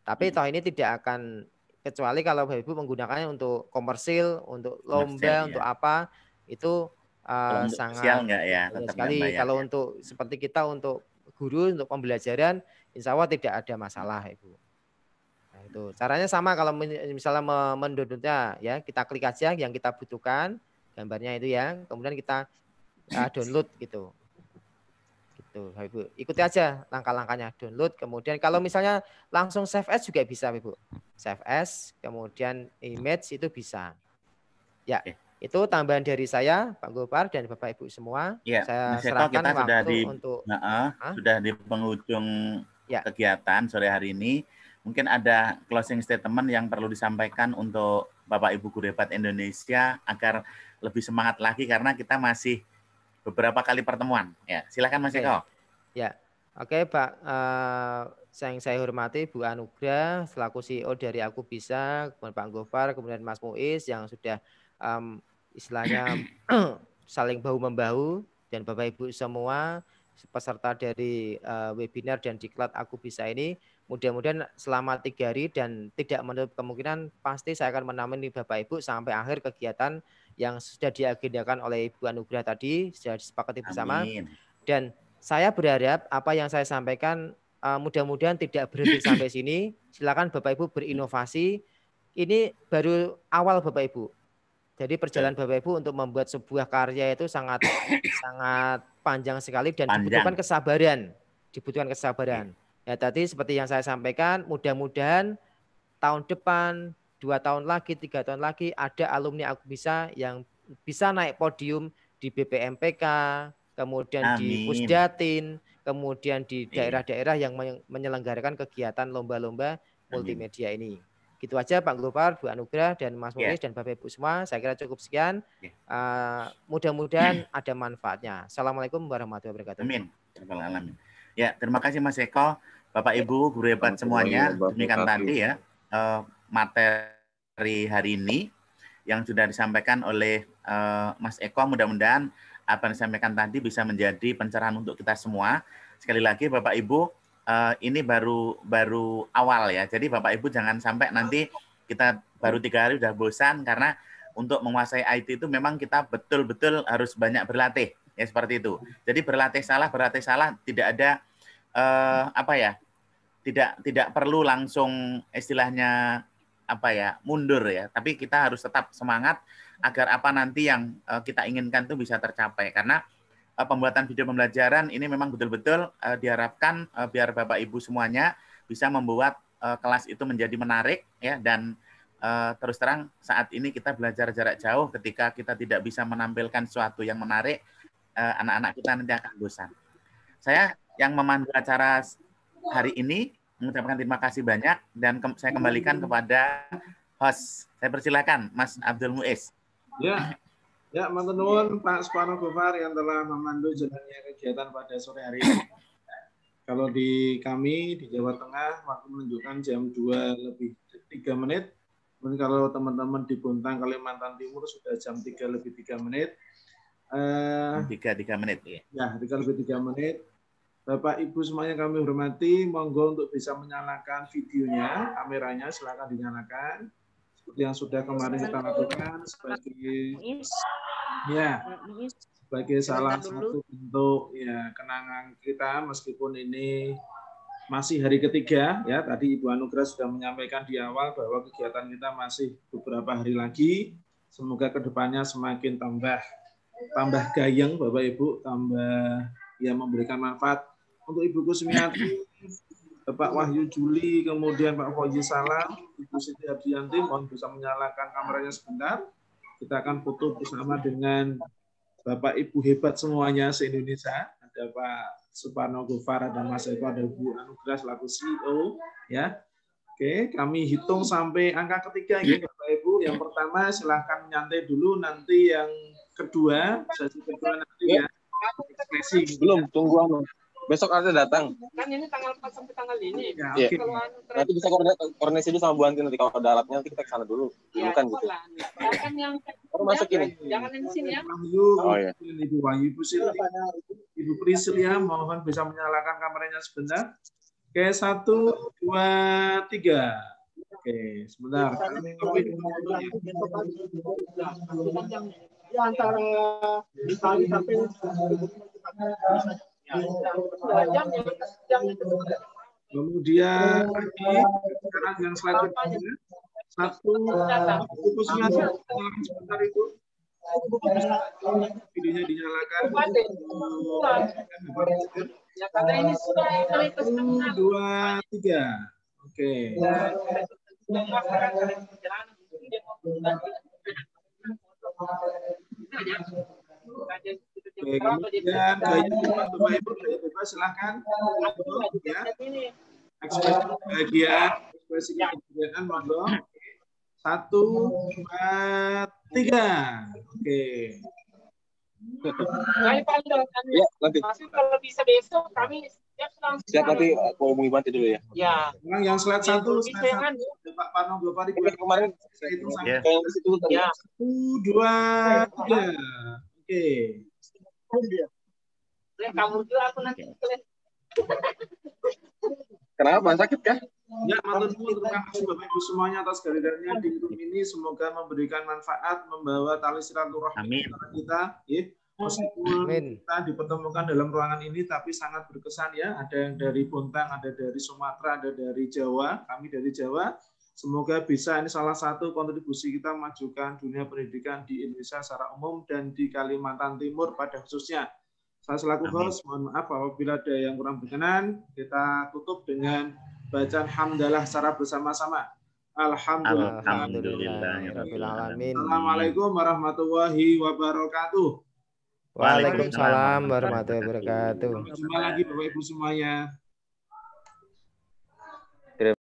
Tapi toh ini tidak akan, kecuali kalau Bapak Ibu menggunakannya untuk komersil, untuk lomba, untuk apa, itu sangat enggak ya, sekali. Kalau untuk seperti kita untuk guru, untuk pembelajaran, insya Allah tidak ada masalah Ibu. Nah, itu caranya sama kalau misalnya mendownloadnya ya, kita klik aja yang kita butuhkan gambarnya itu ya, kemudian kita download gitu. Ibu ikuti aja langkah-langkahnya, download, kemudian kalau misalnya langsung save as juga bisa Ibu, save as, kemudian image itu bisa ya. Itu tambahan dari saya Pak Gopar dan Bapak Ibu semua. Ya, saya serahkan serahkan kita waktu untuk sudah di penghujung kegiatan sore hari ini. Mungkin ada closing statement yang perlu disampaikan untuk Bapak Ibu guru hebat Indonesia agar lebih semangat lagi, karena kita masih beberapa kali pertemuan. Ya, silakan Mas Eko. Ya, oke Pak. Yang saya hormati Bu Anugrah selaku CEO dari Aku Bisa, kemudian Pak Gopar, kemudian Mas Muiz yang sudah istilahnya saling bahu-membahu, dan Bapak Ibu semua peserta dari webinar dan diklat Aku Bisa ini. Mudah-mudahan selama 3 hari dan tidak menutup kemungkinan pasti saya akan menemani Bapak Ibu sampai akhir kegiatan yang sudah diagendakan oleh Ibu Anugrah tadi, sudah disepakati bersama. Amin. Dan saya berharap apa yang saya sampaikan mudah-mudahan tidak berhenti sampai sini. Silakan Bapak Ibu berinovasi. Ini baru awal Bapak Ibu. Jadi perjalanan Bapak Ibu untuk membuat sebuah karya itu sangat panjang sekali dan dibutuhkan kesabaran. Dibutuhkan kesabaran. Ya tadi seperti yang saya sampaikan, mudah-mudahan tahun depan, 2 tahun lagi, 3 tahun lagi ada alumni Aku Bisa yang bisa naik podium di BPMPK, kemudian di Pusdatin, kemudian di daerah-daerah yang menyelenggarakan kegiatan lomba-lomba multimedia ini. Gitu aja Pak Gopar, Bu Anugrah, dan Mas Muiz dan Bapak Ibu semua. Saya kira cukup sekian. Mudah-mudahan ada manfaatnya. Assalamualaikum warahmatullahi wabarakatuh. Amin. Ya, terima kasih Mas Eko, Bapak Ibu guru hebat semuanya. Demikian tadi ya materi hari ini yang sudah disampaikan oleh Mas Eko. Mudah-mudahan apa yang disampaikan tadi bisa menjadi pencerahan untuk kita semua. Sekali lagi Bapak Ibu, ini baru awal ya. Jadi Bapak Ibu jangan sampai nanti kita baru 3 hari udah bosan, karena untuk menguasai IT itu memang kita betul-betul harus banyak berlatih ya, seperti itu. Jadi berlatih salah tidak ada tidak perlu langsung istilahnya mundur ya, tapi kita harus tetap semangat agar apa nanti yang kita inginkan itu bisa tercapai. Karena pembuatan video pembelajaran ini memang betul-betul diharapkan biar Bapak Ibu semuanya bisa membuat kelas itu menjadi menarik ya. Dan terus terang saat ini kita belajar jarak jauh, ketika kita tidak bisa menampilkan sesuatu yang menarik, anak-anak kita nanti akan bosan. Saya yang memandu acara hari ini mengucapkan terima kasih banyak, dan saya kembalikan kepada host. Saya persilakan Mas Abdul Muiz. Ya, Ya, matur nuwun Pak Suparno Gofar yang telah memandu jalannya kegiatan pada sore hari ini. Kalau di kami di Jawa Tengah waktu menunjukkan jam 2:03. Kemudian kalau teman-teman di Bontang Kalimantan Timur sudah jam 3:03. 3 menit ya. Ya, 3:03. Bapak Ibu semuanya kami hormati, monggo untuk bisa menyalakan videonya, kameranya silakan dinyalakan. Seperti yang sudah kemarin kita lakukan sebagai salah satu bentuk ya kenangan kita meskipun ini masih hari ketiga ya. Tadi Ibu Anugrah sudah menyampaikan di awal bahwa kegiatan kita masih beberapa hari lagi. Semoga kedepannya semakin tambah gayeng Bapak Ibu, tambah ya memberikan manfaat untuk Ibu Kusmiati, Bapak Wahyu Juli, kemudian Pak Fauzi Salam, Ibu Siti Abdiyanti, mohon bisa menyalakan kameranya sebentar. Kita akan foto bersama dengan Bapak Ibu hebat semuanya se-Indonesia. Ada Pak Suparno Gofar, ada Mas Eko, ada Ibu Anugrah selaku CEO. Ya. Oke, kami hitung sampai angka ketiga ya Bapak Ibu. Yang pertama silahkan nyantai dulu, nanti yang kedua, sesi kedua nanti ya. Ekspresi. Belum, tunggu besok ada datang. Kan ini tanggal 4 sampai tanggal ini. Ya, iya. oke. Nanti bisa koordinasi dulu sama Bu Anti nanti kalau ada alatnya nanti kita ke sana dulu. Ya, Bukan gitu. Kan yang masuk ini. Jangan di sini ya. Oh, ya. Ibu Wahyu, Ibu Priscilia, mohon bisa menyalakan kameranya sebentar. Oke, 1, 2, 3. Oke, sebentar. Di antara Itali sampai kemudian sekarang yang selanjutnya 1 sebentar Ibu. Videonya dinyalakan. 1, 2, 3. Oke. Oke, kemudian Bapak Ibu bebas silahkan ya. Ekspresi kebahagiaan, ekspresi kebahagiaan monggo. 1, 2, 3. Oke. Ya, nanti. Kalau bisa besok kami siap nanti aku hubungi Banti dulu ya. Ya. Sekarang yang slide 1, Pak Parno Gofar kemarin saya hitung sampai ya. 1, 2, 3. Oke. Kamu juga aku nanti. Kenapa? Sakit kah? Ya, matur nuwun terima kasih Bapak Ibu semuanya atas kehadirannya di room ini. Semoga memberikan manfaat, membawa tali silaturahmi antara kita. Ya. Meskipun kita dipertemukan dalam ruangan ini, tapi sangat berkesan ya. Ada yang dari Bontang, ada dari Sumatera, ada dari Jawa. Kami dari Jawa. Semoga bisa ini salah satu kontribusi kita memajukan dunia pendidikan di Indonesia secara umum dan di Kalimantan Timur pada khususnya. Saya selaku host, mohon maaf apabila ada yang kurang berkenan. Kita tutup dengan bacaan hamdalah secara bersama-sama. Alhamdulillah. Assalamualaikum warahmatullahi wabarakatuh. Waalaikumsalam warahmatullahi wabarakatuh. Jumpa lagi Bapak Ibu semuanya.